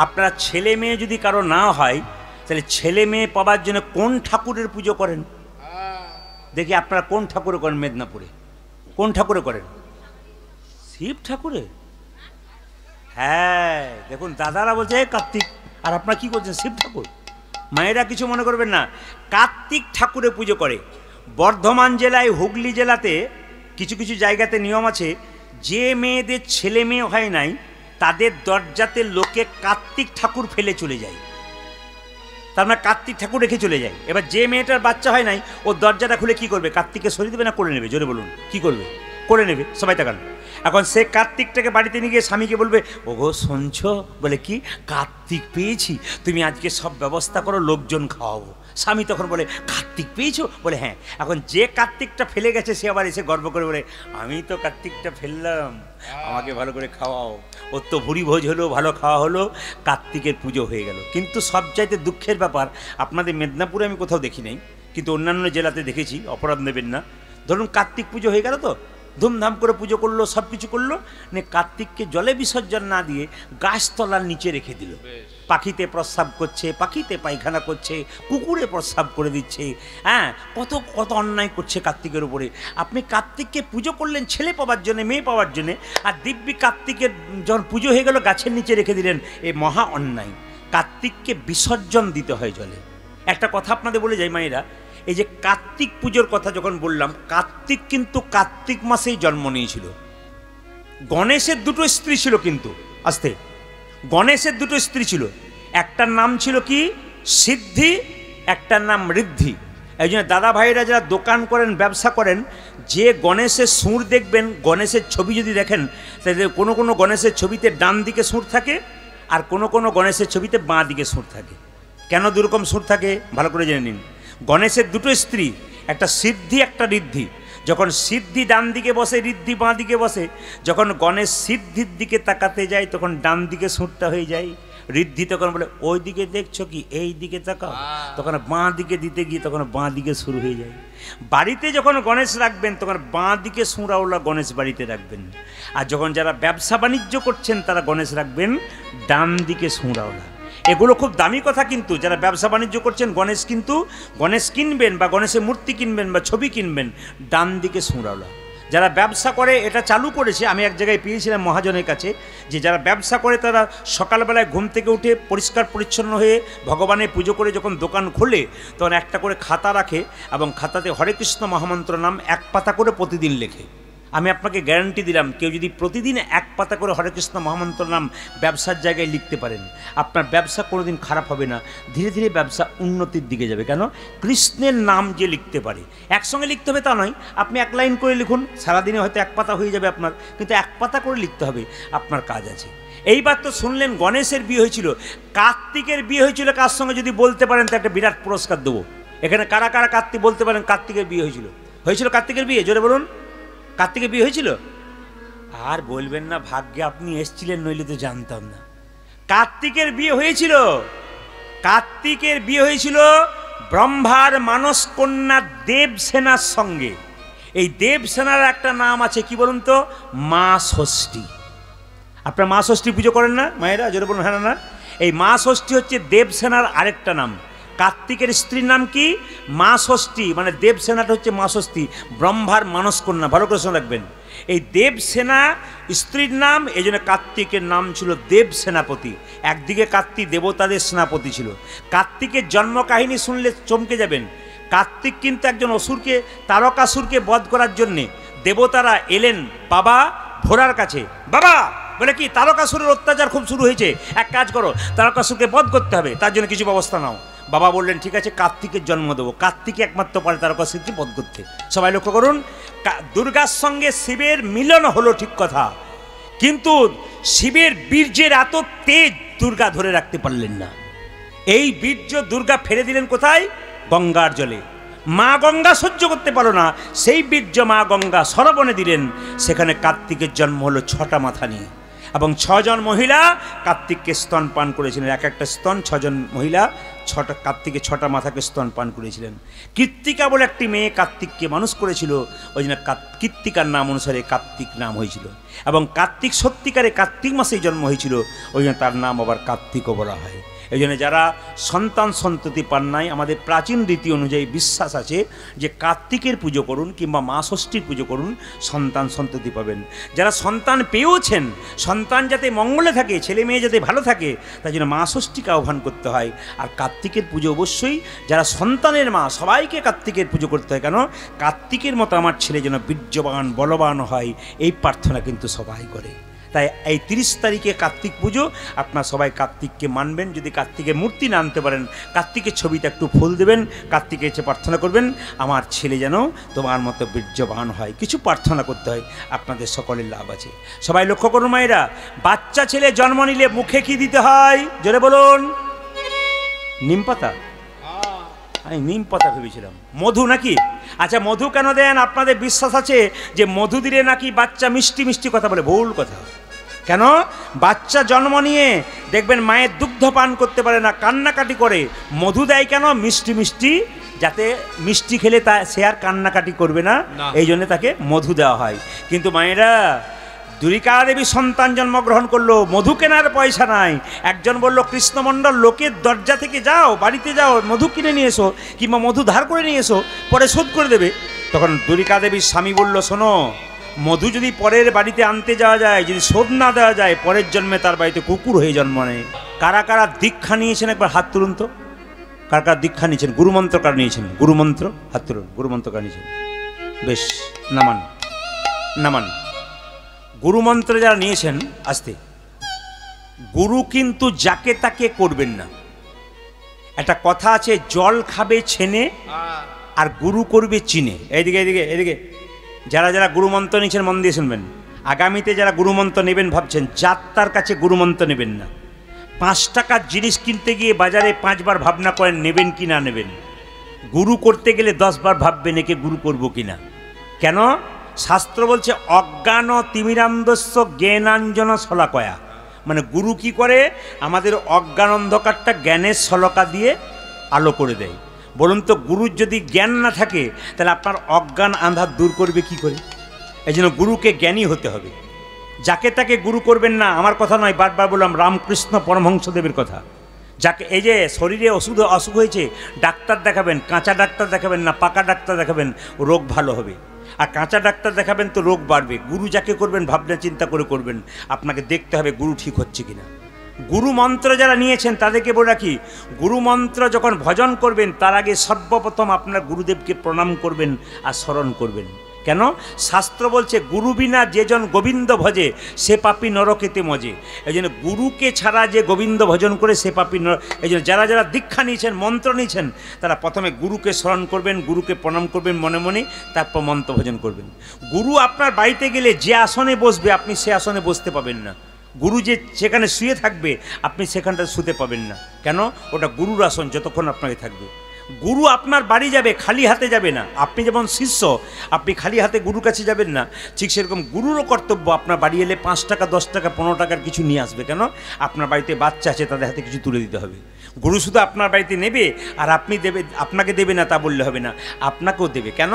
আপনার ছেলে মেয়ে যদি কারো না হয় তাহলে ছেলে মেয়ে পাওয়ার জন্য কোন ঠাকুরের পুজো করেন? দেখি আপনারা কোন ঠাকুরে করেন মেদিনীপুরে? কোন ঠাকুরে করেন? শিব ঠাকুরে। হ্যাঁ দেখুন দাদারা বলছে কার্তিক, আর আপনারা কি করছেন? শিব ঠাকুর। মায়েরা কিছু মনে করবেন না, কার্তিক ঠাকুরে পুজো করে। বর্ধমান জেলায়, হুগলি জেলাতে কিছু কিছু জায়গাতে নিয়ম আছে, যে মেয়েদের ছেলে মেয়ে হয় নাই তাদের দরজাতে লোকে কার্তিক ঠাকুর ফেলে চলে যায়। তার মানে কার্তিক ঠাকুর রেখে চলে যায়। এবার যে মেয়েটার বাচ্চা হয় নাই ও দরজাটা খুলে কি করবে? কার্তিককে সরিয়ে দেবে না করে নেবে? জোরে বলুন, কি করবে? করে নেবে। সবাই তাকান। এখন সে কার্তিকটাকে বাড়িতে নিয়ে গিয়ে স্বামীকে বলবে, ওগো শুনছো? বলে কি? কার্তিক পেয়েছি, তুমি আজকে সব ব্যবস্থা করো, লোকজন খাওয়াবো। স্বামী তখন বলে, কার্তিক পেয়েছো? বলে হ্যাঁ। এখন যে কার্তিকটা ফেলে গেছে সে আবার এসে গর্ব করে বলে, আমি তো কার্তিকটা ফেললাম, আমাকে ভালো করে খাওয়াও। ওর তো ভুরি ভোজ হলো, ভালো খাওয়া হলো, কার্তিকের পুজো হয়ে গেল। কিন্তু সবচাইতে দুঃখের ব্যাপার, আপনাদের মেদিনীপুরে আমি কোথাও দেখি নাই, কিন্তু অন্যান্য জেলাতে দেখেছি, অপরাধ নেবেন না। ধরুন কার্তিক পুজো হয়ে গেল, তো ধুমধাম করে পুজো করলো, সব কিছু করলো, মানে কার্তিককে জলে বিসর্জন না দিয়ে গাছতলার নিচে রেখে দিল। পাখিতে প্রস্রাব করছে, পাখিতে পায়খানা করছে, কুকুরে প্রস্রাব করে দিচ্ছে। হ্যাঁ, কত কত অন্যায় করছে কার্তিকের উপরে। আপনি কার্তিককে পুজো করলেন ছেলে পাওয়ার জন্যে, মেয়ে পাওয়ার জন্যে, আর দিব্যি কার্তিকের যখন পুজো হয়ে গেল গাছের নিচে রেখে দিলেন। এ মহা অন্যায়। কার্তিককে বিসর্জন দিতে হয় জলে। একটা কথা আপনাদের বলে যাই মায়েরা, এই যে কার্তিক পুজোর কথা যখন বললাম, কার্তিক কিন্তু কার্তিক মাসেই জন্ম নিয়েছিল। গণেশের দুটো স্ত্রী ছিল, কিন্তু আস্তে, গণেশের দুটো স্ত্রী ছিল। একটার নাম ছিল কি? সিদ্ধি, একটার নাম ঋদ্ধি। এই জন্য দাদা ভাইরা যারা দোকান করেন, ব্যবসা করেন, যে গণেশের সুর দেখবেন, গণেশের ছবি যদি দেখেন, তাহলে কোনো কোনো গণেশের ছবিতে ডান দিকে সুর থাকে, আর কোনো কোনো গণেশের ছবিতে বাঁ দিকে সুর থাকে। কেন দুরকম সুর থাকে ভালো করে জেনে নিন। গণেশের দুটো স্ত্রী, একটা সিদ্ধি, একটা ঋদ্ধি। যখন সিদ্ধি ডান দিকে বসে, ঋদ্ধি বাঁ দিকে বসে, যখন গণেশ সিদ্ধির দিকে তাকাতে যায় তখন ডান দিকে সুরটা হয়ে যায়। ঋদ্ধি তখন বলে, ওই দিকে দেখছো কি, এই দিকে তাকাও, তখন বাঁ দিকে দিতে গিয়ে তখন বাঁ দিকে শুরু হয়ে যায়। বাড়িতে যখন গণেশ রাখবেন তখন বাঁ দিকে সুরাওলা গণেশ বাড়িতে রাখবেন, আর যখন যারা ব্যবসা বাণিজ্য করছেন তারা গণেশ রাখবেন ডান দিকে সুরাওলা। এগুলো খুব দামি কথা, কিন্তু যারা ব্যবসা বাণিজ্য করছেন গণেশ কিন্তু গণেশ কিনবেন বা গণেশের মূর্তি কিনবেন বা ছবি কিনবেন, ডান দিকে সুরাওলা। যারা ব্যবসা করে এটা চালু করেছে, আমি এক জায়গায় পেয়েছিলাম মহাজনের কাছে, যে যারা ব্যবসা করে তারা সকালবেলায় ঘুম থেকে উঠে পরিষ্কার পরিচ্ছন্ন হয়ে ভগবানের পুজো করে যখন দোকান খোলে তখন একটা করে খাতা রাখে, এবং খাতাতে হরে কৃষ্ণ মহামন্ত্র নাম এক পাতা করে প্রতিদিন লেখে। আমি আপনাকে গ্যারান্টি দিলাম, কেউ যদি প্রতিদিন এক পাতা করে হরে কৃষ্ণ মহামন্ত্র নাম ব্যবসার জায়গায় লিখতে পারেন, আপনার ব্যবসা কোনোদিন খারাপ হবে না, ধীরে ধীরে ব্যবসা উন্নতির দিকে যাবে। কেন? কৃষ্ণের নাম যে লিখতে পারে। একসঙ্গে লিখতে হবে তা নয়, আপনি এক লাইন করে লিখুন, সারাদিনে হয়তো এক পাতা হয়ে যাবে আপনার, কিন্তু এক পাতা করে লিখতে হবে, আপনার কাজ আছে। এইবার তো শুনলেন গণেশের বিয়ে হয়েছিল, কার্তিকের বিয়ে হয়েছিল কার সঙ্গে যদি বলতে পারেন তো একটা বিরাট পুরস্কার দেবো। এখানে কারা কারা কার্তিক বলতে পারেন কার্তিকের বিয়ে হয়েছিল? হয়েছিল কার্তিকের বিয়ে? জোরে বলুন। কার্তিকের বিয়ে হয়েছিল? আর বলবেন না ভাগ্যে আপনি এসেছিলেন, নইলে তো জানতাম না। কার্তিকের বিয়ে হয়েছিল। কার্তিকের বিয়ে হয়েছিল ব্রহ্মার মানস কন্যা দেবসেনার সঙ্গে। এই দেবসেনার একটা নাম আছে, কি বলুন তো? মা ষষ্ঠী। আপনারা মা ষষ্ঠী পুজো করেন না মায়েরা? জোরে বলুন হ্যাঁ না? এই মা ষষ্ঠী হচ্ছে দেবসেনার আরেকটা নাম। কার্তিকের স্ত্রীর নাম কি? মা ষষ্ঠী, মানে দেবসেনাটা হচ্ছে মা ষষ্ঠী, ব্রহ্মার মানস কন্যা। ভালো করে শুনে রাখবেন, এই দেবসেনা স্ত্রীর নাম, এই জন্য কার্তিকের নাম ছিল দেব সেনাপতি। একদিকে কার্তিক দেবতাদের সেনাপতি ছিল। কার্তিকের জন্ম কাহিনী শুনলে চমকে যাবেন। কার্তিক কিন্তু একজন অসুরকে, তারকাসুরকে বধ করার জন্যে দেবতারা এলেন বাবা ভোরার কাছে। বাবা বলে কি, তারকাসুরের অত্যাচার খুব শুরু হয়েছে, এক কাজ করো, তারকাসুরকে বধ করতে হবে, তার জন্য কিছু ব্যবস্থা নাও। বাবা বললেন ঠিক আছে, কার্তিকের জন্ম দেবো। কার্তিকে একমাত্র পারে তারকাসুরকে বধ করতে। সবাই লক্ষ্য করুন, দুর্গার সঙ্গে শিবের মিলন হলো ঠিক কথা, কিন্তু শিবের বীর্যের এত তেজ দুর্গা ধরে রাখতে পারলেন না। এই বীর্য দুর্গা ফেলে দিলেন কোথায়? গঙ্গার জলে। মা গঙ্গা সহ্য করতে পারো না, সেই বীর্য মা গঙ্গা সরবনে দিলেন। সেখানে কার্তিকের জন্ম হলো 6টা মাথা নিয়ে। এবং 6 জন মহিলা কার্তিককে স্তনপান করেছিলেন। এক একটা স্তন 6 জন মহিলা, 6টা কার্তিকের 6টা মাথাকে স্তনপান করেছিলেন। কৃত্তিকা বলে একটি মেয়ে কার্তিককে মানুষ করেছিল, ওই জন্য কৃত্তিকার নাম অনুসারে কার্তিক নাম হয়েছিল। এবং কার্তিক সত্যিকারে কার্তিক মাসেই জন্ম হয়েছিল, ওই জন্য তার নাম আবার কার্তিকও বলা হয়। এই জন্য যারা সন্তান সন্ততি পান নাই, আমাদের প্রাচীন রীতি অনুযায়ী বিশ্বাস আছে যে কার্তিকের পুজো করুন কিংবা মা ষষ্ঠীর পুজো করুন, সন্তান সন্ততি পাবেন। যারা সন্তান পেয়েওছেন, সন্তান যাতে মঙ্গলে থাকে, ছেলে মেয়ে যাতে ভালো থাকে, তাই জন্য মা ষষ্ঠীকে আহ্বান করতে হয়। আর কার্তিকের পুজো অবশ্যই যারা সন্তানের মা, সবাইকে কার্তিকের পুজো করতে হয়। কেন? কার্তিকের মতো আমার ছেলে যেন বীর্যবান বলবান হয়, এই প্রার্থনা কিন্তু সবাই করে। তাই এই 30 তারিখে কার্তিক পুজো, আপনারা সবাই কার্তিককে মানবেন। যদি কার্তিকের মূর্তি না আনতে পারেন, কার্তিকের ছবিতে একটু ফুল দেবেন, কার্তিকের এসে প্রার্থনা করবেন, আমার ছেলে যেন তোমার মতো বীর্যবান হয়। কিছু প্রার্থনা করতে হয়, আপনাদের সকলের লাভ আছে। সবাই লক্ষ্য করুন মায়েরা, বাচ্চা ছেলে জন্ম নিলে মুখে কি দিতে হয়? জোরে বলুন। নিম পাতা? আমি নিম পাতা ভেবেছিলাম। মধু নাকি? আচ্ছা, মধু কেন দেন? আপনাদের বিশ্বাস আছে যে মধু দিলে নাকি বাচ্চা মিষ্টি মিষ্টি কথা বলে। ভুল কথা। কেন? বাচ্চা জন্ম নিয়ে দেখবেন মায়ের দুগ্ধ পান করতে পারে না, কান্নাকাটি করে। মধু দেয় কেন? মিষ্টি মিষ্টি, যাতে মিষ্টি খেলে সে আর কান্নাকাটি করবে না, এই জন্য তাকে মধু দেওয়া হয়। কিন্তু মায়েরা, দুরিকা দেবী সন্তান জন্মগ্রহণ করলো, মধু কেনার পয়সা নাই। একজন বলল, কৃষ্ণমণ্ডল, লোকের দরজা থেকে যাও, বাড়িতে যাও, মধু কিনে নিয়ে এসো, কিংবা মধু ধার করে নিয়ে এসো, পরে শোধ করে দেবে। তখন দুরিকা দেবীর স্বামী বলল, শোনো, মধু যদি পরের বাড়িতে আনতে যাওয়া যায়, যদি শোধ না দেওয়া যায়, পরের জন্মে তার বাড়িতে কুকুর হয়ে জন্ম নেয়। কারা কারা দীক্ষা নিয়েছেন একবার হাত তুলুন তো। কারা কারা দীক্ষা নিয়েছেন? গুরুমন্ত্র কারা নিয়েছেন? গুরুমন্ত্র হাত তুলুন। গুরুমন্ত্র কারা নিয়েছেন? বেশ, নামান নামান। গুরুমন্ত্র যারা নিয়েছেন, আসতে। গুরু কিন্তু যাকে তাকে করবেন না। একটা কথা আছে, জল খাবে ছেনে আর গুরু করবে চিনে। এইদিকে এইদিকে এদিকে যারা যারা গুরুমন্ত্র নিয়েছেন মন দিয়ে শুনবেন। আগামীতে যারা গুরুমন্ত্র নেবেন ভাবছেন, যাত্রার কাছে গুরুমন্ত্র নেবেন না। 5 টাকার জিনিস কিনতে গিয়ে বাজারে 5 বার ভাবনা করেন নেবেন কি না নেবেন। গুরু করতে গেলে 10 বার ভাববেন একে গুরু করব কিনা। কেন? শাস্ত্র বলছে, অজ্ঞান তিমিরান্ধস্য জ্ঞানাঞ্জন শলাকয়া। মানে গুরু কি করে? আমাদের অজ্ঞান অন্ধকারটা জ্ঞানের শলকা দিয়ে আলো করে দেয়। বলুন তো, গুরুর যদি জ্ঞান না থাকে, তাহলে আপনার অজ্ঞান আন্ধার দূর করবে কি করে? এই জন্য গুরুকে জ্ঞানী হতে হবে। যাকে তাকে গুরু করবেন না। আমার কথা নয়, বারবার বললাম, রামকৃষ্ণ পরমহংসদেবের কথা। যাকে এই যে শরীরে অসুখ হয়েছে, ডাক্তার দেখাবেন, কাঁচা ডাক্তার দেখাবেন না, পাকা ডাক্তার দেখাবেন, রোগ ভালো হবে। আর কাঁচা ডাক্তার দেখাবেন তো রোগ বাড়বে। গুরু যাকে করবেন ভাবনা চিন্তা করে করবেন। আপনাকে দেখতে হবে গুরু ঠিক হচ্ছে কিনা। গুরু মন্ত্র যারা নিয়েছেন তাদেরকে বলে রাখি, গুরু মন্ত্র যখন ভজন করবেন, তার আগে সর্বপ্রথম আপনার গুরুদেবকে প্রণাম করবেন আর স্মরণ করবেন। কেন? শাস্ত্র বলছে, গুরু বিনা যে জন গোবিন্দ ভজে, সে পাপী নরকেতে মজে। এই জন্য গুরুকে ছাড়া যে গোবিন্দ ভজন করে, সে পাপী নর। এই জন্য যারা যারা দীক্ষা নিয়েছেন, মন্ত্র নিয়েছেন, তারা প্রথমে গুরুকে স্মরণ করবেন, গুরুকে প্রণাম করবেন মনে মনে, তারপর মন্ত্র ভজন করবেন। গুরু আপনার বাড়িতে গেলে যে আসনে বসবে, আপনি সে আসনে বসতে পাবেন না। গুরু যে সেখানে শুয়ে থাকবে, আপনি সেখানটা শুতে পাবেন না। কেন? ওটা গুরুর আসন, যতক্ষণ আপনাকে থাকবে। গুরু আপনার বাড়ি যাবে, খালি হাতে যাবে না। আপনি যেমন শিষ্য, আপনি খালি হাতে গুরুর কাছে যাবেন না, ঠিক সেরকম গুরুরও কর্তব্য আপনার বাড়ি এলে 5 টাকা 10 টাকা 15 টাকার কিছু নিয়ে আসবে। কেন? আপনার বাড়িতে বাচ্চা আছে, তাদের হাতে কিছু তুলে দিতে হবে। গুরু শুধু আপনার বাড়িতে নেবে আর আপনি দেবে, আপনাকে দেবে না তা বললে হবে না, আপনাকেও দেবে। কেন?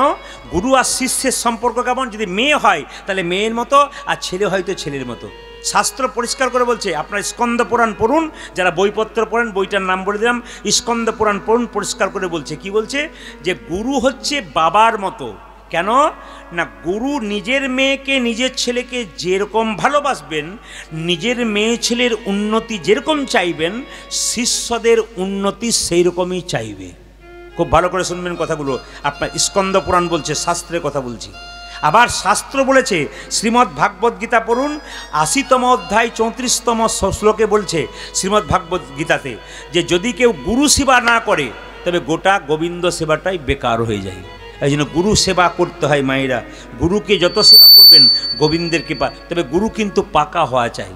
গুরু আর শিষ্যের সম্পর্ক কেমন? যদি মেয়ে হয় তাহলে মেয়ের মতো, আর ছেলে হয়তো ছেলের মতো। শাস্ত্র পরিষ্কার করে বলছে, আপনার স্কন্দ পুরাণ পড়ুন, যারা বইপত্র পড়েন, বইটার নাম বলে দিলাম, স্কন্দ পুরাণ পড়ুন, পরিষ্কার করে বলছে। কি বলছে? যে গুরু হচ্ছে বাবার মতো। কেন না? গুরু নিজের মেয়েকে, নিজের ছেলেকে যেরকম ভালোবাসবেন, নিজের মেয়ে ছেলের উন্নতি যেরকম চাইবেন, শিষ্যদের উন্নতি সেই রকমই চাইবে। খুব ভালো করে শুনবেন কথাগুলো। আপনার স্কন্দ পুরাণ বলছে, শাস্ত্রের কথা বলছি। আবার শাস্ত্র বলেছে, শ্রীমদ্ ভাগবত গীতা পড়ুন, 80তম অধ্যায় 34তম শ্লোকে বলছে শ্রীমদ্ ভাগবত গীতাতে, যে যদি কেউ গুরু সেবা না করে, তবে গোটা গোবিন্দ সেবাটাই বেকার হয়ে যায়। এই জন্য গুরু সেবা করতে হয় মায়েরা। গুরুকে যত সেবা করবেন, গোবিন্দের কৃপা। তবে গুরু কিন্তু পাকা হওয়া চাই।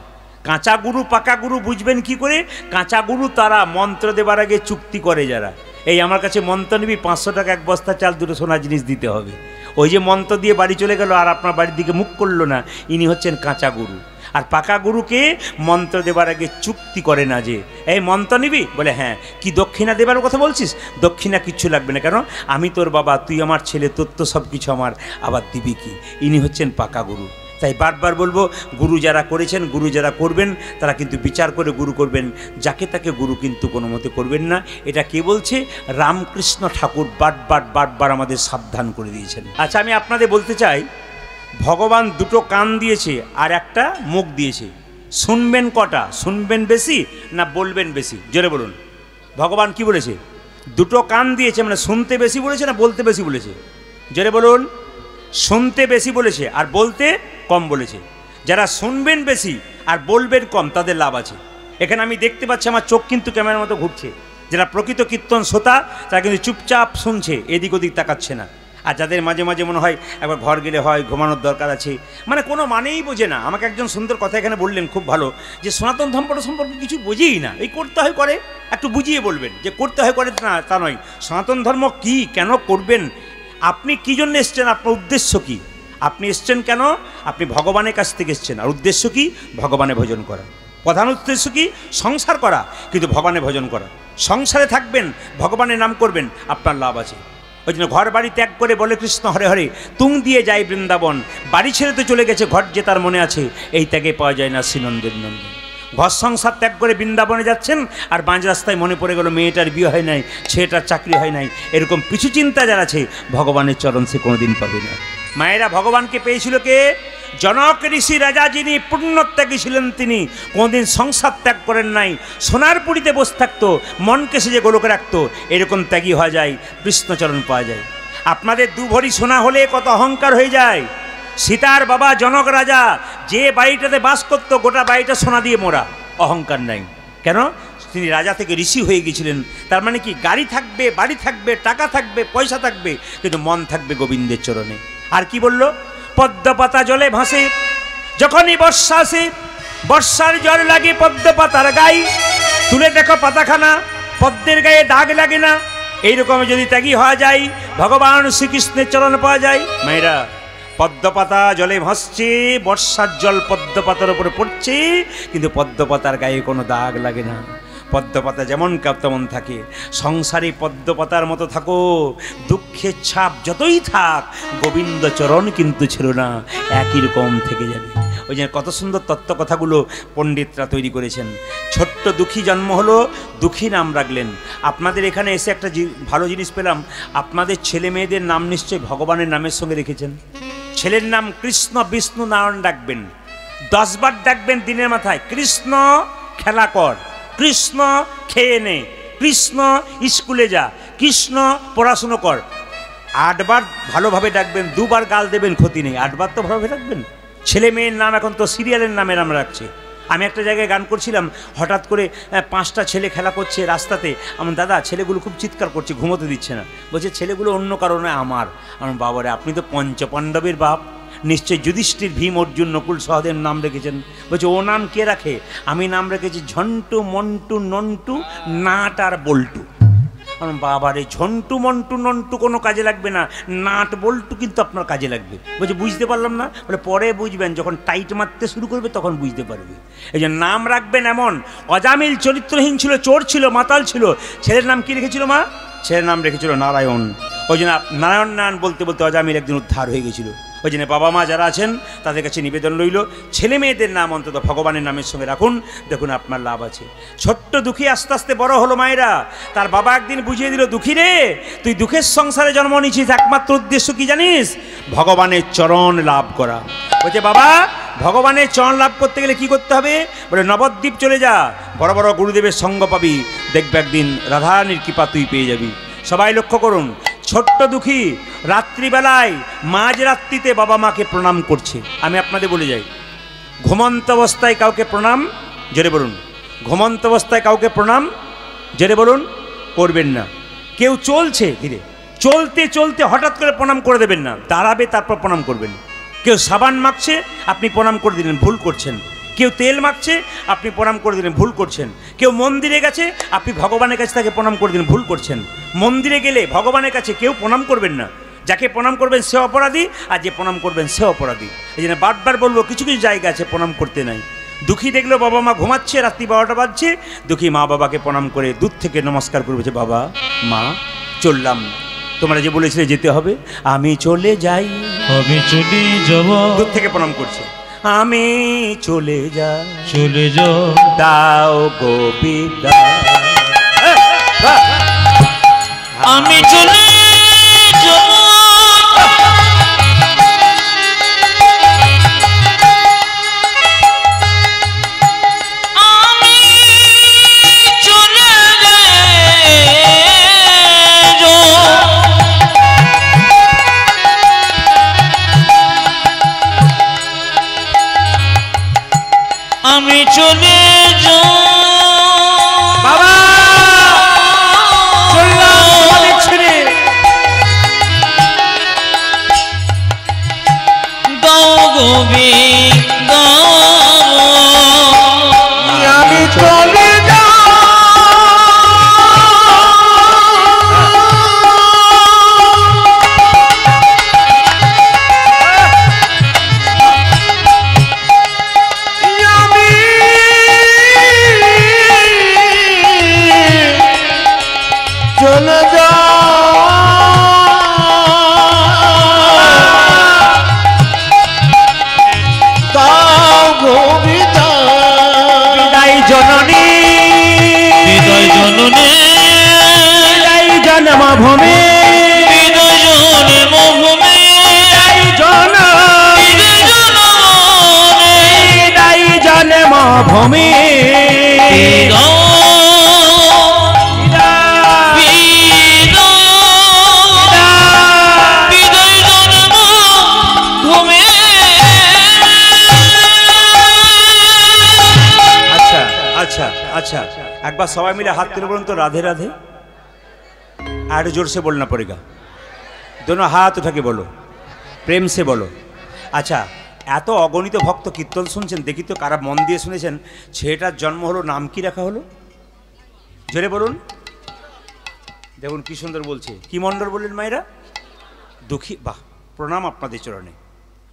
কাঁচা গুরু পাকা গুরু বুঝবেন কি করে? কাঁচা গুরু তারা মন্ত্র দেবার আগে চুক্তি করে যারা, এই আমার কাছে মন্ত্র নিবি, 500 টাকা 1 বস্তা চাল, 2 সোনা জিনিস দিতে হবে। ওই যে মন্ত্র দিয়ে বাড়ি চলে গেল আর আপনার বাড়ির দিকে মুখ করলো না, ইনি হচ্ছেন কাঁচা গুরু। আর পাকা গুরুকে মন্ত্র দেবার আগে চুক্তি করে না, যে এই মন্ত্র নিবি, বলে হ্যাঁ, কি দক্ষিণা দেবার কথা বলছিস? দক্ষিণা কিচ্ছু লাগবে না, কেন আমি তোর বাবা, তুই আমার ছেলে, তোর তো সব কিছু আমার, আবার দিবি কি? ইনি হচ্ছেন পাকা গুরু। তাই বারবার বলবো, গুরু যারা করেছেন, গুরু যারা করবেন, তারা কিন্তু বিচার করে গুরু করবেন, যাকে তাকে গুরু কিন্তু কোনো মতে করবেন না। এটা কে বলছে? রামকৃষ্ণ ঠাকুর বারবার আমাদের সাবধান করে দিয়েছেন। আচ্ছা, আমি আপনাদের বলতে চাই, ভগবান দুটো কান দিয়েছে আর একটা মুখ দিয়েছে। শুনবেন কটা? শুনবেন বেশি না বলবেন বেশি? জোরে বলুন। ভগবান কি বলেছে? দুটো কান দিয়েছে, মানে শুনতে বেশি বলেছে না বলতে বেশি বলেছে? জোরে বলুন। শুনতে বেশি বলেছে আর বলতে কম বলেছে। যারা শুনবেন বেশি আর বলবেন কম, তাদের লাভ আছে। এখানে আমি দেখতে পাচ্ছি, আমার চোখ কিন্তু ক্যামেরার মতো ঘুরছে। যারা প্রকৃত কীর্তন শ্রোতা, তারা কিন্তু চুপচাপ শুনছে, এদিক ওদিক তাকাচ্ছে না। আর যাদের মাঝে মাঝে মনে হয় একবার ঘর গেলে হয়, ঘুমানোর দরকার আছে, মানে কোনো মানেই বোঝে না। আমাকে একজন সুন্দর কথা এখানে বললেন, খুব ভালো, যে সনাতন ধর্ম সম্পর্কে কিছু বুঝেই না, এই করতে হয় করে, একটু বুঝিয়ে বলবেন যে করতে হয় করে না, তা নয়। সনাতন ধর্ম কি, কেন করবেন, আপনি কী জন্য এসছেন, আপনার উদ্দেশ্য কী, আপনি এসছেন কেন? আপনি ভগবানের কাছ থেকে এসছেন, আর উদ্দেশ্য কি? ভগবানের ভজন করা। প্রধান উদ্দেশ্য কি? সংসার করা, কিন্তু ভগবানের ভজন করা। সংসারে থাকবেন, ভগবানের নাম করবেন, আপনার লাভ আছে। ওই জন্য ঘর বাড়ি ত্যাগ করে বলে কৃষ্ণ হরে হরে, তুং দিয়ে যায় বৃন্দাবন, বাড়ি ছেড়ে তো চলে গেছে, ঘর যে তার মনে আছে, এই ত্যাগে পাওয়া যায় না শ্রীনন্দের নন্দন। ঘর সংসার ত্যাগ করে বৃন্দাবনে যাচ্ছেন, আর বাঁজ রাস্তায় মনে পড়ে গেল মেয়েটার বিয়ে হয় নাই, ছেলেটার চাকরি হয় নাই, এরকম পিছু চিন্তা যারা আছে, ভগবানের চরণ সে কোনোদিন পাবে না। মায়েরা ভগবানকে পেয়েছিল কে? জনক ঋষি রাজা, যিনি পুণ্যত্যাগী ছিলেন, তিনি কোনোদিন সংসার ত্যাগ করেন নাই, সোনার পুরীতে বসে থাকতো, মনকে সেজে গোলকে রাখতো। এরকম ত্যাগী হওয়া যায়, কৃষ্ণচরণ পাওয়া যায়। আপনাদের দু ভরি সোনা হলে কত অহংকার হয়ে যায়। সীতার বাবা জনক রাজা যে বাড়িটাতে বাস করতো, গোটা বাড়িটা সোনা দিয়ে মোড়া, অহংকার নাই। কেন? তিনি রাজা থেকে ঋষি হয়ে গিয়েছিলেন। তার মানে কি? গাড়ি থাকবে, বাড়ি থাকবে, টাকা থাকবে, পয়সা থাকবে, কিন্তু মন থাকবে গোবিন্দের চরণে। আর কি বলল? পদ্ম পাতা জলে ভাসে, যখনই বর্ষা আসে, বর্ষার জল লাগে পদ্ম পাতার গায়ে, তুলে দেখো পাতাখানা, পদ্মের গায়ে দাগ লাগে না। এইরকম যদি ত্যাগী হওয়া যায়, ভগবান শ্রীকৃষ্ণের চরণ পাওয়া যায়। মেয়েরা, পদ্ম পাতা জলে ভাসছে, বর্ষার জল পদ্ম পাতার উপরে পড়ছে, কিন্তু পদ্ম পাতার গায়ে কোনো দাগ লাগে না। পদ্ম পাতা যেমন তেমন থাকে। সংসারে পদ্ম পাতার মতো থাকো, দুঃখের ছাপ যতই থাক, গোবিন্দ চরণ কিন্তু ছিল না, একই রকম থেকে যাবে। ওই জন্য কত সুন্দর তত্ত্ব কথাগুলো পণ্ডিতরা তৈরি করেছেন। ছোট্ট দুঃখী জন্ম হলো, দুঃখী নাম রাখলেন। আপনাদের এখানে এসে একটা ভালো জিনিস পেলাম, আপনাদের ছেলে মেয়েদের নাম নিশ্চয়ই ভগবানের নামের সঙ্গে রেখেছেন। ছেলের নাম কৃষ্ণ বিষ্ণু নারায়ণ ডাকবেন, 10 বার ডাকবেন দিনের মাথায়। কৃষ্ণ খেলা কর, কৃষ্ণ খেয়ে নে, কৃষ্ণ স্কুলে যা, কৃষ্ণ পড়াশুনো কর। 8 বার ভালোভাবে ডাকবেন, 2 বার গাল দেবেন, ক্ষতি নেই, 8 বার তো ভালোভাবে ডাকবেন। ছেলে মেয়ের নাম এখন তো সিরিয়ালের নামে নাম রাখছে। আমি একটা জায়গায় গান করছিলাম, হঠাৎ করে 5টা ছেলে খেলা করছে রাস্তাতে। আমার দাদা, ছেলেগুলো খুব চিৎকার করছে, ঘুমোতে দিচ্ছে না। বলছে ছেলেগুলো অন্য কারণে আমার। আমার বাবারে, আপনি তো পঞ্চপাণ্ডবের বাপ, নিশ্চয়ই যুধিষ্ঠির, ভীম, অর্জুন, নকুল, সহদেব নাম রেখেছেন। বলছে ও নাম কে রাখে? আমি নাম রেখেছি ঝন্টু, মন্টু, নন্টু, নাট আর বল্টু। আমার বাবারে, ঝন্টু, মন্টু, নন্টু কোনো কাজে লাগবে না, নাট বল্টু কিন্তু আপনার কাজে লাগবে। বলছে বুঝতে পারলাম না। বলে পরে বুঝবেন, যখন টাইট মারতে শুরু করবে তখন বুঝতে পারবে। এই যে নাম রাখবেন এমন। অজামিল চরিত্রহীন ছিল, চোর ছিল, মাতাল ছিল। ছেলের নাম কি রেখেছিল মা? ছেলের নাম রেখেছিল নারায়ণ। ওই জন্য নারায়ণ নারায়ণ বলতে বলতে অজামিল একদিন উদ্ধার হয়ে গেছিল। ওই জন্য বাবা মা যারা আছেন, তাদের কাছে নিবেদন রইল, ছেলে মেয়েদের নাম অন্তত ভগবানের নামের সঙ্গে রাখুন, দেখুন আপনার লাভ আছে। ছোট্ট দুঃখী আস্তে আস্তে বড় হলো। মায়েরা, তার বাবা একদিন বুঝিয়ে দিল, দুঃখী রে, তুই দুঃখের সংসারে জন্ম নিয়েছিস, একমাত্র উদ্দেশ্য কি জানিস? ভগবানের চরণ লাভ করা। বলছে বাবা, ভগবানের চরণ লাভ করতে গেলে কি করতে হবে? বলে নবদ্বীপ চলে যা, বড় বড় গুরুদেবের সঙ্গ পাবি, দেখবে একদিন রাধারানীর কৃপা তুই পেয়ে যাবি। সবাই লক্ষ্য করুন, ছোট্ট দুঃখী রাত্রিবেলায় মাঝরাত্রিতে বাবা মাকে প্রণাম করছে। আমি আপনাদের বলে যাই, ঘুমন্ত অবস্থায় কাউকে প্রণাম, জোরে বলুন, ঘুমন্ত অবস্থায় কাউকে প্রণাম, জোরে বলুন, করবেন না। কেউ চলছে ধীরে, চলতে চলতে হঠাৎ করে প্রণাম করে দেবেন না, দাঁড়াবে তারপর প্রণাম করবেন। কেউ সাবান মাখছে, আপনি প্রণাম করে দিলেন, ভুল করছেন। কেউ তেল মাখছে, আপনি প্রণাম করে দিলেন, ভুল করছেন। কেউ মন্দিরে গেছে, আপনি ভগবানের কাছে তাকে প্রণাম করে দিলেন, ভুল করছেন। মন্দিরে গেলে ভগবানের কাছে কেউ প্রণাম করবেন না, যাকে প্রণাম করবেন সে অপরাধী, আর যে প্রণাম করবেন সে অপরাধী। এই জন্য বারবার বলবো, কিছু কিছু জায়গা আছে প্রণাম করতে নাই। দুঃখী দেখলেও বাবা মা ঘুমাচ্ছে, রাত্রি 12টা বাজছে, দুঃখী মা বাবাকে প্রণাম করে দূর থেকে নমস্কার করবে যে বাবা মা চললাম, তোমরা যে বলেছিলে যেতে হবে, আমি চলে যাই, আমি চলে যাব। দূর থেকে প্রণাম করছে, আমি চলে যাই, চলে যাও, দাও গো বিদায়। আমি চলে যাব, আমি চলে যাব, আমি চলে যাব বাবা আমি চলে জন্মভূমি জন্মভূমি আচ্ছা আচ্ছা আচ্ছা, একবার সবাই মিলে হাত তুলে বলুন তো রাধে রাধে। আর जोर से बोलना पड़ेगा, दोनों हाथ उठा के बोलो, प्रेम से बोलो। अच्छा, এত অগণিত ভক্ত কীর্তন শুনছেন, দেখি তো কারা মন দিয়ে শুনেছেন। ছেলেটার জন্ম হলো, নাম কি রাখা হলো? জোরে বলুন। দেখুন কি সুন্দর বলছে, কি মণ্ডল বললেন মায়েরা? দুঃখী। বাহ, প্রণাম আপনাদের চরণে।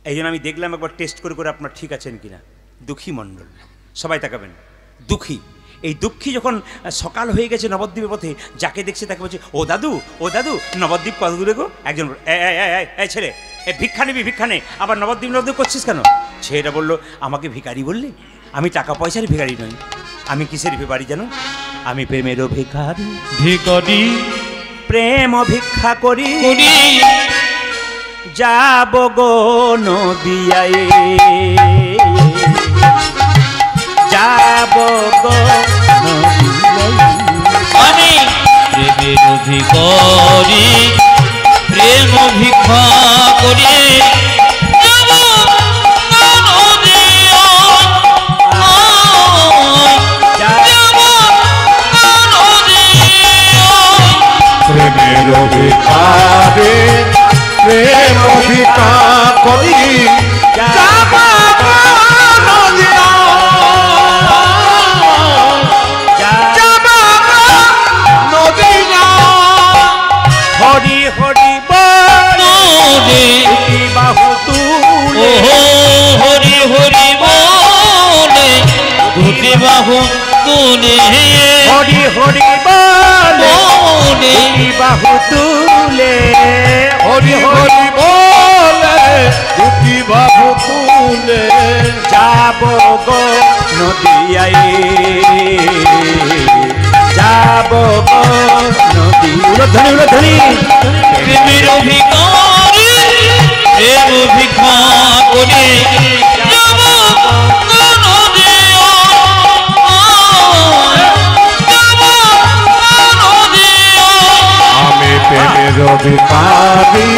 এই জন্য আমি দেখলাম একবার টেস্ট করে করে আপনার ঠিক আছেন কিনা। দুঃখী মণ্ডল, সবাই তাকাবেন। দুঃখী, এই দুঃখী যখন সকাল হয়ে গেছে নবদ্বীপের পথে, যাকে দেখছে তাকে বলছে, ও দাদু নবদ্বীপ কত দূরে গো? একজন এই ছেলে, এ ভিক্ষা নিবি, ভিক্ষা নে, আবার নবদ্বীপ করছিস কেন? ছেলেটা বললো, আমাকে ভিখারি বললি? আমি টাকা পয়সার ভিখারি নই, আমি কিসের ভিখারি জানো? আমি প্রেমেরও ভিখারি, ভিখারি প্রেম ভিক্ষা করি, যাব গো নদিয়ায়, যাব গো আমি প্রেমের ভিখারি, প্রেম ভিক্ষা করি, প্রেমের ভিখারি, প্রেম ভিক্ষা করি, যাব হরি হরি বলে বাহু তুলে, হরি হরি বলে দুটি বাহু তুলে, হরি হরি বলে বাহু তুলে, হরি হরি বলে দুটি বাহু তুলে, যাব গো নদিয়ায়, যাব গো নদী। উলধ্বনি উলধ্বনি। প্রেমের ভিখারি, প্রেম ভিক্ষা করি, যাব নদিয়া, যাব নদিয়া। আমি প্রেমের ভিখারি,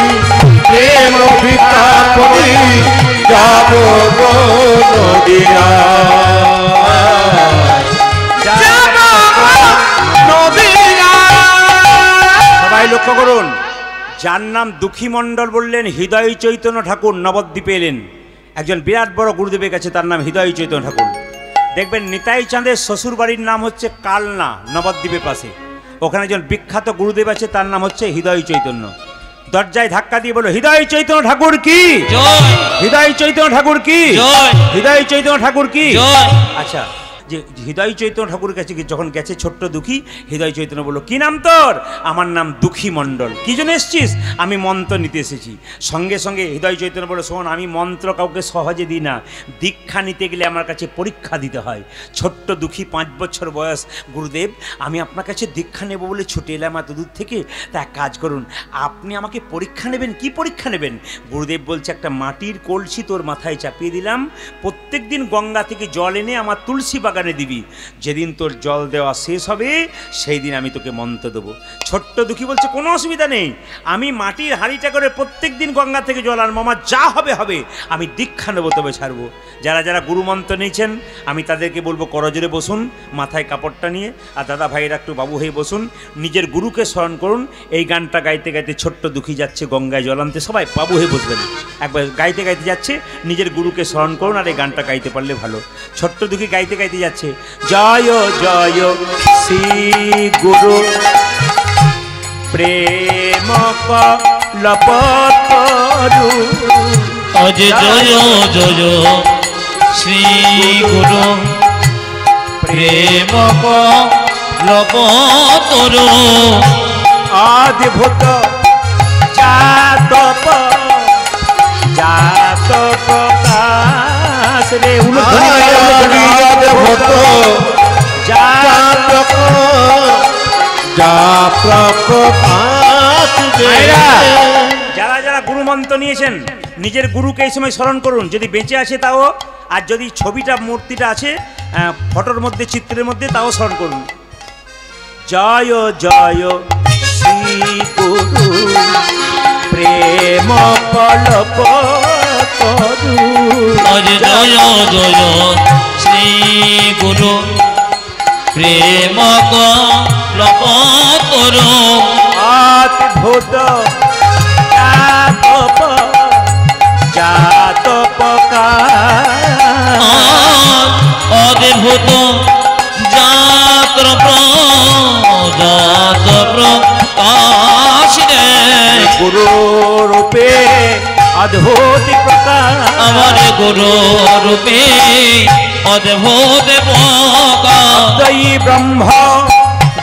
প্রেম ভিক্ষা করি, যাব গো নদিয়া, যাব নদিয়া। সবাই লক্ষ্য করুন, যার নাম দুঃখী মণ্ডল বললেন, হৃদয় চৈতন্য ঠাকুর নবদ্বীপে এলেন। একজন বিরাট বড় গুরুদেবের কাছে, তার নাম হৃদয় চৈতন্য ঠাকুর। দেখবেন নিতাই চাঁদের শ্বশুর বাড়ির নাম হচ্ছে কালনা, নবদ্বীপের পাশে। ওখানে একজন বিখ্যাত গুরুদেব আছে, তার নাম হচ্ছে হৃদয় চৈতন্য। দরজায় ধাক্কা দিয়ে বলো, হৃদয় চৈতন্য ঠাকুর কি জয়, হৃদয় চৈতন্য ঠাকুর কি জয়, হৃদয় চৈতন্য ঠাকুর কি। জয়। আচ্ছা, যে হৃদয় চৈতন্য ঠাকুরের কাছে যখন গেছে ছোট্ট দুঃখী, হৃদয় চৈতন্য বলল, কি নাম তোর? আমার নাম দুঃখী মণ্ডল। কি জন্য এসছিস? আমি মন্ত্র নিতে এসেছি। সঙ্গে সঙ্গে হৃদয় চৈতন্য বলল, শোন, আমি মন্ত্র কাউকে সহজে দিই না, দীক্ষা নিতে গেলে আমার কাছে পরীক্ষা দিতে হয়। ছোট্ট দুঃখী 5 বছর বয়স, গুরুদেব আমি আপনার কাছে দীক্ষা নেব বলে ছুটে এলাম এত দূর থেকে, তা এক কাজ করুন, আপনি আমাকে পরীক্ষা নেবেন। কি পরীক্ষা নেবেন? গুরুদেব বলছে, একটা মাটির কলসি তোর মাথায় চাপিয়ে দিলাম, প্রত্যেক দিন গঙ্গা থেকে জল এনে আমার তুলসী বাগানে দিবি, যেদিন তোর জল দেওয়া শেষ হবে সেই দিন আমি তোকে মন্ত্র দেবো। ছোট্ট দুঃখী বলছে, কোনো অসুবিধা নেই, আমি মাটির হাঁড়িটা করে প্রত্যেক দিন গঙ্গা থেকে জল আনবো, আমার যা হবে হবে, আমি দীক্ষা নেবো তবে ছাড়বো। যারা যারা গুরু মন্ত্র নিয়েছেন আমি তাদেরকে বলবো, করজোরে বসুন, মাথায় কাপড়টা নিয়ে, আর দাদা ভাইয়েরা একটু বাবু হয়ে বসুন, নিজের গুরুকে স্মরণ করুন। এই গানটা গাইতে গাইতে ছোট্ট দুঃখী যাচ্ছে গঙ্গায় জল আনতে, সবাই বাবু হয়ে বসবেন, একবার গাইতে গাইতে যাচ্ছে, নিজের গুরুকে স্মরণ করুন, আর এই গানটা গাইতে পারলে ভালো। ছোট্ট দুঃখী গাইতে গাইতে যাচ্ছে, জয় জয় শ্রী গুরু প্রেম কলপতরু, আজ জয় জয় শ্রী গুরু প্রেম কলপতরু, অদ্ভুত জাতক জাতক কাশ রে, অদ্ভুত জাতক যা প্রকাশ দে। যারা যারা গুরু মন্ত্র নিয়েছেন নিজের গুরুকে এই সময় স্মরণ করুন, যদি বেঁচে আছে তাও, আর যদি ছবিটা মূর্তিটা আছে ফটোর মধ্যে চিত্রের মধ্যে তাও স্মরণ করুন। জয় জয় শ্রী গুরু প্রেম কলপতরু, আজ জয় জয় শ্রী গুরু প্রেম কলপতরু, অদ্ভুত জাতক জাতক অদ্ভুত জাত প্রকাশ রে, গুরু রূপে অদ্ভুত প্রকাশ, আমার গুরু রূপে অদ্ভুত প্রকাশ, জয় ব্রহ্ম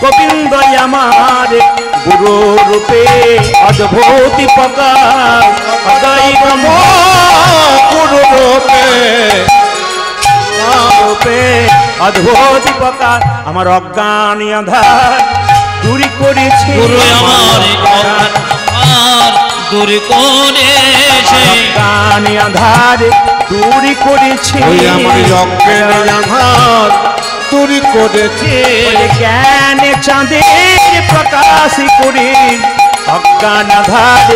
গোবিন্দ আমার গুরু রূপে অদ্ভুত প্রকাশ, জয় ব্রহ্ম গুরু রূপে রূপে অদ্ভুত প্রকাশ, আমার অজ্ঞান আধার দূর করেছে, গুরু আমার অজ্ঞান দূর করেছে, অজ্ঞান আধার দূর করেছে, ওই আমার অজ্ঞান আধার দূর করেছে, জ্ঞানে চাঁদের প্রকাশ করে অজ্ঞান আধার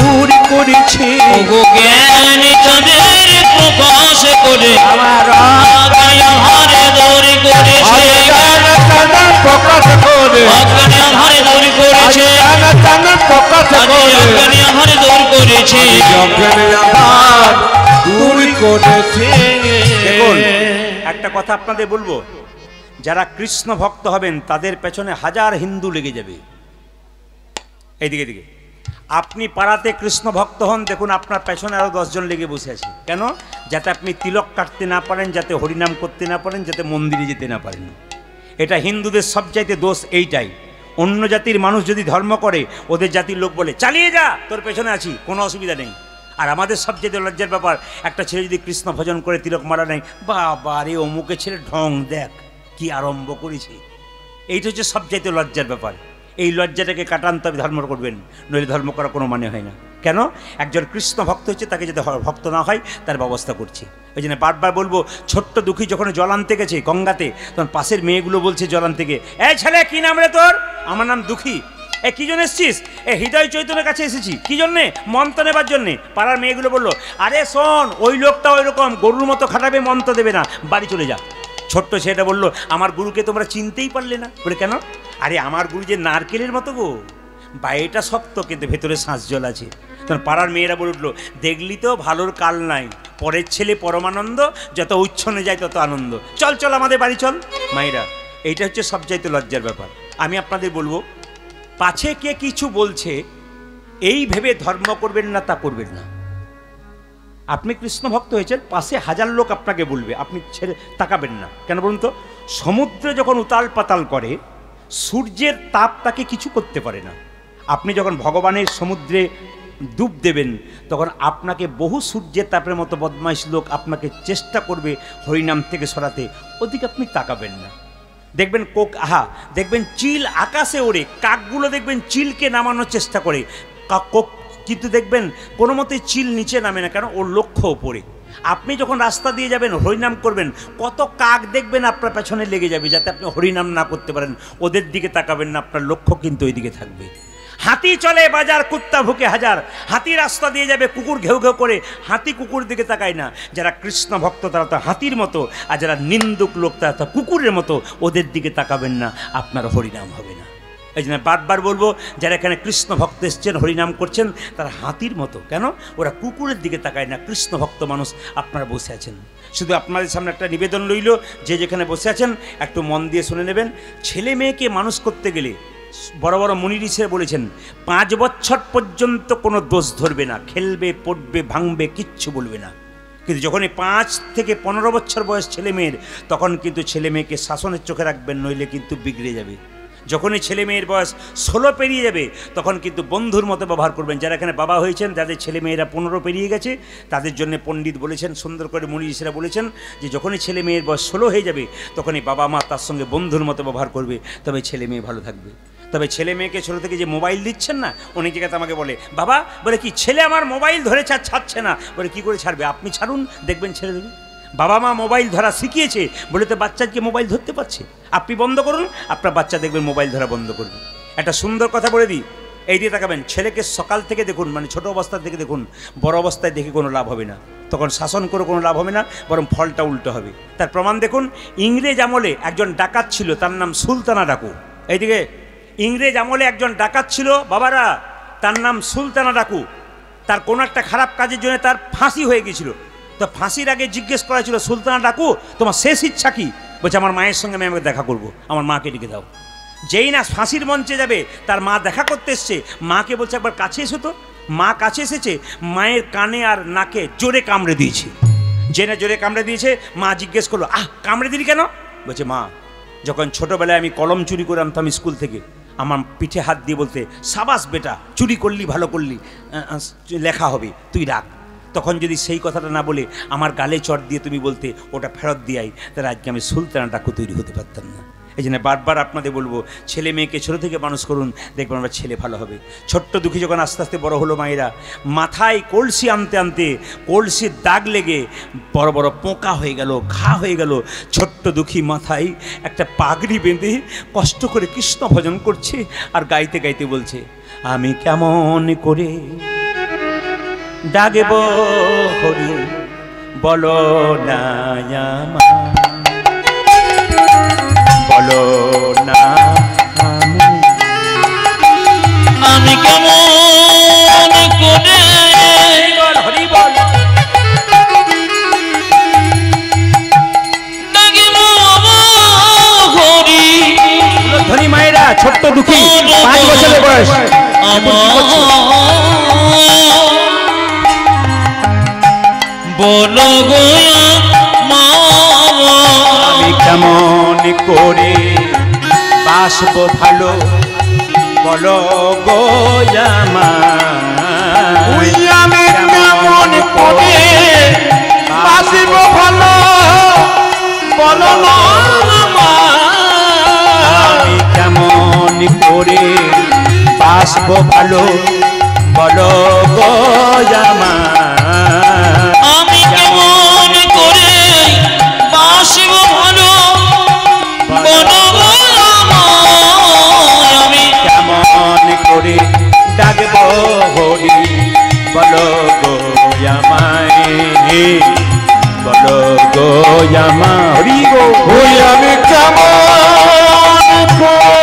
দূর করেছে, জ্ঞান চাঁদের প্রকাশ করে আমার অজ্ঞান আধার দূর করেছে, প্রকাশ করে অজ্ঞান আধার দূর করেছে, প্রকাশ করে অজ্ঞান আধার দূর করেছে, অজ্ঞান আধার দূর করেছে। দেখুন, একটা কথা আপনাদের বলবো, যারা কৃষ্ণ ভক্ত হবেন তাদের পেছনে হাজার হিন্দু লেগে যাবে। এইদিকে দিকে আপনি পাড়াতে কৃষ্ণ ভক্ত হন, দেখুন আপনার পেছনে আরো 10 জন লেগে বসে আছে। কেন? যাতে আপনি তিলক কাটতে না পারেন, যাতে হরিনাম করতে না পারেন, যাতে মন্দিরে যেতে না পারেন। এটা হিন্দুদের সবচাইতে দোষ এইটাই। অন্য জাতির মানুষ যদি ধর্ম করে, ওদের জাতির লোক বলে চালিয়ে যা, তোর পেছনে আছি, কোনো অসুবিধা নেই। আর আমাদের সবচেয়ে লজ্জার ব্যাপার, একটা ছেলে যদি কৃষ্ণ ভজন করে তিলক মারা নেই, বাবা রে অমুকে ছেলে ঢং দেখ কি আরম্ভ করেছে। এইটা হচ্ছে সবচাইতে লজ্জার ব্যাপার। এই লজ্জাটাকে কাটান, তবে ধর্ম করবেন, নইলে ধর্ম করার কোনো মানে হয় না। কেন? একজন কৃষ্ণ ভক্ত হচ্ছে, তাকে যাতে ভক্ত না হয় তার ব্যবস্থা করছি। ওই জন্য বারবার বলবো, ছোট্ট দুঃখী যখন জল আনতে গেছে গঙ্গাতে, তখন পাশের মেয়েগুলো বলছে জল আনতে গিয়ে, এই ছেলে কি নাম রে তোর? আমার নাম দুঃখী। এ কি জন্য এসছিস? এ হৃদয় চৈতন্যের কাছে এসেছি। কি জন্যে? মন্ত্র নেবার জন্যে। পাড়ার মেয়েগুলো বললো, আরে শোন, ওই লোকটা ওই রকম গরুর মতো খাটাবে, মন্ত্র দেবে না, বাড়ি চলে যা। ছোট্ট ছেলেটা বললো, আমার গুরুকে তোমরা চিনতেই পারলে না। বলে কেন? আরে আমার গুরু যে নারকেলের মতো গো, বাইরেটা শক্ত কিন্তু ভেতরে শ্বাস জল আছে। তখন পাড়ার মেয়েরা বলে উঠলো, দেখলি তো ভালোর কাল নাই, পরের ছেলে পরমানন্দ, যত উচ্ছনে যায় তত আনন্দ, চল চল আমাদের বাড়ি চল। মায়েরা, এইটা হচ্ছে সবচাইতে লজ্জার ব্যাপার। আমি আপনাদের বলবো, পাছে কে কিছু বলছে, এই ভেবে ধর্ম করবেন না, তা করবেন না। আপনি কৃষ্ণ ভক্ত হয়েছেন, পাশে হাজার লোক আপনাকে বলবে, আপনি ছেড়ে তাকাবেন না। কেন বলুন তো? সমুদ্রে যখন উতাল পাতাল করে, সূর্যের তাপ তাকে কিছু করতে পারে না। আপনি যখন ভগবানের সমুদ্রে ডুব দেবেন, তখন আপনাকে বহু সূর্যের তাপের মতো বদমাইশ লোক আপনাকে চেষ্টা করবে হরিনাম থেকে সরাতে, ওদিকে আপনি তাকাবেন না। দেখবেন দেখবেন চিল আকাশে ওড়ে, কাকগুলো দেখবেন চিলকে নামানোর চেষ্টা করে, কিন্তু দেখবেন কোনো মতে চিল নিচে নামে না, কেন? ওর লক্ষ্য ওপরে। আপনি যখন রাস্তা দিয়ে যাবেন, হরিনাম করবেন, কত কাক দেখবেন আপনার পেছনে লেগে যাবে, যাতে আপনি হরিনাম না করতে পারেন। ওদের দিকে তাকাবেন না, আপনার লক্ষ্য কিন্তু ওই দিকে থাকবে। হাতি চলে বাজার, কুত্তা ভুকে হাজার। হাতি রাস্তা দিয়ে যাবে, কুকুর ঘেউ ঘেউ করে, হাতি কুকুর দিকে তাকায় না। যারা কৃষ্ণ ভক্ত তারা তো হাতির মতো, আর যারা নিন্দুক লোক তারা তো কুকুরের মতো, ওদের দিকে তাকাবেন না, আপনার হরিনাম হবে না। এই জন্য বারবার বলবো, যারা এখানে কৃষ্ণ ভক্ত এসছেন, হরিনাম করছেন, তারা হাতির মতো। কেন? ওরা কুকুরের দিকে তাকায় না। কৃষ্ণ ভক্ত মানুষ আপনারা বসে আছেন। শুধু আপনাদের সামনে একটা নিবেদন রইল, যে যেখানে বসে আছেন একটু মন দিয়ে শুনে নেবেন। ছেলে মেয়েকে মানুষ করতে গেলে বড় বড় মুনি ঋষি বলেছেন, 5 বছর পর্যন্ত কোনো দোষ ধরবে না, খেলবে, পড়বে, ভাঙবে, কিচ্ছু বলবে না। কিন্তু যখনই 5 থেকে 15 বছর বয়স ছেলে মেয়ের, তখন কিন্তু ছেলে মেয়েকে শাসনের চোখে রাখবেন, নইলে কিন্তু বিগড়ে যাবে। যখনই ছেলে মেয়ের বয়স 16 পেরিয়ে যাবে, তখন কিন্তু বন্ধুর মতো ব্যবহার করবেন। যারা এখানে বাবা হয়েছেন, যাদের ছেলে মেয়েরা 15 পেরিয়ে গেছে, তাদের জন্য পণ্ডিত বলেছেন, সুন্দর করে মুনি ঋষিরা বলেছেন, যে যখনই ছেলে মেয়ের বয়স 16 হয়ে যাবে, তখনই বাবা মা তার সঙ্গে বন্ধুর মতো ব্যবহার করবে, তবে ছেলে মেয়ে ভালো থাকবে। তবে ছেলে মেয়েকে ছোটো থেকে যে মোবাইল দিচ্ছেন না, অনেক জায়গাতে আমাকে বলে, বাবা বলে কি ছেলে আমার মোবাইল ধরেছে আর ছাড়ছে না। বলে কি করে ছাড়বে? আপনি ছাড়ুন, দেখবেন ছেড়ে দেবে। বাবা মা মোবাইল ধরা শিখিয়েছে বলে তো বাচ্চাকে মোবাইল ধরতে পারছে। আপনি বন্ধ করুন, আপনার বাচ্চা দেখবেন মোবাইল ধরা বন্ধ করবে। একটা সুন্দর কথা বলে দিই, এই দিয়ে তাকাবেন, ছেলেকে সকাল থেকে দেখুন, মানে ছোটো অবস্থা থেকে দেখুন, বড় অবস্থায় দেখে কোনো লাভ হবে না। তখন শাসন করে কোনো লাভ হবে না, বরং ফলটা উল্টো হবে। তার প্রমাণ দেখুন, ইংরেজ আমলে একজন ডাকাত ছিল, তার নাম সুলতানা ডাকু। এইদিকে ইংরেজ আমলে একজন ডাকাত ছিল বাবারা, তার নাম সুলতানা ডাকু। তার কোনো একটা খারাপ কাজের জন্য তার ফাঁসি হয়ে গিয়েছিল। তো ফাঁসির আগে জিজ্ঞেস করা ছিল, সুলতানা ডাকু তোমার শেষ ইচ্ছা কি? বলছে, আমার মায়ের সঙ্গে আমি আমাকে দেখা করবো, আমার মাকে ডেকে দাও। যেই না ফাঁসির মঞ্চে যাবে, তার মা দেখা করতে এসছে, মাকে বলছে একবার কাছে এসো তো। মা কাছে এসেছে, মায়ের কানে আর নাকে জোরে কামড়ে দিয়েছে। জেনে জোরে কামড়ে দিয়েছে, মা জিজ্ঞেস করলো, কামড়ে দিলি কেন? বলছে, মা যখন ছোটোবেলায় আমি কলম চুরি করে আনতাম স্কুল থেকে, আমার পিঠে হাত দিয়ে বলতে, সাবাস বেটা, চুরি করলি, ভালো করলি, লেখা হবে, তুই রাখ। তখন যদি সেই কথাটা না বলে আমার গালে চট দিয়ে তুমি বলতে ওটা ফেরত দিয়াই, তাহলে আজকে আমি সুলতানা ডাকু তৈরি হতে পারতাম না। এই জন্য বারবার আপনাদের বলবো, ছেলে মেয়েকে ছোটো থেকে মানুষ করুন, দেখবেন আমরা ছেলে ভালো হবে। ছোট্ট দুঃখী যখন আস্তে আস্তে বড় হলো, মায়েরা মাথায় কলসি আনতে আনতে কলসির দাগ লেগে বড় বড় পোকা হয়ে গেল, ঘা হয়ে গেল। ছোট্ট দুঃখী মাথায় একটা পাগড়ি বেঁধে কষ্ট করে কৃষ্ণ ভজন করছে, আর গাইতে গাইতে বলছে, আমি কেমন করে ডাকবো হরি, বলো না আমার, বলো না আমি কেমন করে হরি বল ডাকিব হরি। ধনী মায়েরা, ছোট্ট দুঃখী 5 বছরের বয়স, বলো গো আমি কেমন করে বাসবো ভালো, বলো গো আমি কেমন করে বাসিব ভালো, বলো না আমি কেমন করে বাসবো ভালো, বলো গো আমি কেমন করে বাসব ভালো, বলো গো আমি কেমন করে ডাকবো হরি, বলো গো আমায়, বলো গো আমায়, হরি গো আমি কেমন করে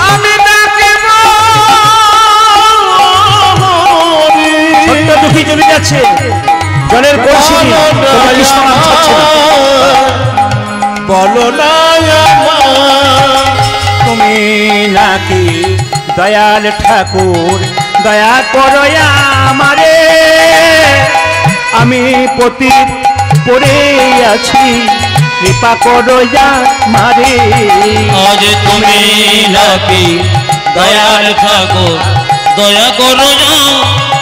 আমি ডাকিব হরি। ছোট্ট দুঃখী চলে যাচ্ছে, জলের কলসি নিয়ে, তবু কৃষ্ণ নাম ছাড়ছে না। বলো না আমার তুমি নাকি দয়াল ঠাকুর, দয়া করো আমারে, আমি পতিত পড়ে আছি, কৃপা করো আমারে। আজ তুমি নাকি দয়াল ঠাকুর, দয়া করো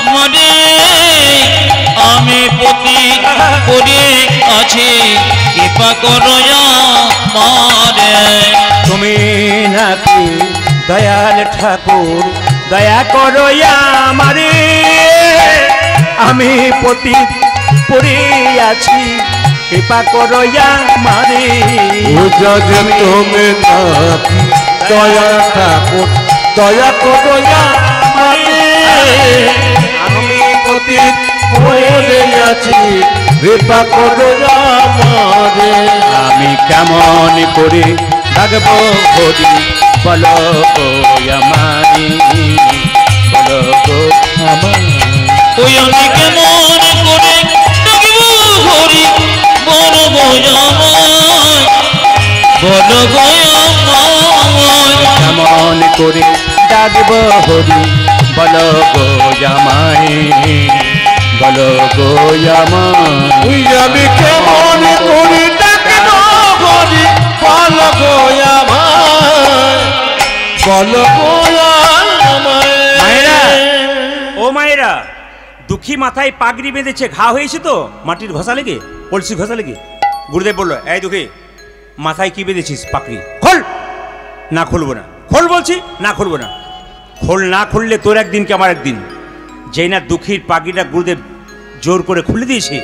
আমারে, আমি পতিত পড়ে আছি, কৃপা করো আমারে। তুমি নাকি দয়াল ঠাকুর, দয়া করো আমারে, আমি পতিত পড়ে আছি, কৃপা করো আমারে। যদি তুমি নাকি দয়া ঠাকুর, দয়া করো আমারে, আমি পতিত পড়ে আছি, কৃপা করো আমারে। আমি কেমন করে থাকবো হরি, বলো গো আমারে, বলো গো আমারে। ওই আমি কেমন করে ডাকবো হরি, বলো গো আমায়, বলো গো আমায়। কেমন করে ডাকবো হরি, বলো গো আমায়, বলো গো আমায়। তুই আমি কেমন করি ডাকবো হরি, বলো গো আমায়, বলো গো আমায়। মায়েরা, ও মায়েরা, দুঃখী মাথায় পাগড়ি বেঁধেছে, ঘা হয়েছে তো মাটির ঘষা লেগে, কলসি ঘষা লেগে। গুরুদেব বললো, এই দুঃখী মাথায় কি বেঁধেছিস পাগড়ি খোল। না খুলবো না। খোল বলছি, না খুলবো না। খোল না খুললে তোর একদিন কি আমার একদিন। যেই না দুঃখীর পাগড়িটা গুরুদেব জোর করে খুলে দিয়েছে,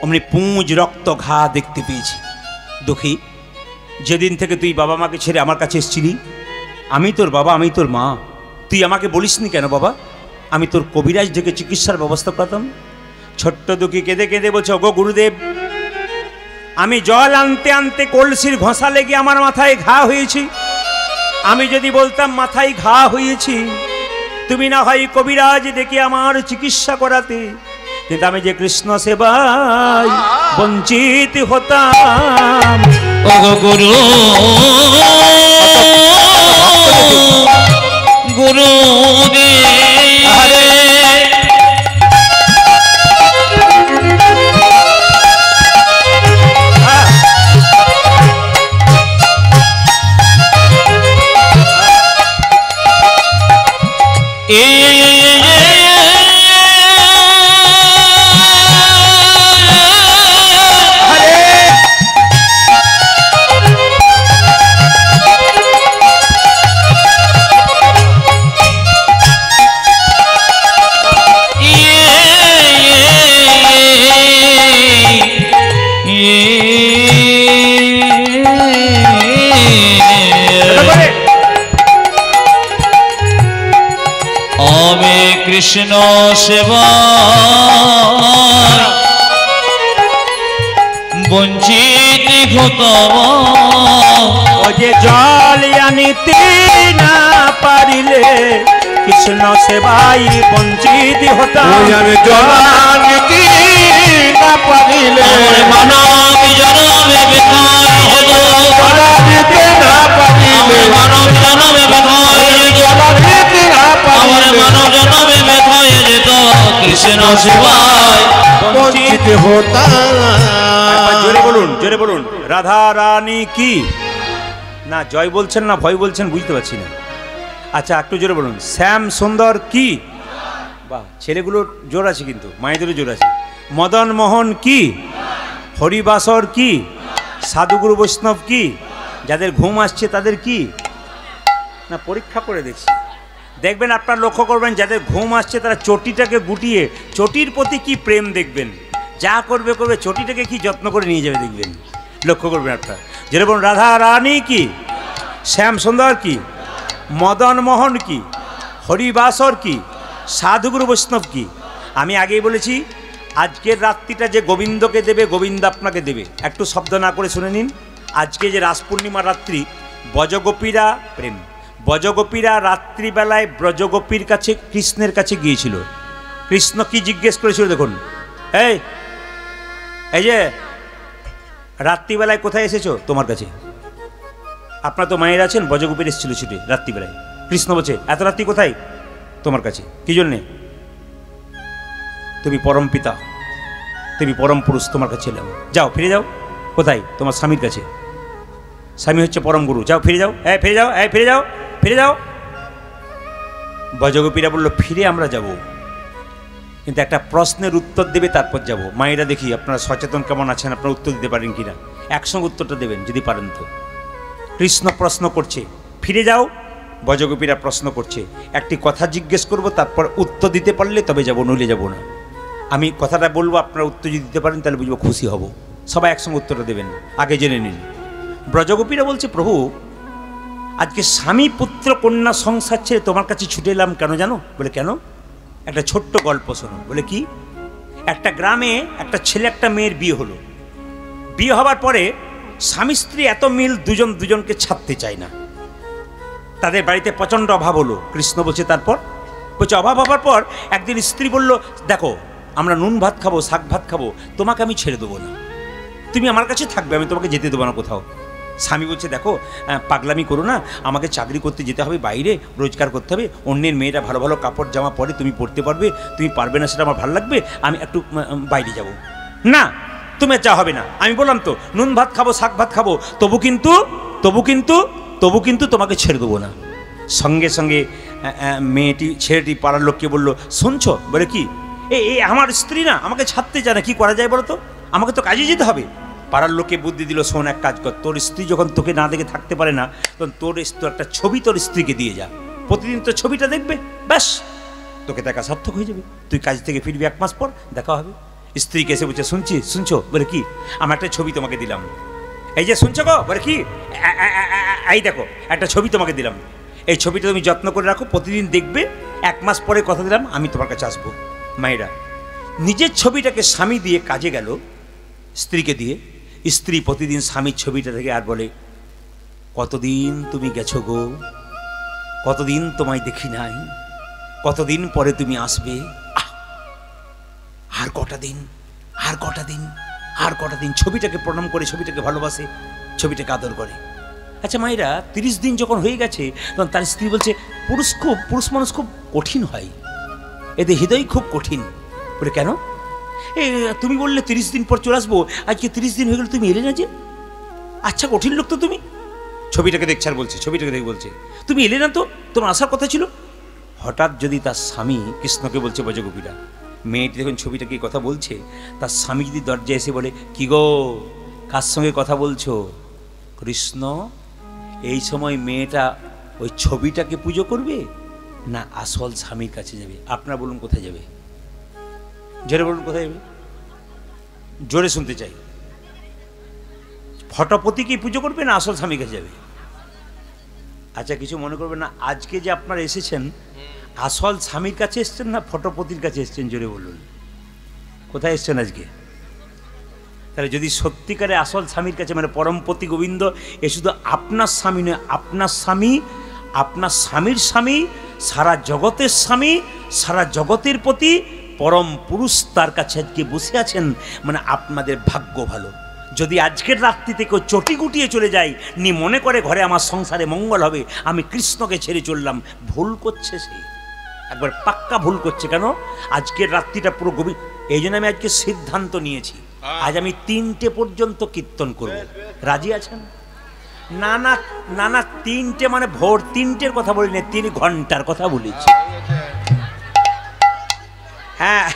অমনি পুঁজ রক্ত ঘা দেখতে পেয়েছি। দুঃখী, যেদিন থেকে তুই বাবা মাকে ছেড়ে আমার কাছে এসেছিলি, আমি তোর বাবা, আমি তোর মা, তুই আমাকে বলিসনি কেন বাবা আমি তোর কবিরাজ ডেকে চিকিৎসার ব্যবস্থা করতাম? ছোট্ট দুঃখী কেঁদে কেঁদে বলছে, ওগো গুরুদেব, আমি জল আনতে আনতে কলসির ঘষা লেগে আমার মাথায় ঘা হয়েছে। আমি যদি বলতাম মাথায় ঘা হয়েছে, তুমি না হয় কবিরাজ ডেকে আমার চিকিৎসা করাতে, কিন্তু আমি যে কৃষ্ণ সেবায় বঞ্চিত হতাম। ওগো গুরু, গুরু কৃষ্ণ সেবা বঞ্চিত হতাম। ও যে জল আনিতে না পারিলে, কৃষ্ণ সেবাই বঞ্চিত হতাম। আমি জলানিতে না পারিলে, মানব জনমে বেকার হলো, জলানিতে না পারিলে, মানব জনমে বেকার, জলানিতে না আমার পারিলে, মানব জনমে বেকার যেত কৃষ্ণ সেবায় বঞ্চিত হতাম। জোরে বলুন, জোরে বলুন, রাধা রানী কি না জয় বলছেন না ভয় বলছেন বুঝতে পারছি না। আচ্ছা একটু জোরে বলুন, শ্যাম সুন্দর কি। বাহ, ছেলেগুলোর জোর আছে কিন্তু মায়েদেরও জোর আছে। মদন মোহন কি, হরিবাসর কি, সাধুগুরু বৈষ্ণব কি, যাদের ঘুম আসছে তাদের কি না পরীক্ষা করে দেখছি। দেখবেন আপনার লক্ষ্য করবেন, যাদের ঘুম আসছে তারা চটিটাকে গুটিয়ে চটির প্রতি কি প্রেম দেখবেন, যা করবে করবে চটিটাকে কি যত্ন করে নিয়ে যাবে দেখবেন, লক্ষ্য করবেন আপনার। যেরকম রাধা রানী কি, শ্যাম সুন্দর কি, মদন মোহন কি, হরিবাসর কি, সাধুগুরু বৈষ্ণব কি। আমি আগেই বলেছি, আজকের রাত্রিটা যে গোবিন্দকে দেবে, গোবিন্দ আপনাকে দেবে। একটু শব্দ না করে শুনে নিন। আজকে যে রাস পূর্ণিমা রাত্রি, বজগোপীরা প্রেম, বজগোপীরা রাত্রিবেলায় ব্রজগোপীর কাছে কৃষ্ণের কাছে গিয়েছিল। কৃষ্ণ কি জিজ্ঞেস করেছিল দেখুন, এই যে রাত্রিবেলায় কোথায় এসেছো? তোমার কাছে। আপনার তো মায়ের আছেন, বজগোপীর এসেছিল ছুটে রাত্রিবেলায়। কৃষ্ণ বলছে এত রাত্রি কোথায়? তোমার কাছে। কি জন্যে? তুমি পরম পিতা, তুমি পরম পুরুষ, তোমার কাছে এলাম। যাও, ফিরে যাও। কোথায়? তোমার স্বামীর কাছে। স্বামী হচ্ছে পরম গুরু। যাও, ফিরে যাও, ফিরে যাও, ফিরে যাও, ফিরে যাও। বজগোপীরা বলল ফিরে আমরা যাব, কিন্তু একটা প্রশ্নের উত্তর দেবে তারপর যাব। মায়েরা দেখি আপনারা সচেতন কেমন আছেন, আপনারা উত্তর দিতে পারেন কিনা। একসঙ্গে উত্তরটা দেবেন যদি পারেন তো। কৃষ্ণ প্রশ্ন করছে ফিরে যাও, বজগোপীরা প্রশ্ন করছে। একটি কথা জিজ্ঞেস করব, তারপর উত্তর দিতে পারলে তবে যাব, নইলে যাব না। আমি কথাটা বলবো, আপনারা উত্তর যদি দিতে পারেন তাহলে বুঝবো, খুশি হব। সবাই একসঙ্গে উত্তরটা দেবেন, আগে জেনে নিন। ব্রজগোপীরা বলছে প্রভু, আজকে স্বামী পুত্র কন্যা সংসার ছেড়ে তোমার কাছে ছুটে এলাম কেন জানো? বলে কেন? একটা ছোট্ট গল্প শোনো। বলে কি? একটা গ্রামে একটা ছেলে একটা মেয়ের বিয়ে হলো। বিয়ে হবার পরে স্বামী স্ত্রী এত মিল, দুজন দুজনকে ছাড়তে চায় না। তাদের বাড়িতে প্রচণ্ড অভাব হলো। কৃষ্ণ বলছে তারপর? বলছে অভাব হবার পর একদিন স্ত্রী বলল, দেখো আমরা নুন ভাত খাবো, শাক ভাত খাবো, তোমাকে আমি ছেড়ে দেবো না, তুমি আমার কাছে থাকবে, আমি তোমাকে যেতে দেবো না কোথাও। স্বামী বলছে দেখো পাগলামি করো না, আমাকে চাকরি করতে যেতে হবে, বাইরে রোজগার করতে হবে, অন্যের মেয়েরা ভালো ভালো কাপড় জামা পরে, তুমি পরতে পারবে, তুমি পারবে না সেটা আমার ভালো লাগবে, আমি একটু বাইরে যাব। না, তুমি যা হবে না, আমি বললাম তো নুন ভাত খাবো, শাক ভাত খাবো, তবু কিন্তু তোমাকে ছেড়ে দেবো না। সঙ্গে সঙ্গে ছেলেটি পাড়ার লোককে বলল, শুনছো? বলে কি? আমার স্ত্রী না আমাকে ছাড়তে চায় না, কি করা যায় বলো তো, আমাকে তো কাজে যেতে হবে। পাড়ার লোকে বুদ্ধি দিল, শোন এক কাজ কর, তোর স্ত্রী যখন তোকে না দেখে থাকতে পারে না, তখন তোর একটা ছবি তোর স্ত্রীকে দিয়ে যা, প্রতিদিন তোর ছবিটা দেখবে, ব্যাস তোকে দেখা সার্থক হয়ে যাবে। তুই কাজ থেকে ফিরবি 1 মাস পর, দেখা হবে। স্ত্রীকে এসে বলছে শুনছো? বলে কি? আমার একটা ছবি তোমাকে দিলাম। এই যে শুনছো গো? বলে কি? এই দেখো একটা ছবি তোমাকে দিলাম, এই ছবিটা তুমি যত্ন করে রাখো, প্রতিদিন দেখবে, 1 মাস পরে কথা দিলাম আমি তোমার কাছে আসবো। মায়েরা নিজের ছবিটাকে স্বামী দিয়ে কাজে গেল, স্ত্রীকে দিয়ে। স্ত্রী প্রতিদিন স্বামীর ছবিটা থেকে আর বলে, কতদিন তুমি গেছো গো, কতদিন তোমায় দেখি নাই, কতদিন পরে তুমি আসবে, আর কটা দিন, আর কটা দিন, আর কটা দিন। ছবিটাকে প্রণাম করে, ছবিটাকে ভালোবাসে, ছবিটাকে আদর করে। আচ্ছা মায়েরা, 30 দিন যখন হয়ে গেছে, তখন তার স্ত্রী বলছে, পুরুষ মানুষ খুব কঠিন হয়, এদের হৃদয় খুব কঠিন। বলে কেন? তুমি বললে 30 দিন পর চলে আসবো, আজকে 30 দিন হয়ে গেল, তুমি এলে না যে, আচ্ছা কঠিন লোক তো তুমি। ছবিটাকে দেখছে আর বলছে, ছবিটাকে দেখে বলছে, তুমি এলে না তো, তোমার আসার কথা ছিল। হঠাৎ যদি তার স্বামী, কৃষ্ণকে বলছে বজগোপীরা, মেয়েটি যখন ছবিটাকে কথা বলছে, তার স্বামী যদি দরজায় এসে বলে, কি গো কার সঙ্গে কথা বলছো? কৃষ্ণ, এই সময় মেয়েটা ওই ছবিটাকে পুজো করবে না আসল স্বামীর কাছে যাবে? আপনারা বলুন কোথায় যাবে? জোরে বলুন কোথায় যাবে? জোরে শুনতে চাই। ফটোপতিকে পুজো করবে না আসল স্বামীর কাছে যাবে? আচ্ছা কিছু মনে করবেন না, আজকে যে আপনারা এসেছেন আসল স্বামীর কাছে এসছেন না ফটোপতির কাছে এসছেন? জোরে বলুন কোথায় এসছেন আজকে? তাহলে যদি সত্যিকারে আসল স্বামীর কাছে, মানে পরমপতি গোবিন্দ, এ শুধু আপনার স্বামী নয়, আপনার স্বামী, আপনার স্বামীর স্বামী, সারা জগতের স্বামী, সারা জগতের প্রতি পরম পুরুষ তার কাছে আজকে বসে আছেন, মানে আপনাদের ভাগ্য ভালো। যদি আজকের রাত্রিতে কেউ চটি গুটিয়ে চলে যায়, নি মনে করে ঘরে আমার সংসারে মঙ্গল হবে, আমি কৃষ্ণকে ছেড়ে চললাম, ভুল করছে সে, একবার পাক্কা ভুল করছে। কেন? আজকের রাত্রিটা পুরো গভীর। এই জন্য আমি আজকে সিদ্ধান্ত নিয়েছি, আজ আমি 3টে পর্যন্ত কীর্তন করব। রাজি আছেন? না না না না, 3টে মানে ভোর 3টের কথা বলিনি, 3 ঘন্টার কথা বলেছি। হ্যাঁ,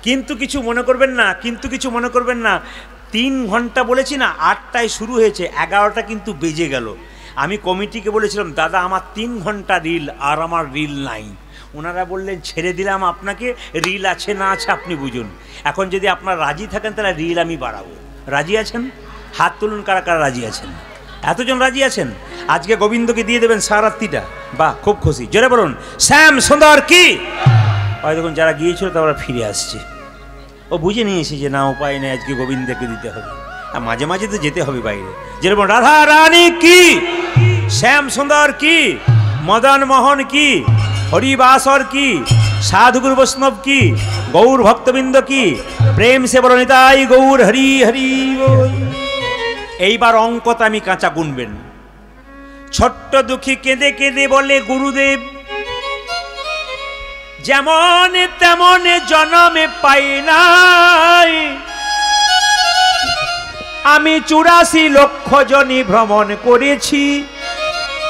কিন্তু কিছু মনে করবেন না, কিন্তু কিছু মনে করবেন না, 3 ঘন্টা বলেছি না, 8টায় শুরু হয়েছে, 11টা কিন্তু বেজে গেল। আমি কমিটিকে বলেছিলাম, দাদা আমার 3 ঘন্টা রিল, আর আমার রিল নাই। ওনারা বললেন ছেড়ে দিলাম আপনাকে, রিল আছে না আছে আপনি বুঝুন। এখন যদি আপনারা রাজি থাকেন তাহলে রিল আমি বাড়াবো। রাজি আছেন? হাত তুলুন কারা কারা রাজি আছেন। এতজন রাজি আছেন, আজকে গোবিন্দকে দিয়ে দেবেন সারাত্রিটা। বাহ, খুব খুশি, জোরে বলুন শ্যাম সুন্দর কি। হয় দেখুন যারা গিয়েছিল তারা ফিরে আসছে, ও বুঝে নিয়েছে যে না উপায় নেই, আজকে গোবিন্দকে দিতে হবে, আর মাঝে মাঝে তো যেতে হবে বাইরে। যেরকম রাধা রানী কি, শ্যাম সুন্দর কি, মদন মোহন কি, হরিবাসর কি, সাধুগুরু বৈষ্ণব কি, গৌর ভক্তবৃন্দ কি, প্রেম সে বলো নিতাই গৌর হরি হরি বল। এইবার অঙ্কটা আমি কাঁচা গুনবেন। ছোট্ট দুঃখী কেঁদে কেঁদে বলে গুরুদেব যেমন তেমন জনমে পাই নাই, আমি 84 লক্ষ জনি ভ্রমণ করেছি।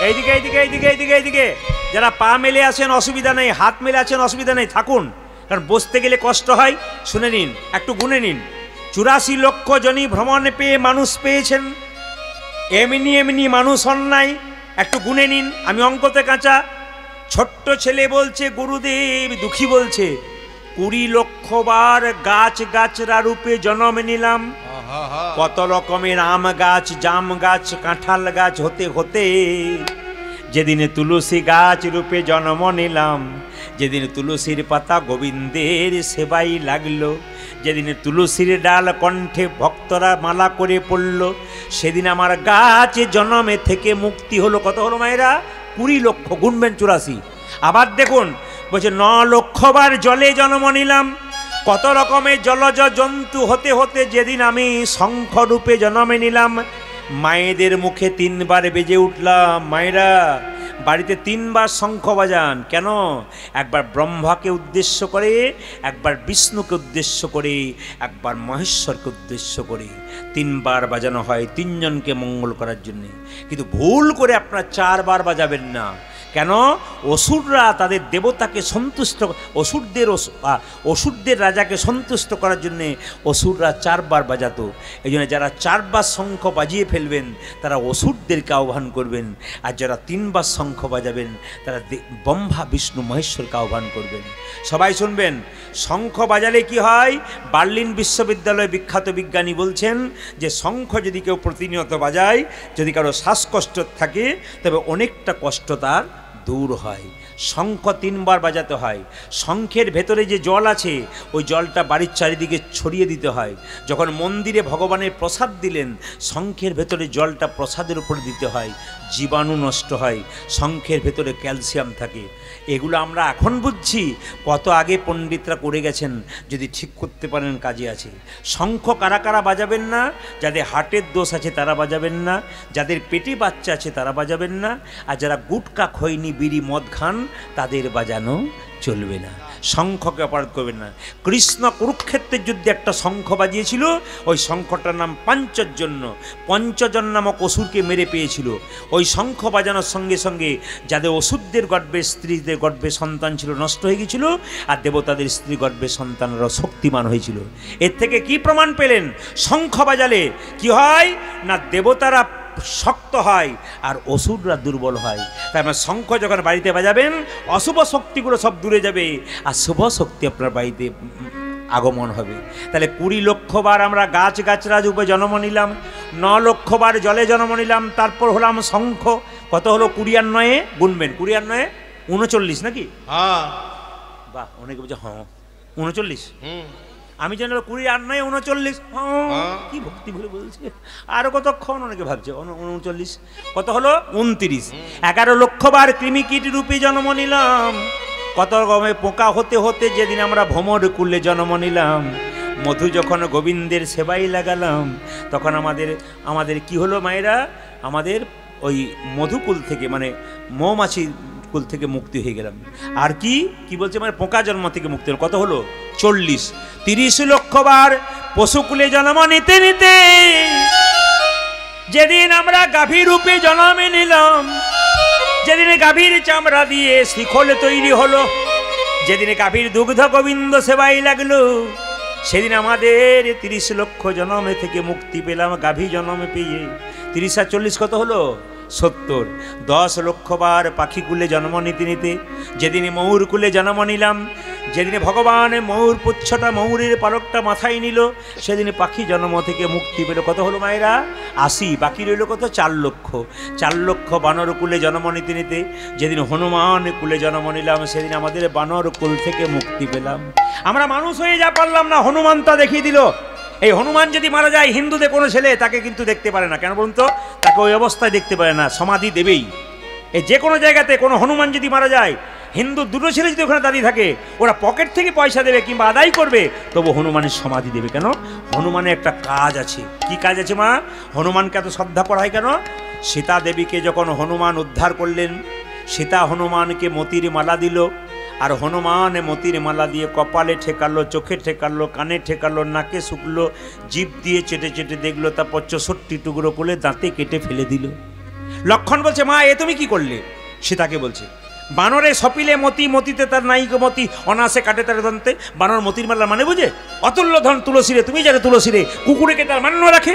এইদিকে এইদিকে এইদিকে এইদিকে এইদিকে যারা পা মেলে আছেন অসুবিধা নেই, হাত মেলে আছেন অসুবিধা নেই, থাকুন, কারণ বসতে গেলে কষ্ট হয়। শুনে নিন, একটু গুনে নিন। 84 লক্ষ জনি ভ্রমণ পেয়ে মানুষ পেয়েছেন, এমনি এমনি মানুষ হন নাই। একটু গুনে নিন, আমি অঙ্কতে কাঁচা। ছোট্ট ছেলে বলছে গুরুদেব, দুঃখী বলছে 20 লক্ষ বার গাছ গাছরা রূপে জন্ম নিলাম। কত রকমের আম গাছ, জাম গাছ, কাঁঠাল গাছ হতে হতে যেদিনে তুলসী গাছ রূপে জন্ম নিলাম, যেদিন তুলসীর পাতা গোবিন্দের সেবাই লাগলো, যেদিন তুলসীর ডাল কণ্ঠে ভক্তরা মালা করে পড়ল, সেদিন আমার গাছ জন্মে থেকে মুক্তি হলো। কত হলো মায়েরা? 20 লক্ষ। গুনবেন 84। আবার দেখুন, বলছে 9 লক্ষ বার জলে জন্ম নিলাম। কত রকমের জলজ জন্তু হতে হতে যেদিন আমি শঙ্খ রূপে জন্মে নিলাম, মায়েদের মুখে 3 বার বেজে উঠলাম। মায়েরা বাড়িতে 3 বার শঙ্খ বাজান। কেন? একবার ব্রহ্মাকে উদ্দেশ্য করে, একবার বিষ্ণুকে উদ্দেশ্য করে, একবার মহেশ্বরকে উদ্দেশ্য করে 3 বার বাজানো হয় 3 জনকে মঙ্গল করার জন্য। কিন্তু ভুল করে আপনারা 4 বার বাজাবেন না। কেন? অসুররা তাদের দেবতাকে সন্তুষ্ট, অসুরদের রাজাকে সন্তুষ্ট করার জন্যে অসুররা 4 বার বাজাতো। এই জন্য যারা 4 বার শঙ্খ বাজিয়ে ফেলবেন তারা অসুরদেরকে আহ্বান করবেন, আর যারা 3 বার শঙ্খ বাজাবেন তারা ব্রহ্মা বিষ্ণু মহেশ্বরকে আহ্বান করবেন। সবাই শুনবেন, শঙ্খ বাজালে কি হয়? বার্লিন বিশ্ববিদ্যালয়ে বিখ্যাত বিজ্ঞানী বলছেন যে শঙ্খ যদি কেউ প্রতিনিয়ত বাজায়, যদি কারো শ্বাসকষ্ট থাকে, তবে অনেকটা কষ্ট তার দূর হয়। শঙ্খ 3 বার বাজাতে হয়। শঙ্খের ভেতরে যে জল আছে ওই জলটা বাড়ির চারিদিকে ছড়িয়ে দিতে হয়। যখন মন্দিরে ভগবানের প্রসাদ দিলেন, শঙ্খের ভেতরে জলটা প্রসাদের উপরে দিতে হয়, জীবাণু নষ্ট হয়, শঙ্খের ভেতরে ক্যালসিয়াম থাকে। এগুলো আমরা এখন বুঝছি, কত আগে পণ্ডিতরা করে গেছেন। যদি ঠিক করতে পারেন কাজে আছে। শঙ্খ কারা কারা বাজাবেন না? যাদের হার্টের দোষ আছে তারা বাজাবেন না, যাদের পেটে বাচ্চা আছে তারা বাজাবেন না, আর যারা গুটকা খৈনি বিড়ি মদ খান তাদের বাজানো চলবে না। শঙ্খকে অপরাধ করবেন না। কৃষ্ণ কুরুক্ষেত্রের যুদ্ধে একটা শঙ্খ বাজিয়েছিল, ওই শঙ্খটার নাম পাঞ্চজন্য। পঞ্চজন নামক অসুরকে মেরে পেয়েছিল। ওই শঙ্খ বাজানোর সঙ্গে সঙ্গে যাদের অসুরদের গর্ভে, স্ত্রীদের গর্ভে সন্তান ছিল নষ্ট হয়ে গিয়েছিল, আর দেবতাদের স্ত্রী গর্ভে সন্তানরা শক্তিমান হয়েছিল। এর থেকে কি প্রমাণ পেলেন? শঙ্খ বাজালে কি হয় না, দেবতারা শক্ত হয় আর অসুররা দুর্বল হয়। তাই আমরা শঙ্খ যখন বাড়িতে বাজাবেন, অশুভ শক্তিগুলো সব দূরে যাবে আর শুভ শক্তি আপনার বাড়িতে আগমন হবে। তাহলে 20 লক্ষ বার আমরা গাছ গাছরা রূপে জন্ম নিলাম, 9 লক্ষ বার জলে জন্ম নিলাম, তারপর হলাম শঙ্খ। কত হলো? 20 আর 9 গুনবেন। 20 আর 9 39 নাকি? হ্যাঁ। বাহ, অনেকে বলছে হ্যাঁ 39। আমি জানি 20 আর 9 39। কি ভক্তি ভরে বলছে। আরো কতক্ষণ অনেকে ভাবছে 39। কত হলো? 29। 11 লক্ষ বার কৃমিকীট রূপে জন্ম নিলাম। কত রকমের পোকা হতে হতে যেদিন আমরা ভ্রমর কুলে জন্ম নিলাম, মধু যখন গোবিন্দের সেবাই লাগালাম, তখন আমাদের কি হলো মায়েরা? আমাদের ওই মধুকুল থেকে, মানে মৌমাছি কুল থেকে মুক্তি হয়ে গেলাম। আর কি কি বলছে? মানে পোকা জন্ম থেকে মুক্তি হলো। কত হলো? 40। 30 লক্ষ বার পশুকুলে জন্ম নিতে নিতে যেদিন আমরা গাভী রূপে জন্ম নিলাম, যেদিনে গাভীর চামড়া দিয়ে শিখল তৈরি হলো, যেদিনে গাভীর দুগ্ধ গোবিন্দ সেবাই লাগলো, সেদিন আমাদের 30 লক্ষ জন্মে থেকে মুক্তি পেলাম গাভী জন্মে পেয়ে। 30 আর 40 কত হলো? 70। 10 লক্ষ বার পাখি কুলে জন্ম নিতে নিতে যেদিনে ময়ূর কুলে জন্ম নিলাম, যেদিনে ভগবান ময়ূর পুচ্ছটা, ময়ূরের পালকটা মাথায় নিল, সেদিনে পাখি জন্ম থেকে মুক্তি পেল। কত হলো মায়েরা? 80। বাকি রইল কত? 4 লক্ষ। 4 লক্ষ বানর কুলে জন্ম নিতে নিতে যেদিন হনুমান কুলে জন্ম নিলাম, সেদিন আমাদের বানর কুল থেকে মুক্তি পেলাম। আমরা মানুষ হয়ে যা পারলাম না, হনুমান তা দেখিয়ে দিল। এই হনুমান যদি মারা যায়, হিন্দুদের কোনো ছেলে তাকে কিন্তু দেখতে পারে না। কেন বলুন তো? তাকে ওই অবস্থায় দেখতে পারে না, সমাধি দেবেই। এই যে কোনো জায়গাতে কোনো হনুমান যদি মারা যায়, হিন্দু দুটো ছেলে যদি ওখানে দাঁড়িয়ে থাকে, ওরা পকেট থেকে পয়সা দেবে কিংবা আদায় করবে, তবু হনুমানের সমাধি দেবে কেন? হনুমানের একটা কাজ আছে। কি কাজ আছে মা? হনুমানকে এত শ্রদ্ধা করা হয় কেন? সীতা দেবীকে যখন হনুমান উদ্ধার করলেন, সীতা হনুমানকে মতির মালা দিল, আর হনুমান মতির মালা দিয়ে কপালে ঠেকালো, চোখে ঠেকালো, কানে ঠেকালো, নাকে শুকলো, জিভ দিয়ে চেটে চেটে দেখলো, তারপর 64 টুকরো করে দাঁতে কেটে ফেলে দিল। লক্ষণ বলছে, মা এ তুমি কি করলে? সীতাকে বলছে, বানরে সপিলে মতি, মতিতে তার নাইক মতি, অনাসে কাটে তার দন্তে। বানর মতির মালা মানে বুঝে? অতুল্য ধন তুলসীরে, তুমি জানো তুলসীরে, কুকুরকে তার মান্য রাখে।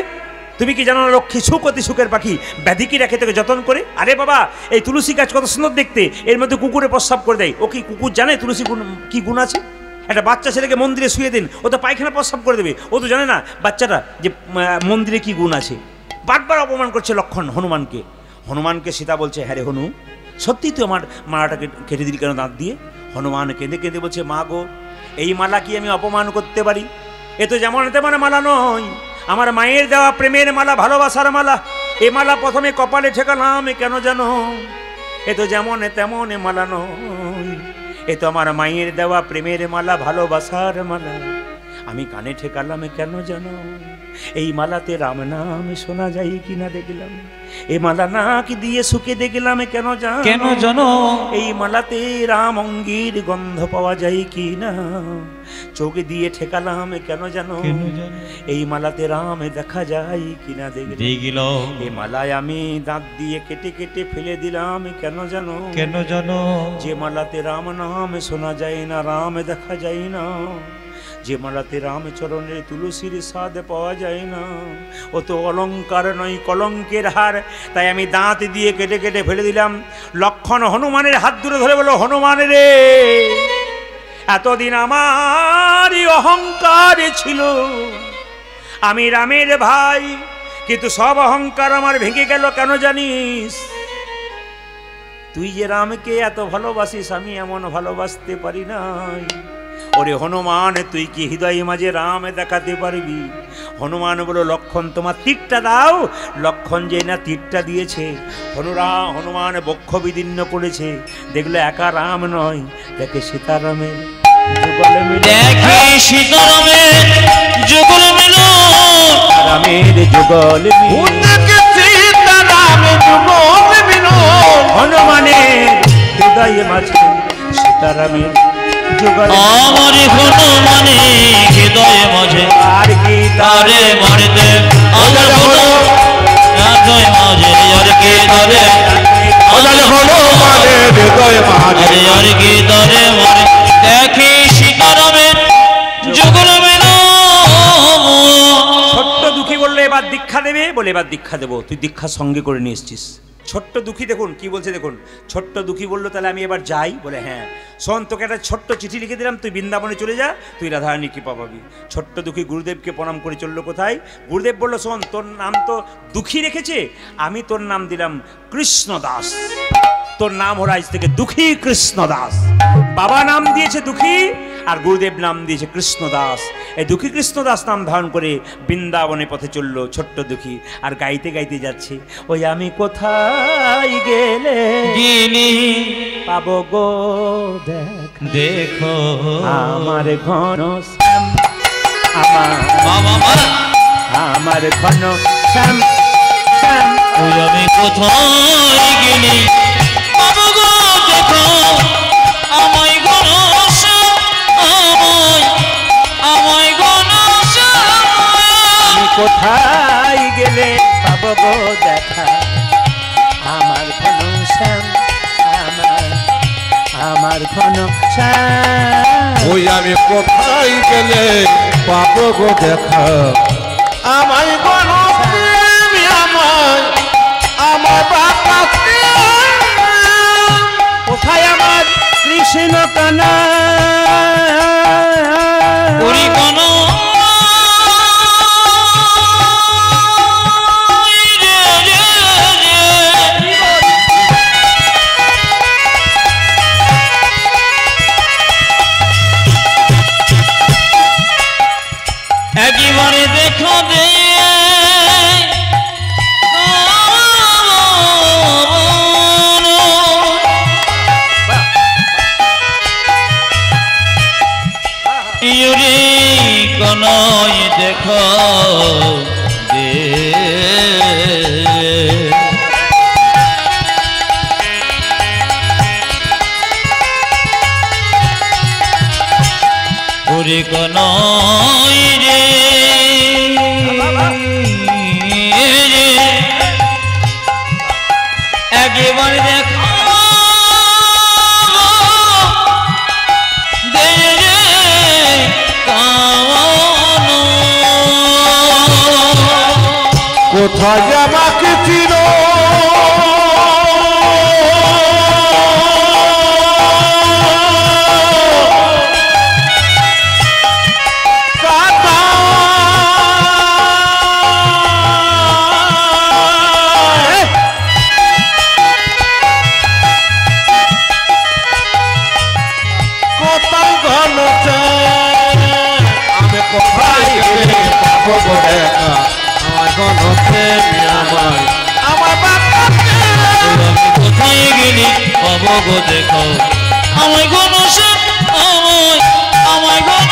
তুমি কি জানো না লক্ষ্মী সুখ অতি সুখের পাখি, ব্যাধি কি রাখে তোকে যতন করে? আরে বাবা, এই তুলসী গাছ কত সুন্দর দেখতে, এর মধ্যে কুকুরে প্রস্রাব করে দেয়। ও কি কুকুর জানে তুলসী গুণ কি গুণ আছে? একটা বাচ্চা ছেলেকে মন্দিরে শুয়ে দিন, ও তো পায়খানা প্রস্রাব করে দেবে। ও তো জানে না বাচ্চাটা যে মন্দিরে কি গুণ আছে। বারবার অপমান করছে লক্ষণ হনুমানকে। হনুমানকে সীতা বলছে, হ্যাঁ রে হনু, সত্যি তুই আমার মালাটাকে কেটে দিলি কেন দাঁত দিয়ে? হনুমান কেঁদে কেঁদে বলছে, মা গো, এই মালা কি আমি অপমান করতে পারি? এ তো যেমন তেমন মালা নয়, আমার মায়ের দেওয়া প্রেমের মালা, ভালোবাসার মালা। এ মালা প্রথমে কপালে ঠেকালাম কেন জানো? এ তো যেমন তেমন মালা নয়, এ তো আমার মায়ের দেওয়া প্রেমের মালা, ভালোবাসার মালা। আমি কানে ঠেকালাম কেন জানো? এই মালাতে রাম নাম শোনা যায় কিনা দেখলাম, এই মালা নাক দিয়ে শুকে দেখলাম কেন জানো? এই মালাতে রাম অঙ্গীর গন্ধ পাওয়া যায় কিনা, চোখ দিয়ে ঠেকালাম কেন জানো? এই মালাতে রাম দেখা যায় কিনা দেখলাম। এই মালায় আমি দাঁত দিয়ে কেটে কেটে ফেলে দিলাম কেন জানো? যে মালাতে রাম নাম শোনা যায় না, রাম দেখা যায় না, যে মালাতে রামচরণের তুলসীর স্বাদ পাওয়া যায় না, ও তো অলঙ্কার নয়, কলঙ্কের হার। তাই আমি দাঁত দিয়ে কেটে কেটে ফেলে দিলাম। লক্ষণ হনুমানের হাত ধরে ধরে বলল, হনুমান রে, এতদিন আমারই অহংকার ছিল, আমি রামের ভাই, কিন্তু সব অহংকার আমার ভেঙে গেল কেন জানিস? তুই যে রামকে এত ভালোবাসিস, আমি এমন ভালোবাসতে পারি নাই। ওরে হনুমান, তুই কি হৃদয় মাঝে রাম দেখাতে পারবি? হনুমান বলল, লক্ষণ তোমার তীরটা দাও। লক্ষণ যে না তীরটা দিয়েছে, হনুমান বক্ষ বিদীর্ণ করেছে, দেখলো একা রাম নয়, দেখে সীতারামের যুগল মিলন, দেখে সীতারামের যুগল মিলন, রামের যুগল মিলন, হনুমানের হৃদয় মাঝে সীতারামের যুগল। আমার হনুমানে হৃদয় মাঝে আর কি তারে মারতে, আমার হৃদয় মাঝে আর কি তারে, হনুমানের হৃদয় মাঝে আর কি তারে মারে, দেখে সীতারামের যুগল মিলন। ছোট্ট দুঃখী বললো, এবার দীক্ষা দেবে? বলে, এবার দীক্ষা দেবো। তুই দীক্ষা সঙ্গে করে নিয়ে এসছিস। ছোট্ট দুঃখী দেখুন কি বলছে, দেখুন। ছোট্ট দুঃখী বললো, তাহলে আমি এবার যাই? বলে, হ্যাঁ শোন, তোকে একটা ছোট্ট চিঠি লিখে দিলাম, তুই বৃন্দাবনে চলে যা, তুই রাধারানী কৃপা পাবি। ছোট্ট দুঃখী গুরুদেবকে প্রণাম করে চললো কোথায়? গুরুদেব বললো, শোন, তোর নাম তো দুঃখী রেখেছে, আমি তোর নাম দিলাম কৃষ্ণদাস। তোর নাম হলো আজ থেকে দুঃখী কৃষ্ণদাস। বাবা নাম দিয়েছে দুঃখী, আর গুরুদেব নাম দিয়েছে কৃষ্ণদাস। এই দুঃখী কৃষ্ণদাস নাম ধারণ করে বৃন্দাবনের পথে চললো ছোট্ট দুঃখী, আর গাইতে গাইতে যাচ্ছে, ওই আমি কোথায় গেলে পাবো গো দেখো আমার ঘন শ্যাম, আমার ঘন শ্যাম শ্যাম। ওই আমি কোথায় গেলি পাবো গো দেখো, আমায় ঘনশ্যাম, আমায় ঘনশ্যাম। আমি কোথায় গেলে পাবো গো দেখা, আমার ঘন শ্যাম, আমার ঘন শ্যাম। ওই আমি কোথায় গেলে পাবো গো দেখা, আমায় কোনো আমার বাবা কোথায় আমার কৃষ্ণ কানা, করি কোন একবারে দেখো দে নয় দেখো দে ওরে নয় রে একবার দেখো কোথায় আমাকে চির কোথায় ঘন আমি কোথায় গেলে পাবো গো দেখা আমার গণতে আমার আমি কোথায় গেলি পাবো গো দেখো আমায় গণ আমায় গণ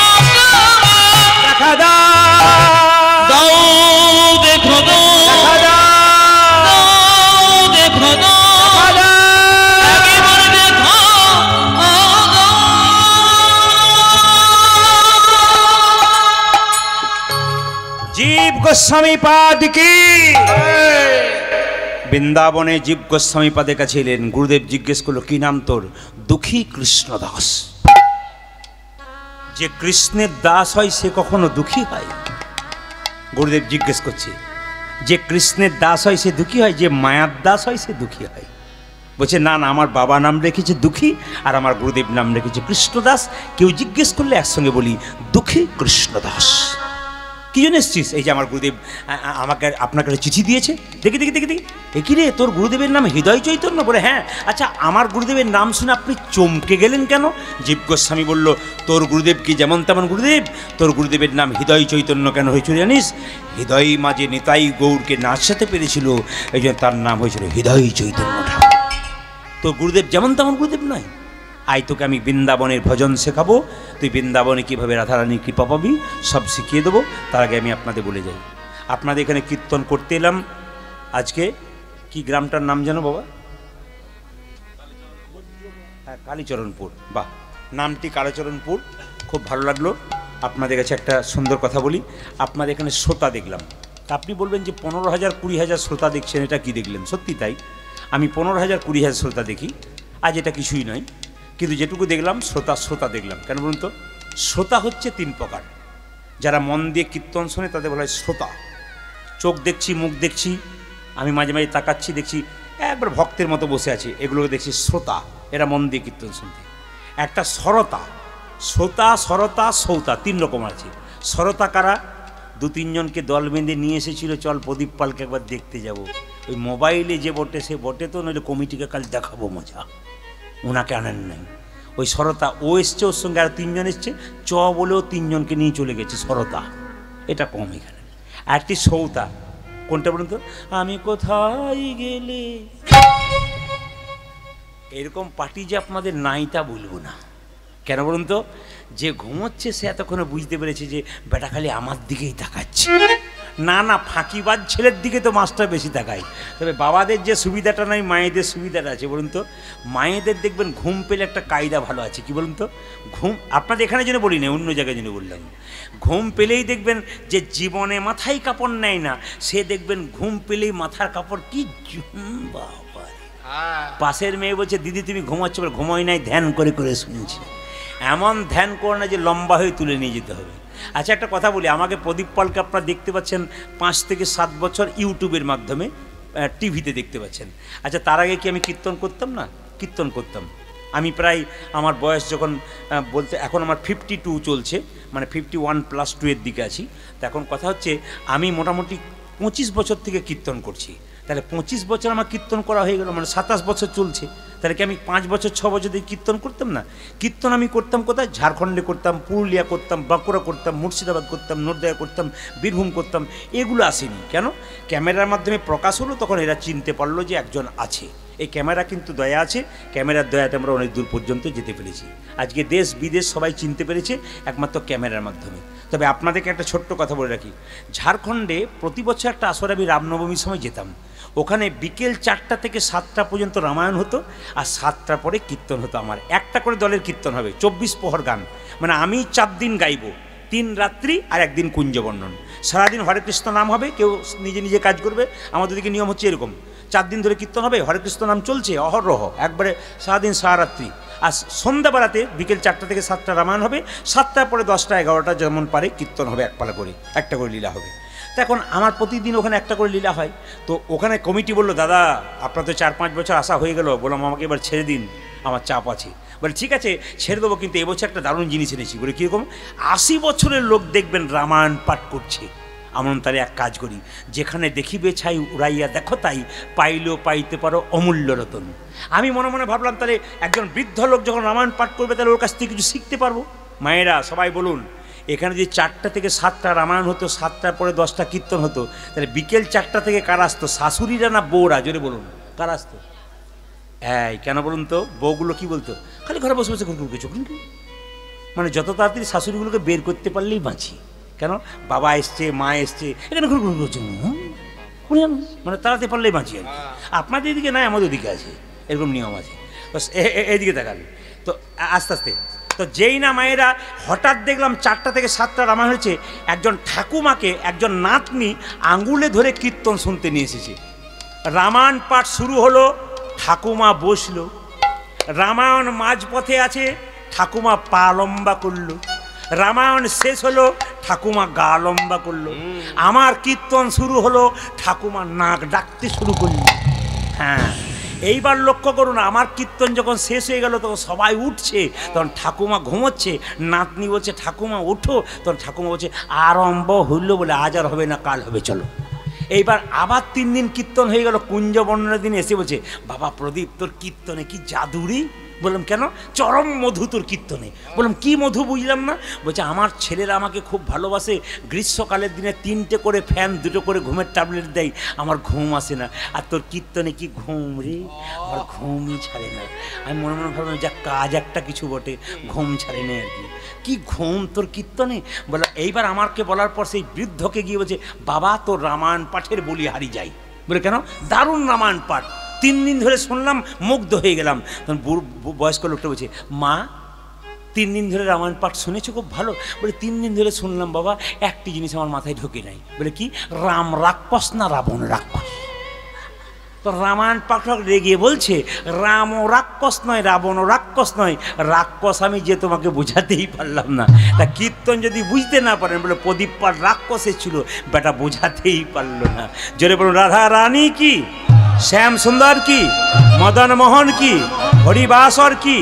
দেখা দাও দেখো দেখা দাও দেখো একবার দেখো জীব গোস্বামী পাদ কি বৃন্দাবনে জীব গোস্বামী পাদের কাছে এলেন। গুরুদেব জিজ্ঞেস করলো কি নাম তোর? দুঃখী কৃষ্ণদাস। যে কৃষ্ণের দাস হয় সে কখনো দুঃখী হয়? গুরুদেব জিজ্ঞেস করছে যে কৃষ্ণের দাস হয় সে দুঃখী হয়? যে মায়ার দাস হয় সে দুঃখী হয়? বলছে না না, আমার বাবা নাম রেখেছে দুঃখী আর আমার গুরুদেব নাম রেখেছে কৃষ্ণদাস। কেউ জিজ্ঞেস করলে একসঙ্গে বলি দুঃখী কৃষ্ণদাস। কি জন্য এসছিস? এই যে আমার গুরুদেব আমাকে আপনাকে চিঠি দিয়েছে। দেখি দেখি দেখি দেখি একই রে, তোর গুরুদেবের নাম হৃদয় চৈতন্য? বলে হ্যাঁ। আচ্ছা, আমার গুরুদেবের নাম শুনে আপনি চমকে গেলেন কেন? জীব গোস্বামী বলল তোর গুরুদেব কি যেমন তেমন গুরুদেব? তোর গুরুদেবের নাম হৃদয় চৈতন্য কেন হয়েছিল জানিস? হৃদয় মাঝে নিতাই গৌরকে নাচাতে পেরেছিল, এই জন্য তার নাম হয়েছিল হৃদয় চৈতন্য ঠাকুর। তোর গুরুদেব যেমন তেমন গুরুদেব নয়। আই তোকে আমি বৃন্দাবনের ভজন শেখাবো, তুই বৃন্দাবনে কীভাবে রাধারানীর কৃপা পাবি সব শিখিয়ে দেবো। তার আগে আমি আপনাদের বলে যাই, আপনাদের এখানে কীর্তন করতে এলাম আজকে। কি গ্রামটার নাম জানো বাবা? হ্যাঁ, কালীচরণপুর। বাহ, নামটি কালীচরণপুর, খুব ভালো লাগলো। আপনাদের কাছে একটা সুন্দর কথা বলি, আপনাদের এখানে শ্রোতা দেখলাম। তা আপনি বলবেন যে 15,000 20,000 শ্রোতা দেখছেন, এটা কি দেখলেন? সত্যি তাই, আমি 15,000 20,000 শ্রোতা দেখি, আজ এটা কিছুই নয়। কিন্তু যেটুকু দেখলাম শ্রোতা দেখলাম। কেন বলুন তো? শ্রোতা হচ্ছে 3 প্রকার। যারা মন দিয়ে কীর্তন শোনে তাদের বলা হয় শ্রোতা। চোখ দেখছি, মুখ দেখছি, আমি মাঝে মাঝে তাকাচ্ছি, দেখছি একবার ভক্তের মতো বসে আছে, এগুলোকে দেখছি শ্রোতা, এরা মন দিয়ে কীর্তন শুনতে। একটা সরতা, শ্রোতা সরতা সৌতা 3 রকম আছে। সরতা কারা? 2-3 জনকে দল বেঁধে নিয়ে এসেছিল, চল প্রদীপ পালকে একবার দেখতে যাব। ওই মোবাইলে যে বটে সে বটে তো, নইলে কমিটিকে কাল দেখাবো মজা, ওনাকে আনেন নাই। ওই সরতা, ও এসছে, ওর সঙ্গে আর 3 জন এসছে, চ বলেও 3 জনকে নিয়ে চলে গেছে, সরতা। এটা কম এখানে। আর একটি সৌতা, কোনটা বলুন তো? আমি কোথায় গেলে, এরকম পার্টি যে আপনাদের নাই তা বলবো না। কেন বলুন তো? যে ঘুমোচ্ছে সে এতক্ষণে বুঝতে পেরেছে যে বেটা খালি আমার দিকেই তাকাচ্ছে। না না, ফাঁকিবাজ ছেলের দিকে তো মাস্টার বেশি তাকায়। তবে বাবাদের যে সুবিধাটা নয়, মায়েদের সুবিধাটা আছে। বলুন তো, মায়েদের দেখবেন ঘুম পেলে একটা কায়দা ভালো আছে। কি বলুন তো? ঘুম, আপনাদের এখানে জন্য বলি না, অন্য জায়গায় জন্য বললাম। ঘুম পেলেই দেখবেন যে জীবনে মাথায় কাপড় নেয় না, সে দেখবেন ঘুম পেলেই মাথার কাপড় কি বাবা। পাশের মেয়ে বলছে দিদি তুমি ঘুমাচ্ছ? বলে ঘুমোই নাই, ধ্যান করে করে শুনছি। এমন ধ্যান করে না যে লম্বা হয়ে তুলে নিয়ে যেতে হবে। আচ্ছা, একটা কথা বলি, আমাকে প্রদীপ পালকে আপনারা দেখতে পাচ্ছেন 5 থেকে 7 বছর ইউটিউবের মাধ্যমে, টিভিতে দেখতে পাচ্ছেন। আচ্ছা, তার আগে কি আমি কীর্তন করতাম না? কীর্তন করতাম। আমি প্রায়, আমার বয়স যখন বলতে, এখন আমার 52 চলছে, মানে 51+2 এর দিকে আছি। তো এখন কথা হচ্ছে আমি মোটামুটি 25 বছর থেকে কীর্তন করছি। তাহলে 25 বছর আমার কীর্তন করা হয়ে গেল, মানে 27 বছর চলছে। তাহলে কি আমি 5 বছর 6 বছর দিয়ে কীর্তন করতাম না? কীর্তন আমি করতাম কোথায়? ঝাড়খণ্ডে করতাম, পুরুলিয়া করতাম, বাঁকুড়া করতাম, মুর্শিদাবাদ করতাম, নদিয়া করতাম, বীরভূম করতাম। এগুলো আসেনি কেন? ক্যামেরার মাধ্যমে প্রকাশ হলো, তখন এরা চিনতে পারলো যে একজন আছে, এই ক্যামেরা কিন্তু দয়া আছে, ক্যামেরার দয়াতে আমরা অনেক দূর পর্যন্ত যেতে পেরেছি। আজকে দেশ বিদেশ সবাই চিনতে পেরেছে একমাত্র ক্যামেরার মাধ্যমে। তবে আপনাদেরকে একটা ছোট্ট কথা বলে রাখি, ঝাড়খণ্ডে প্রতি বছর একটা আসরে আমি রামনবমীর সময় যেতাম। ওখানে বিকেল 4টা থেকে 7টা পর্যন্ত রামায়ণ হতো, আর 7টার পরে কীর্তন হতো। আমার একটা করে দলের কীর্তন হবে, 24 প্রহর গান, মানে আমি 4 দিন গাইব, 3 রাত্রি আর 1 দিন কুঞ্জবর্ণন। সারাদিন হরে কৃষ্ণ নাম হবে, কেউ নিজে নিজে কাজ করবে। আমাদের দিকে নিয়ম হচ্ছে এরকম, 4 দিন ধরে কীর্তন হবে, হরে কৃষ্ণ নাম চলছে অহরহ, একবারে সারাদিন সারারাত্রি। আর সন্ধ্যাবেলাতে বিকেল 4টা থেকে 7টা রামায়ণ হবে, 7টার পরে 10টা 11টা যেমন পারে কীর্তন হবে, একপালা করে, একটা করে লীলা হবে। তো এখন আমার প্রতিদিন ওখানে একটা করে লীলা হয়। তো ওখানে কমিটি বললো, দাদা আপনার তো 4-5 বছর আসা হয়ে গেল, বললাম আমাকে এবার ছেড়ে দিন, আমার চাপ আছে। বলে ঠিক আছে ছেড়ে দেবো, কিন্তু এবছর একটা দারুণ জিনিস এনেছি। বলে কীরকম? 80 বছরের লোক দেখবেন রামায়ণ পাঠ করছে। এমন তাহলে এক কাজ করি, যেখানে দেখিবে ছাই উড়াইয়া দেখো তাই, পাইলেও পাইতে পারো অমূল্য রতন। আমি মনে মনে ভাবলাম তাহলে একজন বৃদ্ধ লোক যখন রামায়ণ পাঠ করবে তাহলে ওর কাছ থেকে কিছু শিখতে পারবো। মায়েরা সবাই বলুন, এখানে যদি 4টা থেকে 7টা রামায়ণ হতো, 7টার পরে 10টা কীর্তন হতো, তাহলে বিকেল 4টা থেকে কারা আসতো? শাশুড়িরা না বউরা? জোরে বলুন, কারা আসতো? এই কেন বলুন তো? বউগুলো কি বলতো? খালি ঘরে বসে বসে কুকুরকে চোখুন, মানে যত তাড়াতাড়ি শাশুড়িগুলোকে বের করতে পারলেই বাঁচি। কেন? বাবা এসছে, মা এসছে, এখানে ঘুর ঘুর করছে, মানে তাড়াতে পারলেই বাঁচি আর কি। আপনাদের এদিকে নাই, আমাদের ওদিকে আছে, এরকম নিয়ম আছে। তো এইদিকে দেখান তো আস্তে আস্তে। তো যেই না মায়েরা হঠাৎ দেখলাম 4টা থেকে 7টা রামায়ণ হয়েছে, একজন ঠাকুমাকে একজন নাতনি আঙুলে ধরে কীর্তন শুনতে নিয়ে এসেছে। রামায়ণ পাঠ শুরু হলো, ঠাকুমা বসলো, রামায়ণ মাঝপথে আছে, ঠাকুমা পা লম্বা করলো, রামায়ণ শেষ হলো, ঠাকুমা গা লম্বা করলো, আমার কীর্তন শুরু হলো, ঠাকুমা নাক ডাকতে শুরু করলো। হ্যাঁ, এইবার লক্ষ্য করুন, আমার কীর্তন যখন শেষ হয়ে গেল তখন সবাই উঠছে, তখন ঠাকুমা ঘুমোচ্ছে, নাতনি বলছে ঠাকুমা ওঠো, তখন ঠাকুমা বলছে আরম্ভ হইল, বলে আজ আর হবে না, কাল হবে, চলো। এইবার আবার 3 দিন কীর্তন হয়ে গেল, কুঞ্জবর্ণনের দিন এসে বলছে, বাবা প্রদীপ তোর কীর্তনে কি জাদুরি? বললাম কেন? চরম মধু তোর কীর্তনে। বললাম কি মধু বুঝলাম না। বলছে আমার ছেলেরা আমাকে খুব ভালোবাসে, গ্রীষ্মকালের দিনে 3টে করে ফ্যান, 2টো করে ঘুমের ট্যাবলেট দেয়, আমার ঘুম আসে না, আর তোর কীর্তনে কি ঘুম রে, আমার ঘুমই ছাড়ে না। আমি মনে মনে ভাবলাম যা কাজ একটা কিছু বটে, ঘুম ছাড়ে না আর কি। কি ঘুম তোর কীর্তনে? বলে এইবার আমাকে বলার পর সেই বৃদ্ধকে গিয়ে বলছে, বাবা তোর রামায়ণ পাঠের বলি হারি যাই। বলে কেন? দারুণ রামায়ণ পাঠ, 3 দিন ধরে শুনলাম, মুগ্ধ হয়ে গেলাম। তখন বয়স্ক লোকটা বলছে, মা 3 দিন ধরে রামায়ণ পাঠ শুনেছো, খুব ভালো। বলে 3 দিন ধরে শুনলাম বাবা, একটি জিনিস আমার মাথায় ঢোকে নাই। বলে কি? রাম রাক্ষস না রাবণ রাক্ষস? তো রামায়ণ পাঠক রেগে বলছে, রামও রাক্ষস নয়, রাবণও রাক্ষস নয়, রাক্ষস আমি যে তোমাকে বোঝাতেই পারলাম না। তা কীর্তন যদি বুঝতে না পারেন, বলে প্রদীপ পাঠ রাক্ষসে ছিল, বেটা বোঝাতেই পারলো না। জোরে বলুন রাধা রানী কি, শ্যাম সুন্দর কি, মদন মোহন কি, হরিবাসর কি।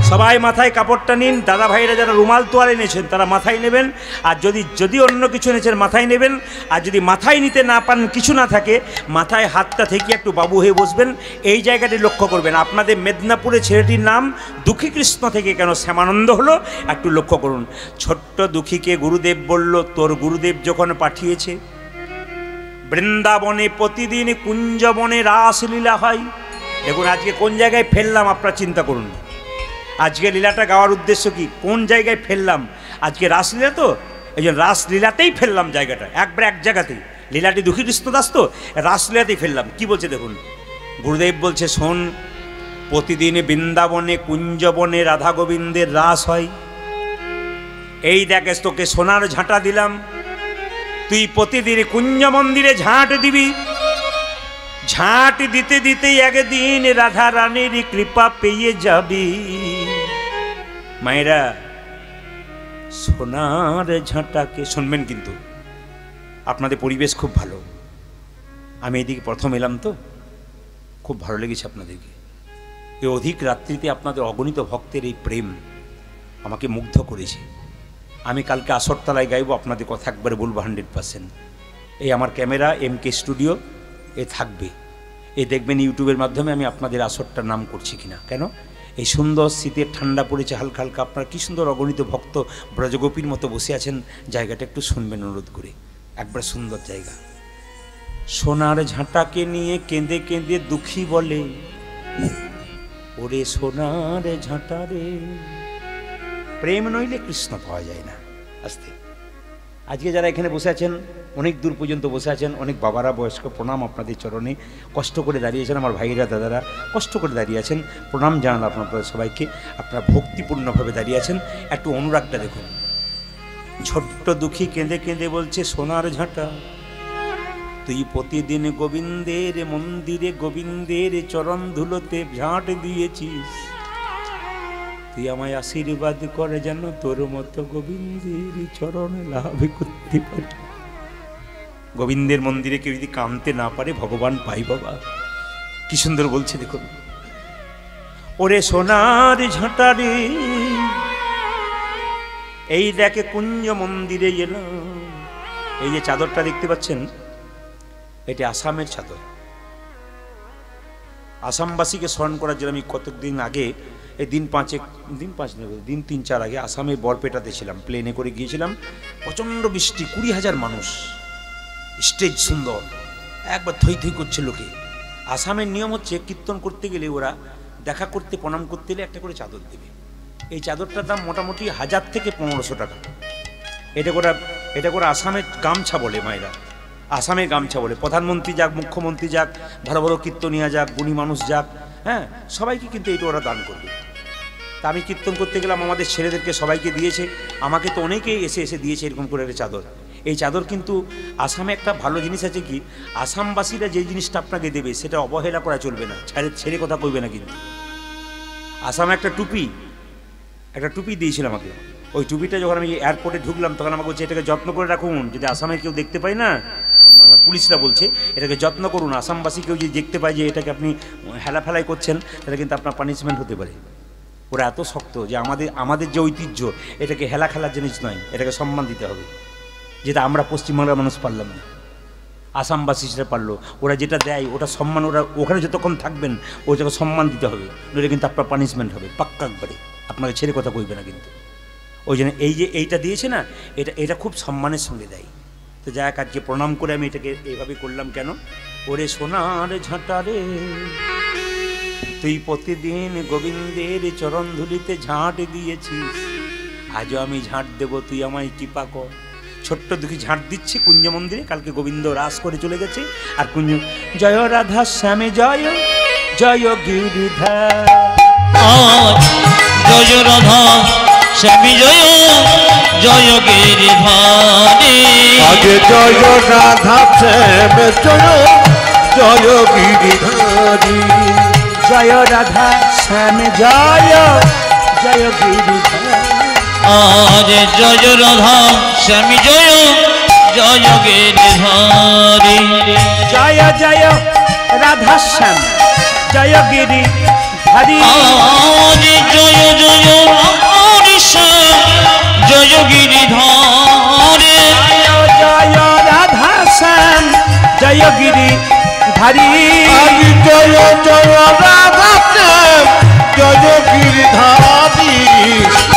সবাই মাথায় কাপড়টা নিন, দাদা ভাইরা যারা রুমাল তোয়াল এনেছেন তারা মাথায় নেবেন, আর যদি অন্য কিছু এনেছেন মাথায় নেবেন। আর যদি মাথায় নিতে না পারেন, কিছু না থাকে, মাথায় হাতটা থেকে একটু বাবু হয়ে বসবেন। এই জায়গাটি লক্ষ্য করবেন, আপনাদের মেদিনীপুরে ছেলেটির নাম দুঃখী কৃষ্ণ থেকে কেন শ্যামানন্দ হলো, একটু লক্ষ্য করুন। ছোট্ট দুঃখীকে গুরুদেব বলল, তোর গুরুদেব যখন পাঠিয়েছে, বৃন্দাবনে প্রতিদিন কুঞ্জবনে রাসলীলা হয়। দেখুন আজকে কোন জায়গায় ফেললাম, আপনারা চিন্তা করুন। আজকে লীলাটা গাওয়ার উদ্দেশ্য কি? কোন জায়গায় ফেললাম? আজকে রাসলীলা, তো এই জন্য রাসলীলাতেই ফেললাম জায়গাটা, একবার এক জায়গাতেই। লীলাটি দুঃখী কৃষ্ণদাস, তো রাসলীলাতেই ফেললাম। কি বলছে দেখুন, গুরুদেব বলছে, শোন, প্রতিদিন বৃন্দাবনে কুঞ্জবনে রাধা গোবিন্দের রাস হয়। এই দেখে তোকে সোনার ঝাঁটা দিলাম, তুই প্রতিদিন কুঞ্জ মন্দিরে ঝাঁট দিবি। ঝাঁট দিতে দিতেই একদিন রাধা রানীর কৃপা পেয়ে যাবি। মায়েরা সোনার ঝাঁটাকে শুনবেন, কিন্তু আপনাদের পরিবেশ খুব ভালো। আমি এদিকে প্রথম এলাম, তো খুব ভালো লেগেছে আপনাদেরকে। এই অধিক রাত্রিতে আপনাদের অগণিত ভক্তের এই প্রেম আমাকে মুগ্ধ করেছে। আমি কালকে আসরতলায় গাইব, আপনাদের কথা একবারে বলবো 100%। এই আমার ক্যামেরা MK স্টুডিও এ থাকবে, এ দেখবেন ইউটিউবের মাধ্যমে আমি আপনাদের আসরটার নাম করছি কিনা। কেন? এই সুন্দর শীতের ঠান্ডা পড়েছে হালকা হালকা, আপনারা কী সুন্দর অগণিত ভক্ত ব্রজগোপীর মতো বসে আছেন, জায়গাটা একটু শুনবেন অনুরোধ করে, একবার সুন্দর জায়গা। সোনার ঝাঁটাকে নিয়ে কেঁদে কেঁদে দুঃখী বলে, ওরে সোনার ঝাঁটারে, প্রেম নইলে কৃষ্ণ পাওয়া যায় না। আস্তে আজকে যারা এখানে বসে আছেন, অনেক দূর পর্যন্ত বসে আছেন, অনেক বাবারা বয়স্ক, প্রণাম আপনাদের চরণে। কষ্ট করে দাঁড়িয়েছেন আমার ভাইয়েরা দাদারা, কষ্ট করে দাঁড়িয়ে আছেন, প্রণাম জানান আপনাদের সবাইকে। আপনারা ভক্তিপূর্ণভাবে দাঁড়িয়ে আছেন। একটু অনুরাগটা দেখুন। ছোট্ট দুঃখী কেঁদে কেঁদে বলছে, সোনার ঝাঁটা তুই প্রতিদিন গোবিন্দের মন্দিরে গোবিন্দের চরণ ধুলোতে ঝাঁট দিয়েছিস, তুই আমায় আশীর্বাদ করে যেন তোর মতো গোবিন্দের চরণ লাভ করতে পারি। গোবিন্দের মন্দিরে কেউ যদি কামতে না পারে ভগবান পাই বাবা। কি সুন্দর বলছে দেখুন। ওরে সোনার ঝাঁটারে, এই দেখে কুঞ্জ মন্দিরে এলাম। এই যে চাদরটা দেখতে পাচ্ছেন, এটা আসামের চাদর। আসামবাসীকে স্মরণ করার জন্য আমি কতদিন আগে, এই দিন 3-4 আগে আসামে বরপেটাতে ছিলাম, প্লেনে করে গিয়েছিলাম। প্রচণ্ড বৃষ্টি, 20,000 মানুষ, স্টেজ সুন্দর, একবার থই থই করছে লোকে। আসামের নিয়ম হচ্ছে কীর্তন করতে গেলে ওরা দেখা করতে প্রণাম করতে গেলে একটা করে চাদর দেবে। এই চাদরটার দাম মোটামুটি 1000 থেকে 1500 টাকা। এটা করে আসামের গামছা বলে মায়েরা, আসামের গামছা বলে। প্রধানমন্ত্রী যাক, মুখ্যমন্ত্রী যাক, ভালো ভালো কীর্তনিয়া যাক, গুণী মানুষ যাক, হ্যাঁ, সবাইকে কিন্তু এইটা ওরা দান করবে। তা আমি কীর্তন করতে গেলাম, আমাদের ছেলেদেরকে সবাইকে দিয়েছে, আমাকে তো অনেকেই এসে দিয়েছে এরকম করে একটা চাদর। এই চাদর কিন্তু আসামে একটা ভালো জিনিস আছে কি, আসামবাসীরা যে জিনিসটা আপনাকে দেবে সেটা অবহেলা করা চলবে না, ছেড়ে কথা কইবে না কিন্তু। আসামে একটা টুপি দিয়েছিল আমাকে। ওই টুপিটা যখন আমি এয়ারপোর্টে ঢুকলাম তখন আমাকে বলছে, এটাকে যত্ন করে রাখুন, যদি আসামে কেউ দেখতে পায় না, পুলিশরা বলছে এটাকে যত্ন করুন, আসামবাসী কেউ যদি দেখতে পায় যে এটাকে আপনি হেলাফেলাই করছেন তাহলে কিন্তু আপনার পানিশমেন্ট হতে পারে। ওরা এত শক্ত যে আমাদের যে ঐতিহ্য, এটাকে হেলা খেলার জিনিস নয়, এটাকে সম্মান দিতে হবে, যেটা আমরা পশ্চিমবাংলার মানুষ পারলাম না, আসামবাসী সেটা পারলো। ওরা যেটা দেয় ওটা সম্মান, ওরা ওখানে যতক্ষণ থাকবেন ওটাকে সম্মান দিতে হবে, নইলে কিন্তু আপনার পানিশমেন্ট হবে পাক্কা একবারে, আপনাকে ছেড়ে কথা কইবে না কিন্তু। ওই জন্য এই যে এইটা দিয়েছে না, এটা খুব সম্মানের সঙ্গে দেয়। তো যাক, আজকে প্রণাম করে আমি এটাকে এইভাবে করলাম কেন, ওরে সোনার ঝাঁটারে তুই প্রতিদিন গোবিন্দের চরণ ধুলিতে ঝাঁট দিয়েছিস, আজও আমি ঝাঁট দেবো, তুই আমায় কৃপা কর। ছোট্ট দুঃখী ঝাঁট দিচ্ছে কুঞ্জ মন্দিরে, কালকে গোবিন্দ রাস করে চলে গেছে। আর কুঞ্জ জয় রাধা শ্যামে জয় জয় গিরিধার, জয় রাধা শ্যামী জয় জয় গিরিধারী, আগে জয় রাধা শ্যাম জয় জয় গিরিধারী, জয় রাধা শ্যামে জয় জয় গিরিধার, আজ জয় রাধা শ্যামী জয় জয় গিরিধারী, জয় জয় রাধা শ্যাম জয় গিরিধারী, আজ জয় জয় রাধা শ্যাম জয় গিরিধারী, জয় রাধা শ্যাম জয় গিরিধারী, আগে জয় জয় রাধা শ্যাম জয় গিরিধারী,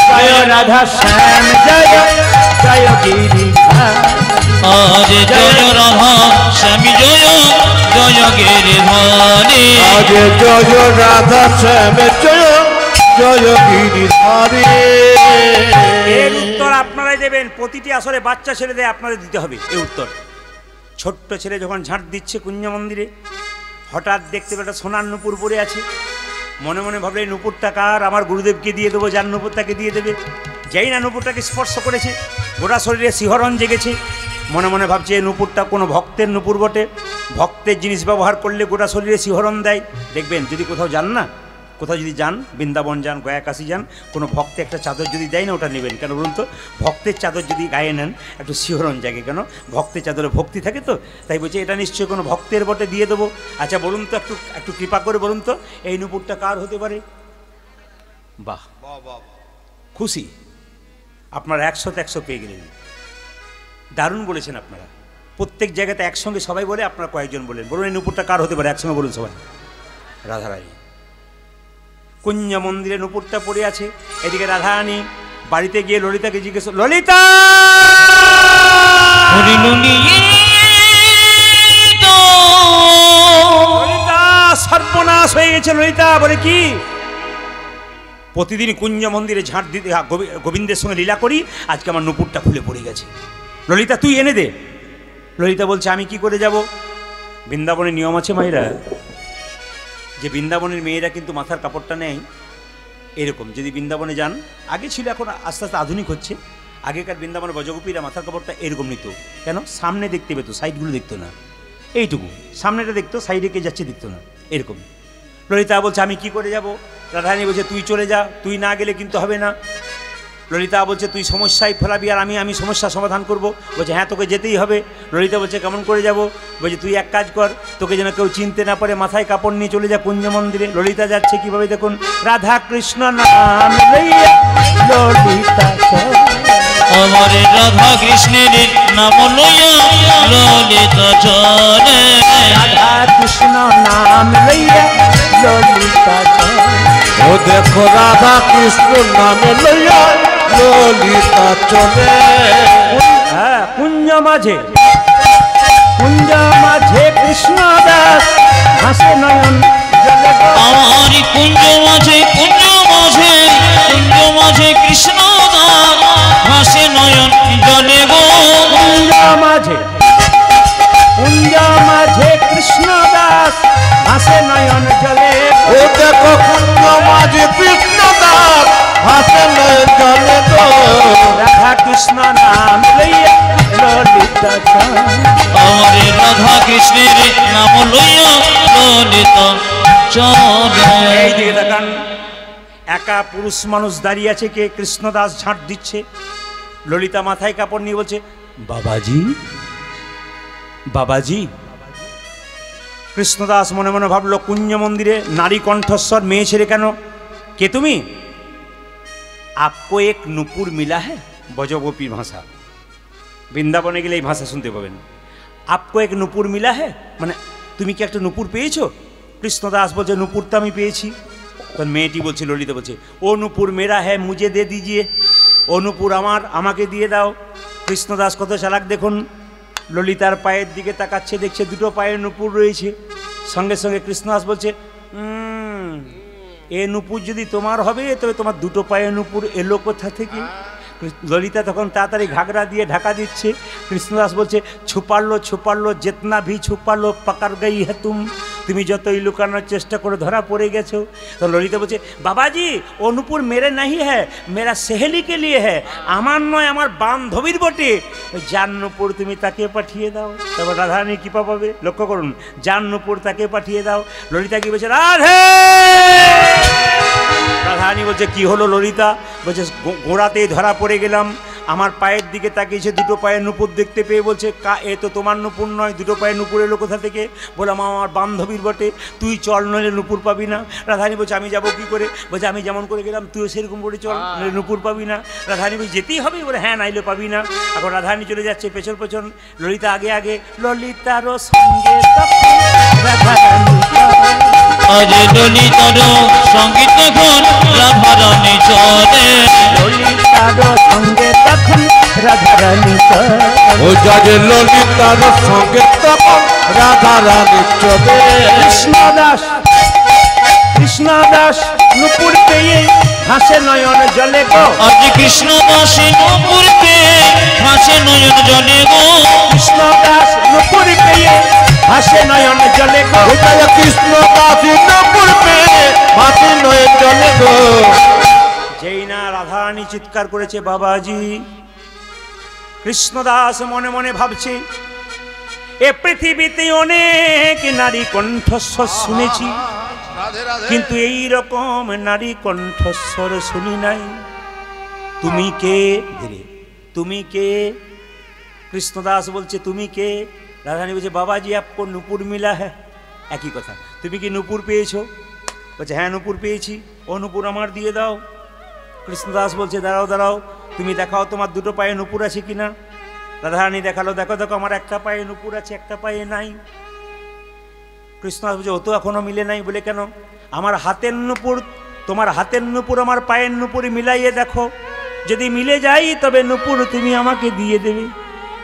জয় রাধা শ্যাম জয় জয় গিরিধার, আজ জয় রাধা শ্যামী জয় জয় গিরিধারী, আগে জয় রাধা শ্যাম জয় জয় গিরিধারী। এর উত্তর আপনারাই দেবেন, প্রতিটি আসরে বাচ্চা ছেলে দেয়, আপনাদের দিতে হবে এই উত্তর। ছোট্ট ছেলে যখন ঝাঁট দিচ্ছে কুঞ্জ মন্দিরে, হঠাৎ দেখতে পেলে একটা সোনার নুপুর পড়ে আছে, মনে মনে ভাবলে এই নুপুরটা কার, আমার গুরুদেবকে দিয়ে দেবো, যার নুপুর তাকে দিয়ে দেবে। যেই না নুপুরটাকে স্পর্শ করেছে, গোটা শরীরে শিহরণ জেগেছে, মনে মনে ভাবছে এই নুপুরটা কোনো ভক্তের নুপুর বটে, ভক্তের জিনিস ব্যবহার করলে গোটা শরীরে শিহরণ দেয়। দেখবেন যদি কোথাও যান না, কোথাও যদি যান, বৃন্দাবন যান, গয়া কাশি যান, কোনো ভক্তে একটা চাদর যদি দেয় না, ওটা নেবেন। কেন বলুন তো, ভক্তের চাদর যদি গায়ে নেন একটু শিহরণ জাগে, কেন ভক্তের চাদরে ভক্তি থাকে তো, তাই বলছে এটা নিশ্চয়ই কোনো ভক্তের বটে, দিয়ে দেবো। আচ্ছা বলুন তো, একটু কৃপা করে বলুন তো, এই নুপুরটা কার হতে পারে? বাহ, খুশি আপনারা 100তে 100 পেয়ে গেলেন, দারুণ বলেছেন আপনারা। প্রত্যেক জায়গাতে একসঙ্গে সবাই বলে, আপনারা কয়েকজন বলেন, বলুন এই নুপুরটা কার হতে পারে, একসঙ্গে বলুন সবাই। রাধারানী। কুঞ্জ মন্দিরে নুপুরটা পড়ে আছে, এদিকে রাধারানী বাড়িতে গিয়ে ললিতাকে জিজ্ঞেস, ললিতা ললিতা সর্বনাশ হয়ে গেছে। দিয়েছে ললিতা। বলে কি? প্রতিদিন কুঞ্জ মন্দিরে ঝাঁট দিতে গোবিন্দের সঙ্গে লীলা করি, আজকে আমার নুপুরটা খুলে পড়ে গেছে। ললিতা তুই এনে দে। ললিতা বলছে আমি কি করে যাব? বৃন্দাবনের নিয়ম আছে মায়েরা, যে বৃন্দাবনের মেয়েরা কিন্তু মাথার কাপড়টা নেয় এরকম। যদি বৃন্দাবনে যান, আগে ছিল, এখন আস্তে আস্তে আধুনিক হচ্ছে, আগেকার বৃন্দাবনের বজগোপীরা মাথার কাপড়টা এরকম নিত। কেন? সামনে দেখতে পেতো, সাইডগুলো দেখতো না। এইটুকু সামনেটা দেখতো, সাইডে কে যাচ্ছে দেখতো না, এরকম। ললিতা বলছে আমি কি করে যাব? রাধারানী বলছে তুই চলে যা, তুই না গেলে কিন্তু হবে না। ললিতা বলছে তুই সমস্যায় ফেলাবি আর আমি সমস্যার সমাধান করব। বলছে হ্যাঁ তোকে যেতেই হবে। ললিতা বলছে কেমন করে যাব? বলছে তুই এক কাজ কর, তোকে যেন কেউ চিনতে না পারে, মাথায় কাপড় নিয়ে চলে যা কুঞ্জ মন্দিরে। ললিতা যাচ্ছে কিভাবে দেখুন, রাধা কৃষ্ণ নাম লইয়া ললিতা আমারে রাধা কৃষ্ণের নাম লইয়া ললিতা চলে, রাধা কৃষ্ণ নাম লইয়া ললিতা চলে। ও দেখো রাধা কৃষ্ণ নামে লইয়া ললিতা চলে। হ্যাঁ, কুঞ্জ মাঝে কৃষ্ণ দাস হাসে নয়ন জলে গো। আমার কুঞ্জ মাঝে কৃষ্ণ দাস হাসে নয়ন জলে গো। কুঞ্জ মাঝে কৃষ্ণ দাস হাসে নয়ন জলে। ও দেখো কুঞ্জ মাঝে কৃষ্ণ দাস হাসে নয়ন জলে গো। রাধা কৃষ্ণ নাম লইয়া ললিতা চলে। আমার রাধা কৃষ্ণের নাম লইয়া ললিতা চলে। এই দিকে দেখান, একা পুরুষ মানুষ দাঁড়িয়ে আছে, কে? কৃষ্ণদাস ঝাঁট দিচ্ছে। ললিতা মাথায় কাপড় নিয়ে বলছে বাবাজি, বাবাজি। কৃষ্ণদাস মনে মনে ভাবলো কুঞ্জ মন্দিরে নারী কণ্ঠস্বর, মেয়ে ছেড়ে কেন? কে তুমি? আপকো এক নুপুর মিলা হ্যাঁ, ব্রজগোপীর ভাষা। বৃন্দাবনে গেলে এই ভাষা শুনতে পাবেন। আপকো এক নুপুর মিলা হ্যাঁ, মানে তুমি কি একটা নুপুর পেয়েছো? কৃষ্ণদাস বলছে নুপুর তো আমি পেয়েছি। তখন মেয়েটি বলছে, ললিতা বলছে ও নুপুর মেরা হ্যাঁ, মুঝে দে দিজিয়ে। ও নুপুর আমার, আমাকে দিয়ে দাও। কৃষ্ণদাস কত চালাক দেখুন, ললিতার পায়ের দিকে তাকাচ্ছে, দেখছে দুটো পায়ের নুপুর রয়েছে। সঙ্গে সঙ্গে কৃষ্ণদাস বলছে এ নুপুর যদি তোমার হবে তবে তোমার দুটো পায়ের নুপুর এলো কোথা থেকে? ললিতা তখন তাড়াতাড়ি ঘাগরা দিয়ে ঢাকা দিচ্ছে। কৃষ্ণদাস বলছে ছুপারলো জেতনা ভি ছুপারলো পাকার গই হ্যাঁ তুমি যতই লুকানোর চেষ্টা করে ধরা পড়ে গেছো। তো ললিতা বলছে বাবাজি ও নুপুর মেরে নাহি হ্যাঁ, মেরা সেহেলিকে লিয়ে হ্যাঁ, আমার নয়, আমার বান্ধবীর বটে। যার নুপুর তুমি তাকে পাঠিয়ে দাও। তারপর রাধারানী কৃপা পাবে। লক্ষ্য করুন, যার নুপুর তাকে পাঠিয়ে দাও। ললিতা কি বলছে রাধে। রাধারানী বলছে কি হলো ললিতা? বলছে গোড়াতেই ধরা পড়ে গেলাম। আমার পায়ের দিকে তাকিয়েছে, দুটো পায়ের নুপুর দেখতে পেয়ে বলছে এ তো তোমার নুপুর নয়, দুটো পায়ের নুপুর এলো কোথা থেকে? বললাম আমার বান্ধবীর বটে, তুই চল নইলে নুপুর পাবি না। রাধারানী বলছে আমি যাবো কি করে? বলছে আমি যেমন করে গেলাম তুইও সেরকম করে চল, নইলে নুপুর পাবি না। রাধারানী বলছে যেতেই হবে? বলে হ্যাঁ, নাইলে পাবি না। এখন রাধারানী চলে যাচ্ছে পেছন পেছন, ললিতা আগে আগে। ললিতারও সঙ্গে আজ ললিতার সঙ্গীত তখন রাধারানী চলে, ললিতারও সঙ্গে তখন রাধারানী চলে। ও যাজে ললিতার সঙ্গে তখন রাধারানী চলে। কৃষ্ণদাস নুপুর পেয়ে হাসে নয়ন জলে গো। আজ কৃষ্ণদাস নুপুর পেয়ে হাসে নয়ন জলে গো। কৃষ্ণদাস নুপুর পেয়ে হাসে নয়ন জলে গো। কৃষ্ণদাস নুপুর পেয়ে হাসে নয়ন জলে গো। যেই না রাধারানী চিৎকার করেছে বাবাজি, কৃষ্ণদাস মনে মনে ভাবছে এ পৃথিবীতে অনেক নারী কণ্ঠস্বর শুনেছি, কিন্তু এই রকম নারী কণ্ঠস্বর শুনি নাই। তুমি কে? ধীরে তুমি কে? কৃষ্ণদাস বলছে তুমি কে? রাধারানী বলছে বাবাজি আপকো নুপুর মিলা হ্যাঁ। একই কথা, তুমি কি নুপুর পেয়েছো? বলছে হ্যাঁ নুপুর পেয়েছি। ও নুপুর আমার দিয়ে দাও। কৃষ্ণদাস বলছে দাঁড়াও দাঁড়াও, তুমি দেখাও তোমার দুটো পায়ে নুপুর আছে কিনা। রাধারানী দেখালো, দেখো দেখো আমার একটা পায়ে নুপুর আছে, একটা পায়ে নাই। কৃষ্ণদাস বলছে ও তো এখনো মিলে নাই। বলে কেন? আমার হাতের নুপুর তোমার হাতের নুপুর আমার পায়ের নুপুর মিলাইয়ে দেখো, যদি মিলে যাই তবে নুপুর তুমি আমাকে দিয়ে দেবে।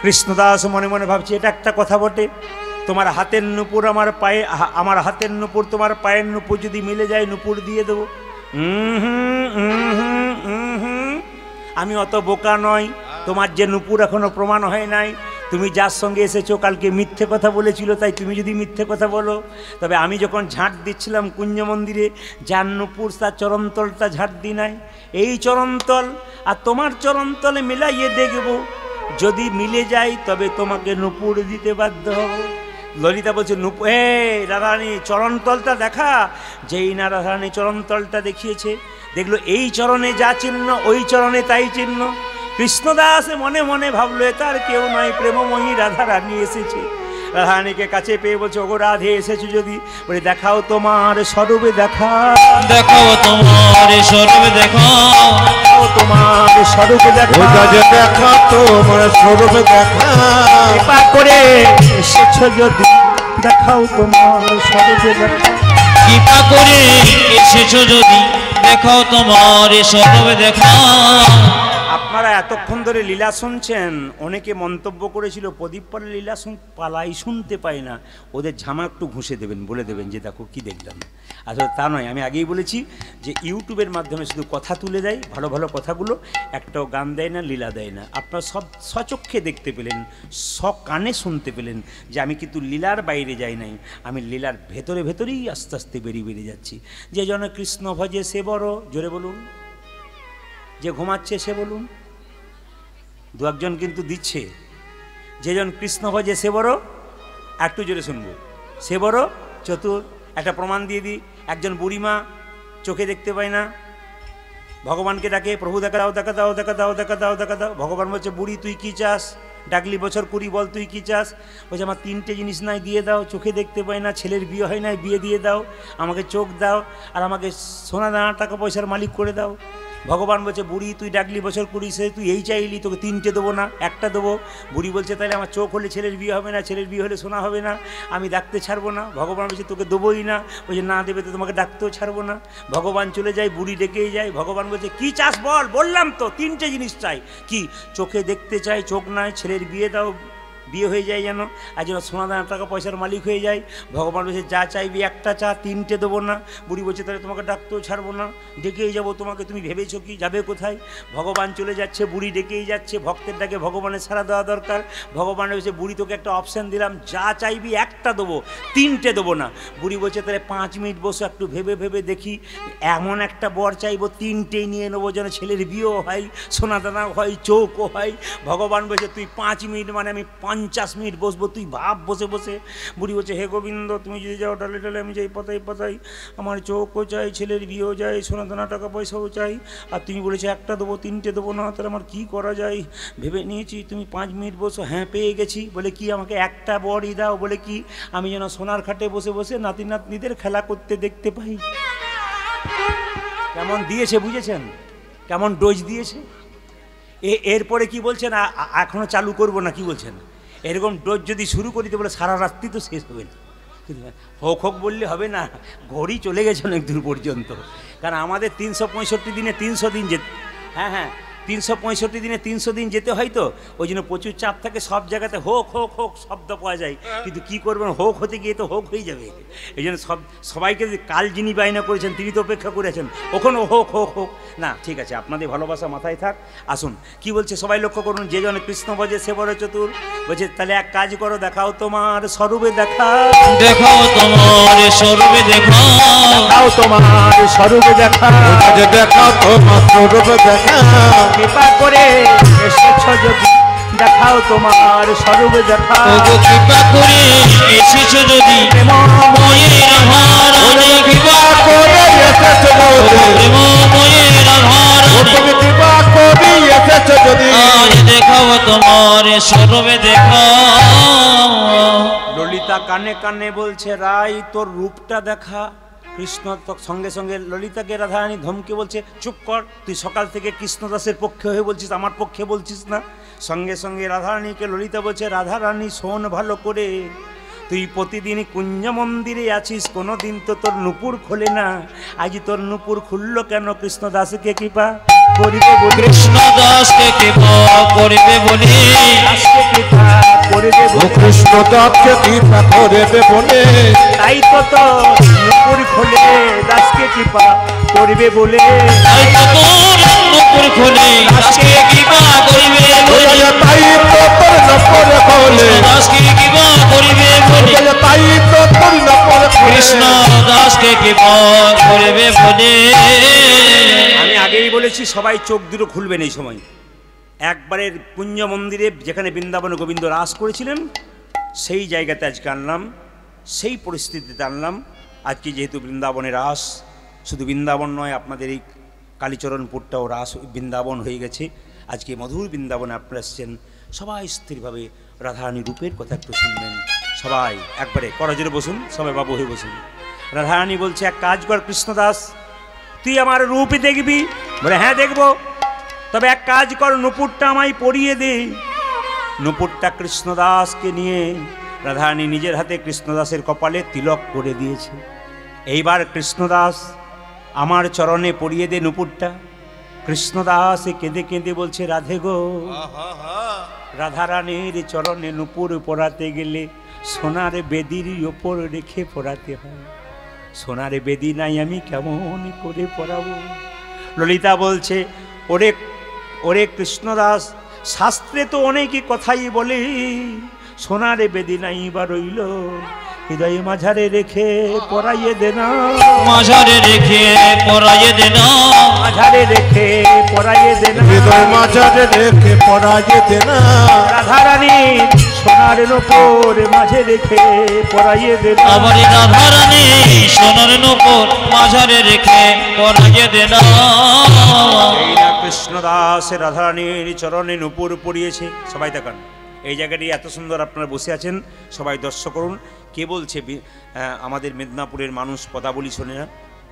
কৃষ্ণদাস মনে মনে ভাবছে এটা একটা কথা বটে। তোমার হাতের নুপুর আমার পায়ে, আমার হাতের নুপুর তোমার পায়ের নুপুর যদি মিলে যায় নুপুর দিয়ে দেবো। আমি অত বোকা নয়, তোমার যে নুপুর এখনো প্রমাণ হয় নাই, তুমি যার সঙ্গে এসেছো কালকে মিথ্যে কথা বলেছিল, তাই তুমি যদি মিথ্যে কথা বলো, তবে আমি যখন ঝাঁট দিচ্ছিলাম কুঞ্জ মন্দিরে, যার নুপুর তার চরণতলটা ঝাঁট দি নাই, এই চরণতল আর তোমার চরণতলে মিলাইয়ে দেখব, যদি মিলে যায় তবে তোমাকে নুপুর দিতে বাধ্য হব। ললিতা বলছে নুপুর, রাধারানী চরণতলটা দেখা। যেই না রাধারানী চরণতলটা দেখিয়েছে, দেখলো এই চরণে যা চিহ্ন ওই চরণে তাই চিহ্ন। কৃষ্ণদাস মনে মনে ভাবলো তার কেউ নয়, প্রেমময়ী রাধারানী এসেছে। রাধারানীকে কাছে পেয়ে বলছে, ওগো রাধে এসেছো যদি, বলে দেখাও তোমার স্বরূপে দেখা, দেখাও তোমার স্বরূপে দেখাও, তোমার স্বরূপে দেখা, দেখা তোমার স্বরূপে দেখা। কৃপা করে এসেছো যদি, দেখাও তোমার স্বরূপে দেখা। কৃপা করে এসেছো যদি, দেখাও তোমার স্বরূপে দেখাও। আপনারা এতক্ষণ ধরে লীলা শুনছেন, অনেকে মন্তব্য করেছিল প্রদীপ পালের লীলা পালাই শুনতে পাই না, ওদের ঝামা একটু ঘুষে দেবেন, বলে দেবেন যে দেখো কি দেখলাম। আসলে তা নয়, আমি আগেই বলেছি যে ইউটিউবের মাধ্যমে শুধু কথা তুলে দেয়, ভালো ভালো কথাগুলো, একটাও গান দেয় না, লীলা দেয় না। আপনারা সব স্বচক্ষে দেখতে পেলেন, কানে শুনতে পেলেন যে আমি কিন্তু লীলার বাইরে যাই নাই, আমি লীলার ভেতরে ভেতরেই আস্তে আস্তে বেরিয়ে যাচ্ছি। যে জন কৃষ্ণ ভজে সে বড়, জোরে বলুন। যে ঘুমাচ্ছে সে বলুন, দু একজন কিন্তু দিচ্ছে। যেজন কৃষ্ণ ভজে সে বড়, একটু জোরে শুনবো, সে বড় চতুর। একটা প্রমাণ দিয়ে দিই, একজন বুড়িমা চোখে দেখতে পায় না, ভগবানকে ডাকে, প্রভু দেখা দাও, দেখা দাও, দেখা দাও, দেখা দাও, দেখা দাও। ভগবান বলছে, বুড়ি তুই কি চাস? ডাকলি বছর 20, বল তুই কি চাস? বলছে, আমার 3টে জিনিস নাই, দিয়ে দাও। চোখে দেখতে পাই না, ছেলের বিয়ে হয় নাই, বিয়ে দিয়ে দাও, আমাকে চোখ দাও, আর আমাকে সোনা দানা টাকা পয়সার মালিক করে দাও। ভগবান বলছে, বুড়ি তুই ডাকলি বছর 20, সে তুই এই চাইলি, তোকে 3টে দেবো না, একটা দেবো। বুড়ি বলছে, তাহলে আমার চোখ হলে ছেলের বিয়ে হবে না, ছেলের বিয়ে হলে সোনা হবে না, আমি ডাকতে ছাড়বো না। ভগবান বলছে, তোকে দেবোই না। বলছে, না দেবে তো তোমাকে ডাকতেও ছাড়বো না। ভগবান চলে যায়, বুড়ি ডেকেই যায়। ভগবান বলছে, কি চাস বল? বললাম তো 3টে জিনিস চাই। কি? চোখে দেখতে চাই, চোখ নাই, ছেলের বিয়ে দাও, বিয়ে হয়ে যায় যেন, আর যেন সোনা দানা টাকা পয়সার মালিক হয়ে যায়। ভগবান বলছে, যা চাইবি একটা চা, 3টে দেবো না। বুড়ি বলছে, তাহলে তোমাকে ডাকতেও ছাড়বো না, ডেকেই যাবো তোমাকে, তুমি ভেবেছো কি যাবে কোথায়? ভগবান চলে যাচ্ছে, বুড়ি ডেকেই যাচ্ছে। ভক্তের ডাকে ভগবানের সাড়া দেওয়া দরকার। ভগবান বলছে, বুড়ি তোকে একটা অপশান দিলাম, যা চাইবি একটা দেবো, 3টে দেবো না। বুড়ি বলছে, তাহলে 5 মিনিট বসে একটু ভেবে ভেবে দেখি, এমন একটা বর চাইবো 3টেই নিয়ে নেবো, যেন ছেলের বিয়েও হয়, সোনা দানাও হয়, চোখও হয়। ভগবান বলছে, তুই 5 মিনিট মানে আমি 50 মিনিট বসবো, তুই ভাব বসে বসে। বুড়ি বলছে, হে গোবিন্দ, তুমি যদি যাও ডালে ডালে, আমি যাই পাতাই পাতাই, আমার চোখও চাই, ছেলের বিয়েও চাই, সোনা দানা টাকা পয়সাও চাই, আর তুমি বলেছো একটা দেবো, 3টে দেবো না, তাহলে আমার কী করা যায়? ভেবে নিয়েছি, তুমি 5 মিনিট বসো। হ্যাঁ, পেয়ে গেছি। বলে কি? আমাকে একটা বরই দাও। বলে কি? আমি যেন সোনার খাটে বসে বসে নাতি নাতনিদের খেলা করতে দেখতে পাই। কেমন দিয়েছে বুঝেছেন? কেমন ডোজ দিয়েছে? এরপরে কি বলছেন? এখনো চালু করবো না, কি বলছেন? এরকম ডোজ যদি শুরু করি তো বলে সারা রাত্রি তো শেষ হবে না। হোক হোক বললে হবে না, ঘড়ি চলে গেছে অনেক দূর পর্যন্ত। কারণ আমাদের 365 দিনে 300 দিন যেতে, হ্যাঁ 365 দিনে 300 দিন যেতে হয়, তো ওই জন্য প্রচুর চাপ থাকে। সব জায়গাতে হোক হোক হোক শব্দ পাওয়া যায়, কিন্তু কী করবেন, হোক হতে গিয়ে তো হোক হয়ে যাবে। এই জন্য সবাইকে কাল যিনি বায়না করেছেন তিনি তো অপেক্ষা করেছেন, ওখানেও হোক হোক হোক না। ঠিক আছে, আপনাদের ভালোবাসা মাথায় থাক। আসুন, কি বলছে সবাই লক্ষ্য করুন। যে জন কৃষ্ণ ভজে সে বড় চতুর। বলছে, তাহলে এক কাজ করো, দেখাও তোমার স্বরূপে দেখা, দেখাও তোমার স্বরূপে দেখাও, দেখাও তোমার স্বরূপে দেখা, দেখাও তোমার স্বরূপে দেখা। কৃপা করে এসেছো যদি, দেখাও তোমার স্বরূপে দেখা। কৃপা করে এসেছো যদি, প্রেমময়ের রাধারানী, কৃপা করে এসেছো যদি, প্রেমময়ের রাধারানী, কৃপা করে এসেছো যদি, আজ দেখাও তোমার স্বরূপে দেখাও। ললিতা কানে কানে বলছে, রাই তোর রূপটা দেখা। কৃষ্ণ সঙ্গে সঙ্গে ললিতাকে রাধারানী ধমকে বলছে, চুপ কর, তুই সকাল থেকে কৃষ্ণদাসের পক্ষে হয়ে বলছিস, আমার পক্ষে বলছিস না। সঙ্গে সঙ্গে রাধারানীকে ললিতা বলছে, রাধারানী শোন ভালো করে, তুই প্রতিদিন কুঞ্জ মন্দিরে আছিস, কোনো দিন তো তোর নুপুর খোলে না, আজ তোর নুপুর খুললো কেন? কৃষ্ণদাসকে কৃপা করিবে বলে, কৃষ্ণদাসকে কৃপা করিবে বলে, দাসকে কৃপা করবে ও বলে। কৃষ্ণ দাসকে কৃপা করবে বলে, তাই তো নুপুর খোলে দাসকে কৃপা করবে বলে। তাই তো তোর নুপুর খোলে দাসকে কৃপা করিবে বলে। তাই তো তোর নপুর খোলে, দাসকে কৃপা করিবে বলে। তাই তো তোর নপুর কৃষ্ণ দাসকে কৃপা করিবে বলে। আমি আগেই বলেছি সবাই চোখ দুটো খুলবেন এই সময়। একবারে পুণ্য মন্দিরে যেখানে বৃন্দাবনে গোবিন্দ রাস করেছিলেন সেই জায়গাতে আজকে আনলাম, সেই পরিস্থিতিতে আনলাম। আজকে যেহেতু বৃন্দাবনের রাস, শুধু বৃন্দাবন নয়, আপনাদের এই কালীচরণপুরটাও রাস বৃন্দাবন হয়ে গেছে। আজকে মধুর বৃন্দাবনে আপনারা এসছেন, সবাই স্থিরভাবে রাধারানী রূপের কথা একটু শুনবেন। সবাই একবারে করজোরে বসুন, সবাই বাবু হয়ে বসুন। রাধারানী বলছে, এক কাজ কর কৃষ্ণদাস, তুই আমার রূপই দেখবি? বলে হ্যাঁ দেখবো, তবে এক কাজ কর, নুপুরটা আমায় পরিয়ে দে। নুপুরটা কৃষ্ণদাসকে নিয়ে রাধারানী নিজের হাতে কৃষ্ণদাসের কপালে তিলক করে দিয়েছে। এইবার কৃষ্ণদাস আমার চরণে পরিয়ে দে নুপুরটা। কৃষ্ণদাস কেঁদে কেঁদে বলছে, রাধে গো, রাধারানীর চরণে নুপুর পরাতে গেলে সোনার বেদির ওপর রেখে পরাতে হয়। সোনার বেদি নাই, আমি কেমন করে পরাবো? ললিতা বলছে, ওরে ওরে কৃষ্ণদাস, শাস্ত্রে তো অনেকই কথাই বলে, সোনার বেদি নাই বা রইল, হৃদয় মাঝারে রেখে পরাইয়ে দে না। মাঝারে রেখে পরাইয়ে দে না। মাঝারে রেখে পরাইয়ে দে না। হৃদয় মাঝারে রেখে পরাইয়ে দে না। রাধারানী সোনার নুপুর মাঝে রেখে পরাইয়ে দে না। আবার রাধারানী সোনার নুপুর মাঝারে রেখে পরাইয়ে দে না। এই না কৃষ্ণদাস রাধারানীর চরণে নুপুর পরিয়েছে। সবাই দেখান, এই জায়গাটি এত সুন্দর আপনারা বসে আছেন, সবাই দর্শক করুন। কে বলছে আমাদের মেদিনীপুরের মানুষ পদাবলী শোনে না?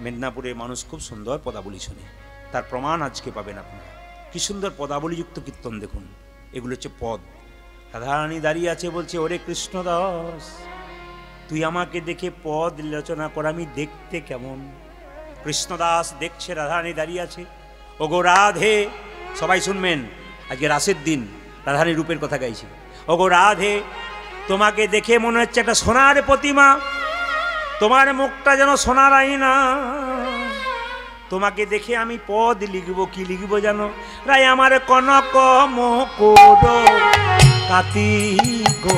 মেদিনীপুরের মানুষ খুব সুন্দর পদাবলী শোনে, তার প্রমাণ আজকে পাবেন আপনারা। কি সুন্দর পদাবলীযুক্ত কীর্তন দেখুন, এগুলো হচ্ছে পদ। রাধারানী দাঁড়িয়ে আছে, বলছে, ওরে কৃষ্ণদাস, তুই আমাকে দেখে পদ রচনা কর, আমি দেখতে কেমন? কৃষ্ণদাস দেখছে রাধারানী দাঁড়িয়ে আছে। ওগো রাধে, সবাই শুনবেন, আজকে রাসের দিন, রাধারানী রূপের কথা গাইছি। ওগো রাধে, তোমাকে দেখে মনে হচ্ছে একটা সোনার প্রতিমা, তোমার মুখটা যেন সোনার আয়না। তোমাকে দেখে আমি পদ লিখবো, কি লিখবো জানো? রায় আমার কনক মুকুর কাতি গো,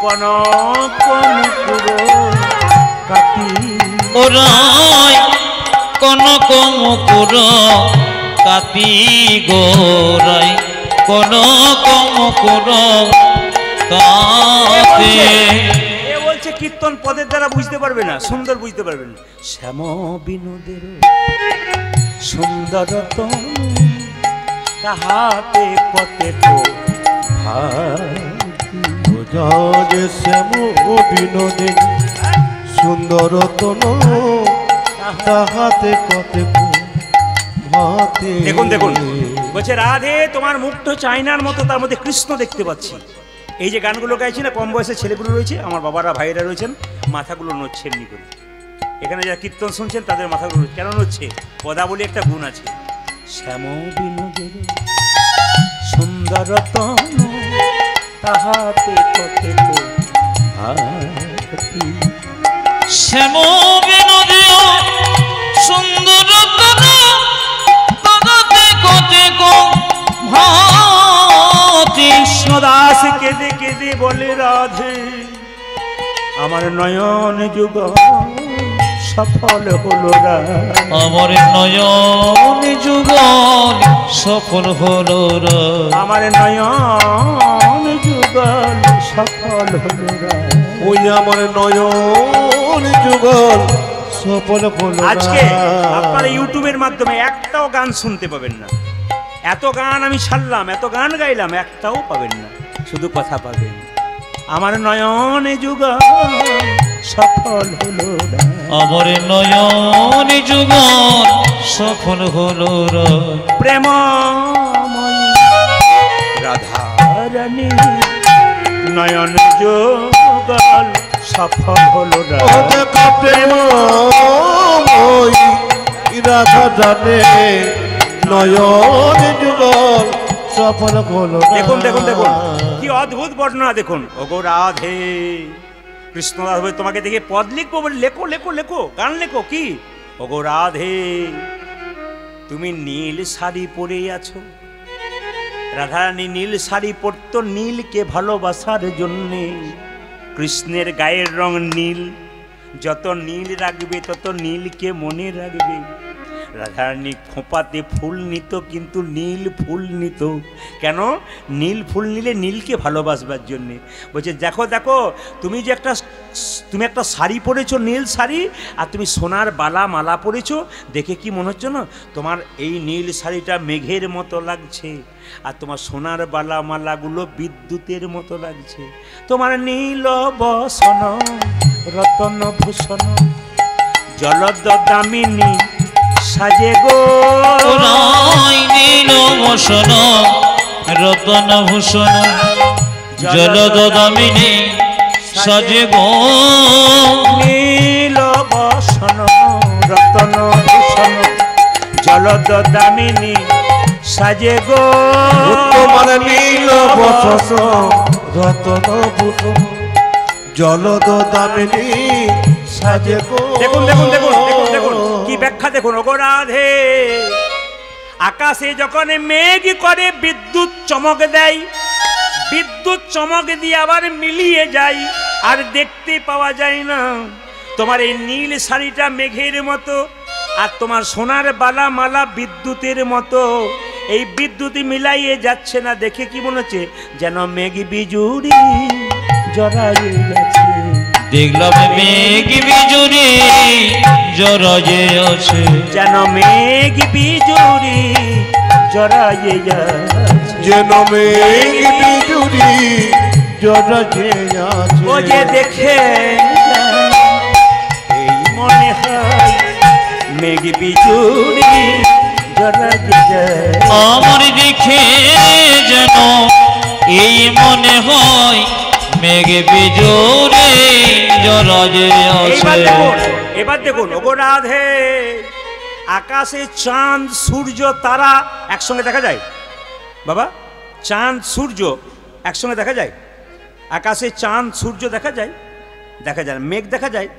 কনক মুকুর কাতি। ওরাই কনক মুকুর কাতি গোরাই, কনক মুকুর কাতি। এ বলছে কীর্তন পদের দ্বারা বুঝতে পারবে না, সুন্দর বুঝতে পারবেন। শ্যাম বিনোদের সুন্দর তাহাতে কতে তো যে শ্যাম বিনোদে সুন্দর তন, তাহাতে কতে ভাতে। দেখুন দেখুন, বলছে রাধে তোমার মুখটা চাইনার মতো, তার মধ্যে কৃষ্ণ দেখতে পাচ্ছি। এই যে গানগুলো গাইছি না, কম বয়সের ছেলেগুলো রয়েছে, আমার বাবারা ভাইয়েরা রয়েছেন, মাথাগুলো নড়ছে এমনি করে। এখানে যারা কীর্তন শুনছেন তাদের মাথাগুলো কেন নড়ছে? পদাবলী একটা গুণ আছে। শ্যাম বিনোদের সুন্দর তন তাহাতে কতে তো ভাতি। শ্যাম বিনোদীয় সুন্দর তাহাতে কতে ভাতি। কৃষ্ণদাস কেঁদে কেঁদে বলে, রাধে আমার নয়ন যুগ সফল হলো না। আমার নয়ন যুগল সফল হলো রে। আমার নয়ন যুগল সফল হলো না। ওই আমার নয়ন যুগল সফল হলো। আজকে আপনারা ইউটিউবের মাধ্যমে একটাও গান শুনতে পাবেন না। এত গান আমি ছাড়লাম, এত গান গাইলাম, একটাও পাবেন না, শুধু কথা পাবেন। আমার নয়ন যুগল সফল হলো না। আমার নয়ন যুগল সফল হলো রে। প্রেমময়ী রাধা রানী নয়ন যুগল সফল হলো না। প্রেমময়ী রাধা জানে নয়ন যুগল সফল হলো। দেখুন দেখুন দেখুন, কি অদ্ভুত বর্ণনা দেখুন। ওগো রাধে, কৃষ্ণদাস ভাই তোমাকে দেখে পদ লিখবো বলে লেখো লেখো লেখো, গান লেখো। কি? ওগো রাধে, তুমি নীল শাড়ি পরে আছো। রাধারানী নীল শাড়ি পরতো নীলকে ভালোবাসার জন্যে। কৃষ্ণের গায়ের রং নীল, যত নীল রাখবে তত নীলকে মনে রাখবে। রাধারানী খোঁপাতে ফুল নিত, কিন্তু নীল ফুল নিত কেন? নীল ফুল নিলে নীলকে ভালোবাসবার জন্যে। বলছে দেখো দেখো, তুমি একটা শাড়ি পরেছো, নীল শাড়ি, আর তুমি সোনার বালা মালা পরেছো, দেখে কি মনে হচ্ছে না তোমার এই নীল শাড়িটা মেঘের মতো লাগছে, আর তোমার সোনার বালা মালাগুলো বিদ্যুতের মতো লাগছে। তোমার নীল বসন রতন ভূষণ জলদ দামিনী সাজে গো। নীল বসন রতন ভূষণ জলদ দামিনী সাজে গো। নীল বসন রতন ভূষণ জলদ দামিনী সাজে গো। তোমার নীল বসন রতন ভূষণ জলদ দামিনী সাজে গো। দেখুন দেখুন দেখুন দেখুন দেখুন কি ব্যাখ্যা দেখুন। ওগো রাধে, আকাশে যখন মেঘ করে বিদ্যুৎ চমক দেয়, বিদ্যুৎ চমক দিয়ে আবার মিলিয়ে যায়, আর দেখতে পাওয়া যায় না। তোমার এই নীল শাড়িটা মেঘের মতো, আর তোমার সোনার বালা মালা বিদ্যুতের মতো। এই বিদ্যুৎ মিলাইয়ে যাচ্ছে না, দেখে কি মনে হচ্ছে যেন মেঘ বিজুড়ি জড়াইয়ে গেছে। দেখলাম মেঘ বিজুরি জড়াইয়ে আছে, যেন মেঘ বিজুড়ি জড়াইয়ে যাচ্ছে। যেন মেঘ বিজুড়ি জড়াইয়ে আছে। ও যে দেখে এই মনে হয় মেঘ বিজুড়ি জড়াইয়ে যায়। আমার দেখে যেন এই মনে হয় মেঘ বিজুরি জড়াইয়ে আছে। এবার দেখুন ওগো রাধে, আকাশে চাঁদ সূর্য তারা একসঙ্গে দেখা যায় বাবা? চাঁদ সূর্য একসঙ্গে দেখা যায়? আকাশে চাঁদ সূর্য দেখা যায়? দেখা যায় না। মেঘ দেখা যায়?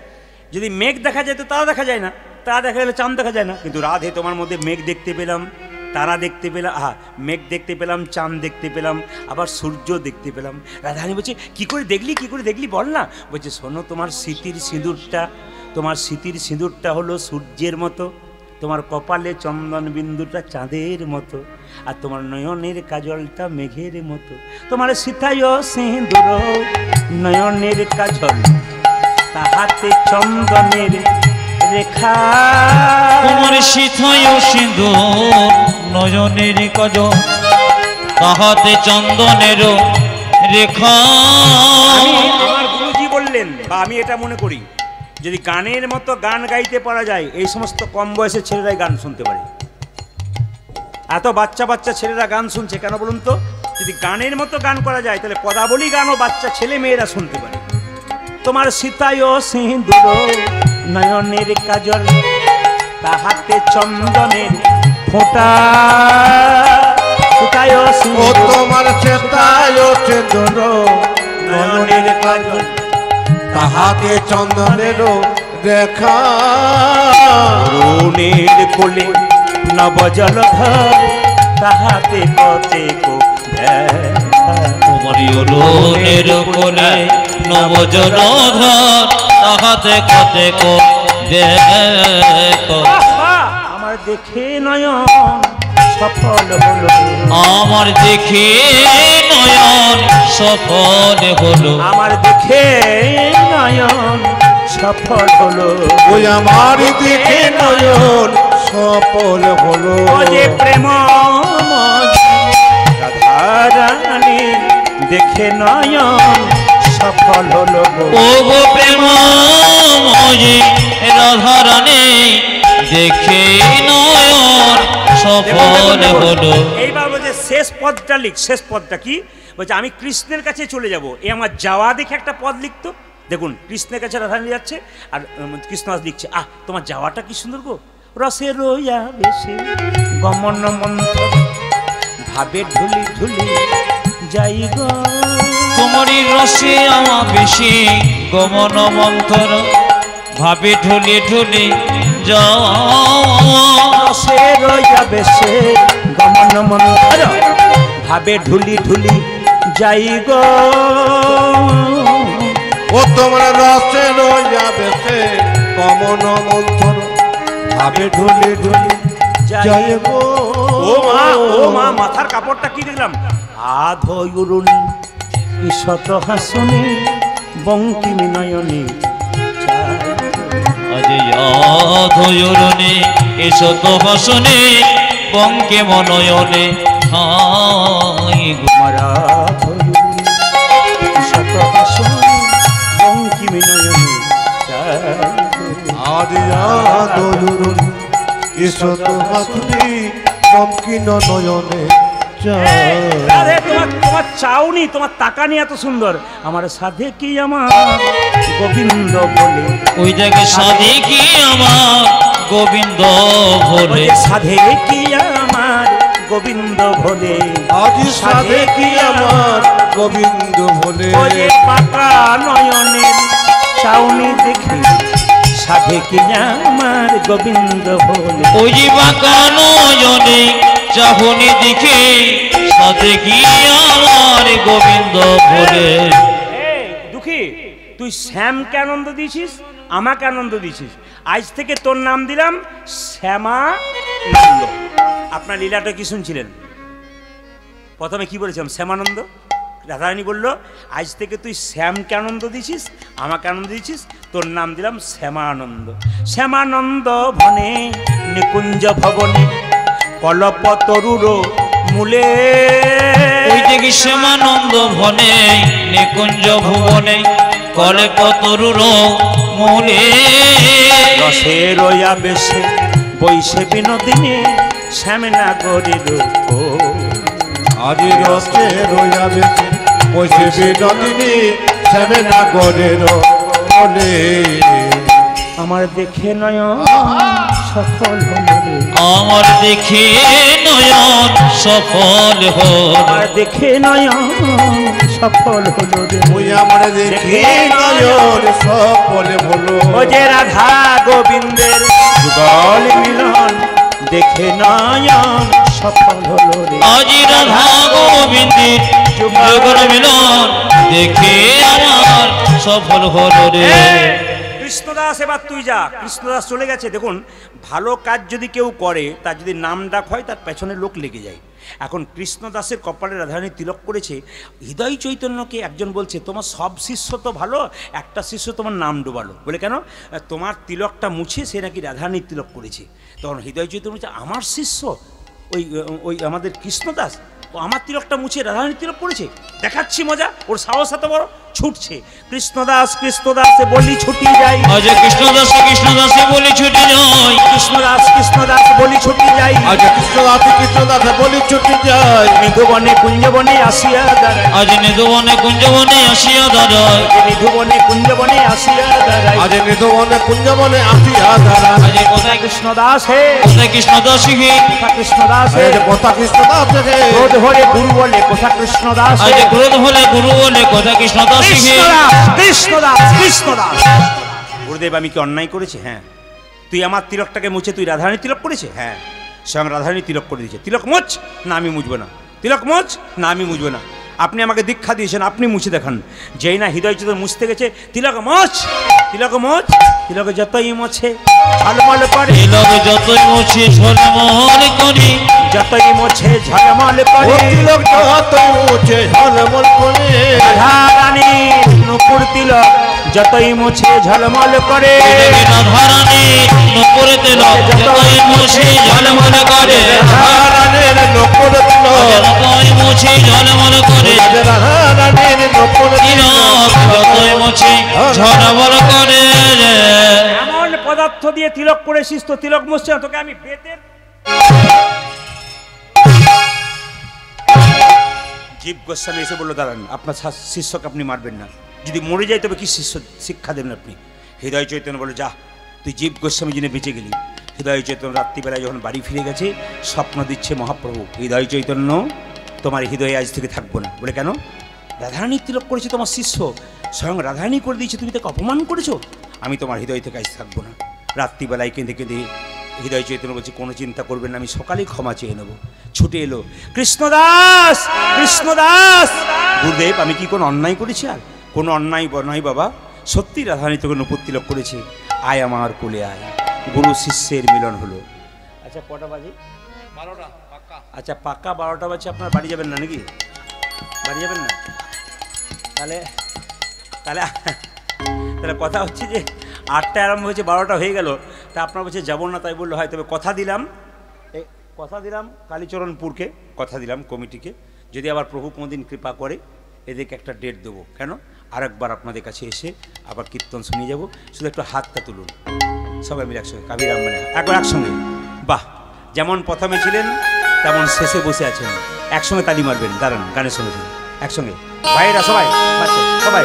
যদি মেঘ দেখা যায় তো তারা দেখা যায় না, তারা দেখা গেলে চাঁদ দেখা যায় না। কিন্তু রাধে, তোমার মধ্যে মেঘ দেখতে পেলাম, তারা দেখতে পেলাম, মেঘ দেখতে পেলাম, চাঁদ দেখতে পেলাম, আবার সূর্য দেখতে পেলাম। রাধারানী বলছে কি করে দেখলি, কি করে দেখলি বল না। বলছে শোনো, তোমার স্মৃতির সিঁদুরটা হলো সূর্যের মতো, তোমার কপালে চন্দন বিন্দুটা চাঁদের মতো, আর তোমার নয়নের কাজলটা মেঘের মতো। তোমার সীতায় সিঁদুর নয়নের কাজল, তাহাতে চন্দনের রেখা। তোমার সীতায় সিঁদুর নয়নের কাজল, তাহাতে চন্দনের রেখা। আমার গুরুজি বললেন, বা আমি এটা মনে করি, যদি গানের মতো গান গাইতে পারা যায়, এই সমস্ত কম বয়সের ছেলেরাই গান শুনতে পারে। এত বাচ্চা বাচ্চা ছেলেরা গান শুনছে কেন বলুন তো? যদি গানের মতো গান করা যায়, তাহলে পদাবলী গানও বাচ্চা ছেলে মেয়েরা শুনতে পারে। তোমার সীতায় সিঁদুর নয়নের কাজল, তাহাতে চন্দনের ফোঁটা। সীতায় ও সিঁদুর তোমার চেতায় চেতন নয়নের কাজল, তাহাতে চন্দনের রেখা। অরুণের কোলে নবজলধর, তাহাতে কতেক ব্যথা। তোমার অরুণের কোলে নবজলধর, তাহাতে কতেক দেখো। আমার দেখে নয়ন সফল হলো, আমার দেখে নয়ন সফল হলো। আমার দেখে নয়ন সফল হলো। ওই আমার দেখে নয়ন সফল হলো। ও যে প্রেম রাধারানী দেখে নয়ন সফল হলো। ও গো প্রেমময়ী রাধারানী দেখে নয়ন সফল হলো। এইবার বলছে শেষ পদটা লিখ। শেষ পদটা কি বলছে? আমি কৃষ্ণের কাছে চলে যাব। এ আমার যাওয়া দেখে একটা পদ লিখতো। দেখুন, কৃষ্ণের কাছে রাধারানী যাচ্ছে, আর কৃষ্ণদাস লিখছে, তোমার যাওয়াটা কি সুন্দর গো। রসে রইয়া বেশি গমন মন্ত্র, ভাবে ঢুলি ঢুলি যাই গো। তোমারই রসে আমার বেশি গমন মন্থর ভাবে ঢুলি ঢুলি যাওয়া রসে রইয়াবে সে গমন মন্থর ভাবে ঢুলি ঢুলি যাই গো। ও তোমার রসে রইয়াবে সে গমন মন্থর ভাবে ঢুলি ঢুলি যাই গো। ও মা মাথার কাপড়টা কি দেখলাম? আধয়ুরুনি ঈশত হাসনি বঙ্কিমী নয়নী আজ ধয়রণে এসো তো বসনে বঙ্কে মনয়নে হাই গো। মারা আধয়ুরুনি ঈশত হাসনি বঙ্কিমী নয়নী আদিয়া দয়ুরুনি ঈশত হাসনি বঙ্কিম নয়নে আরে তোমার চাউনি, তোমার তাকানি এত সুন্দর। আমার সাধে কি আমার গোবিন্দ বলে, ওই জায়গায় সাধে কি আমার গোবিন্দ ভোলে, সাধে কি আমার গোবিন্দ ভোলে, আজ সাধে কি আমার গোবিন্দ ভোলে। ওরে পাকা নয়নের চাউনি দেখি সাধে কি আমার গোবিন্দ ভোলে। ওই যে বাঁকা নয়নে চাহনি দেখে সাথে কি আমার গোবিন্দ ভোলে। দুঃখী, তুই শ্যামকে আনন্দ দিয়েছিস, আমাকে আনন্দ দিয়েছিস। আজ থেকে তোর নাম দিলাম শ্যামানন্দ। আপনার লীলাটা কি শুনছিলেন? প্রথমে কি বলেছিলাম? শ্যামানন্দ। রাধারানী বলল আজ থেকে তুই শ্যামকে আনন্দ দিয়েছিস, আমাকে আনন্দ দিয়েছিস, তোর নাম দিলাম শ্যামানন্দ। শ্যামানন্দ বনে নিকুঞ্জ ভবনে কল্পতরুর মূলে, ওই দেখি শ্যামানন্দ বনে নিকুঞ্জ ভুবনে কল্পতরুর মূলে, রসে রয়া বেশে বৈশে বিনোদিনী শ্যামনাগরীর আজ রসে রইয়াবে সে বৈশে বিনোদিনী শ্যামনাগরের বলে। আমার দেখে নয়ন সফল হলো রে, আমার দেখে নয়ন সফল হল, আমার দেখে নয়ন সফল হলো রে। ওই আমার দেখে নয়ন সফল হলো। ও যে রাধা গোবিন্দের যুগল মিলন দেখে নয়ন সফল হলো রে। আজ রাধা গোবিন্দের যুগল মিলন দেখে আমার সফল হলো রে। কৃষ্ণদাস এবার তুই যা। কৃষ্ণদাস চলে গেছে। দেখুন, ভালো কাজ যদি কেউ করে, তার যদি নাম ডাক হয়, তার পেছনে লোক লেগে যায়। এখন কৃষ্ণদাসের কপালে রাধারানী তিলক করেছে। হৃদয় চৈতন্যকে একজন বলছে তোমার সব শিষ্য তো ভালো, একটা শিষ্য তোমার নাম ডোবালো। বলে কেন? তোমার তিলকটা মুছে সে নাকি রাধারানীর তিলক করেছে। তখন হৃদয় চৈতন্য বলছে আমার শিষ্য ওই ওই আমাদের কৃষ্ণদাস, ও আমার তিলকটা মুছে রাধারানীর তিলক করেছে। দেখাচ্ছি মজা। ওর সাহস এত বড়, ছুটছে। কৃষ্ণদাস কৃষ্ণদাসে বলি ছুটি যাই, আজ কৃষ্ণদাসে কৃষ্ণদাসে বলি ছুটি যাই, কৃষ্ণদাস কৃষ্ণদাস বলি ছুটি যাই, আজ কৃষ্ণদাসে কৃষ্ণদাসে বলি ছুটি যায়। নিধুবনে কুঞ্জবনে আসিয়া দাঁড়ায়, আজ নিধুবনে কুঞ্জবনে আসিয়া দাঁড়ায়, নিধুবনে কুঞ্জবনে আসিয়া দাঁড়ায়, আজ নিধুবনে কুঞ্জবনে আসিয়া দাঁড়ায়। আজ কোথায় কৃষ্ণদাস হে, কোথায় কৃষ্ণদাস হে, কোথা কৃষ্ণদাস হে, আজ কথা কৃষ্ণদাস হে, ক্রোধ হলে গুরু বলে কোথা কৃষ্ণদাস আজ হে, ক্রোধ হলে গুরু বলে কোথায় কৃষ্ণদাস হে। কৃষ্ণদাস কৃষ্ণদাস কৃষ্ণদাস। গুরুদেব আমি কি অন্যায় করেছি? হ্যাঁ। তুই আমার তিলকটাকে মুছে তুই রাধারানী তিলক করেছে? হ্যাঁ। স্বয়ং রাধারানী তিলক করে দিয়েছে। তিলক মোচ না আমি মুছবো না, তিলক মোচ না আমি মুছবো না। আপনি আমাকে দীক্ষা দিয়েছেন, আপনি মুছে দেখান। যেই না হৃদয় চেতন মুছতে গেছে, তিলক মোচ, তিলক মোচ, তিলক যতই মোছে ঝলমল করে, তিলক যতই মুছে ঝলমল করি, যতই মোছে ঝলমল ও করে, তিলক যতই মুছে ঝলমল করে। রাধারানী নুপুর তিলক যতই মুছে ঝলমল করে, রাধারানী নুপুর তিলক যতই মুছে ঝলমল করে, রাধারানীর নকুল তিলক, যতই মুছে ঝলমল করে, রাধারানীর নকুল তিলক যতই মুছে ঝলমল করে। এমন পদার্থ দিয়ে তিলক করেছিস তো তিলক মুছছে না, তোকে আমি বেতের। জীব গোস্বামী এসে বললো দাঁড়ান, আপনার শিষ্যকে আপনি মারবেন না, যদি মরে যায় তবে কি শিষ্য শিক্ষা দেবেন আপনি? হৃদয় চৈতন্য বলে যা, তুই জীব গোস্বামী যিনি বেঁচে গেলি। হৃদয় চৈতন্য রাত্রিবেলায় যখন বাড়ি ফিরে গেছে, স্বপ্ন দিচ্ছে মহাপ্রভু। হৃদয় চৈতন্য তোমার হৃদয়ে আজ থেকে থাকবো না। বলে কেন? রাধারানী তিলক করেছে তোমার শিষ্য, স্বয়ং রাধারানী করে দিয়েছে, তুমি তাকে অপমান করেছো, আমি তোমার হৃদয় থেকে আজ থাকবো না। রাত্রিবেলায় কেঁদে কেঁদে হৃদয় চৈতন্য বলছে কোনো চিন্তা করবেন না, আমি সকালেই ক্ষমা চেয়ে নেবো। ছুটে এলো কৃষ্ণদাস, কৃষ্ণদাস। গুরুদেব আমি কি কোনো অন্যায় করেছি? আর কোনো অন্যায় নয় বাবা, সত্যি রাধারানী তোকে নূপুর তিলক করেছে, আয় আমার কোলে আয়। গুরু শিষ্যের মিলন হলো। আচ্ছা কটা বাজে? 12টা পাক্কা। আচ্ছা পাক্কা 12টা বাজে, আপনার বাড়ি যাবেন না নাকি? বাড়ি যাবেন না? তাহলে তাহলে তাহলে কথা হচ্ছে যে 8টায় আরম্ভ হয়েছে, 12টা হয়ে গেল, তা আপনার বলছে যাবো না, তাই বললো হয়। তবে কথা দিলাম, কথা দিলাম কালীচরণপুরকে, কথা দিলাম কমিটিকে, যদি আবার প্রভু কোনোদিন কৃপা করে এদেরকে একটা ডেট দেবো। কেন? আরেকবার আপনাদের কাছে এসে আবার কীর্তন শুনিয়ে যাবো। শুধু একটু হাতটা তুলুন সবাই মিলে একসঙ্গে, কাবিরাম মানে একবার একসঙ্গে। বাহ, যেমন প্রথমে ছিলেন তেমন শেষে বসে আছেন, একসঙ্গে তালি মারবেন। দাঁড়ান, গানের সঙ্গে একসঙ্গে ভাইয়েরা সবাই, বাচ্চা সবাই।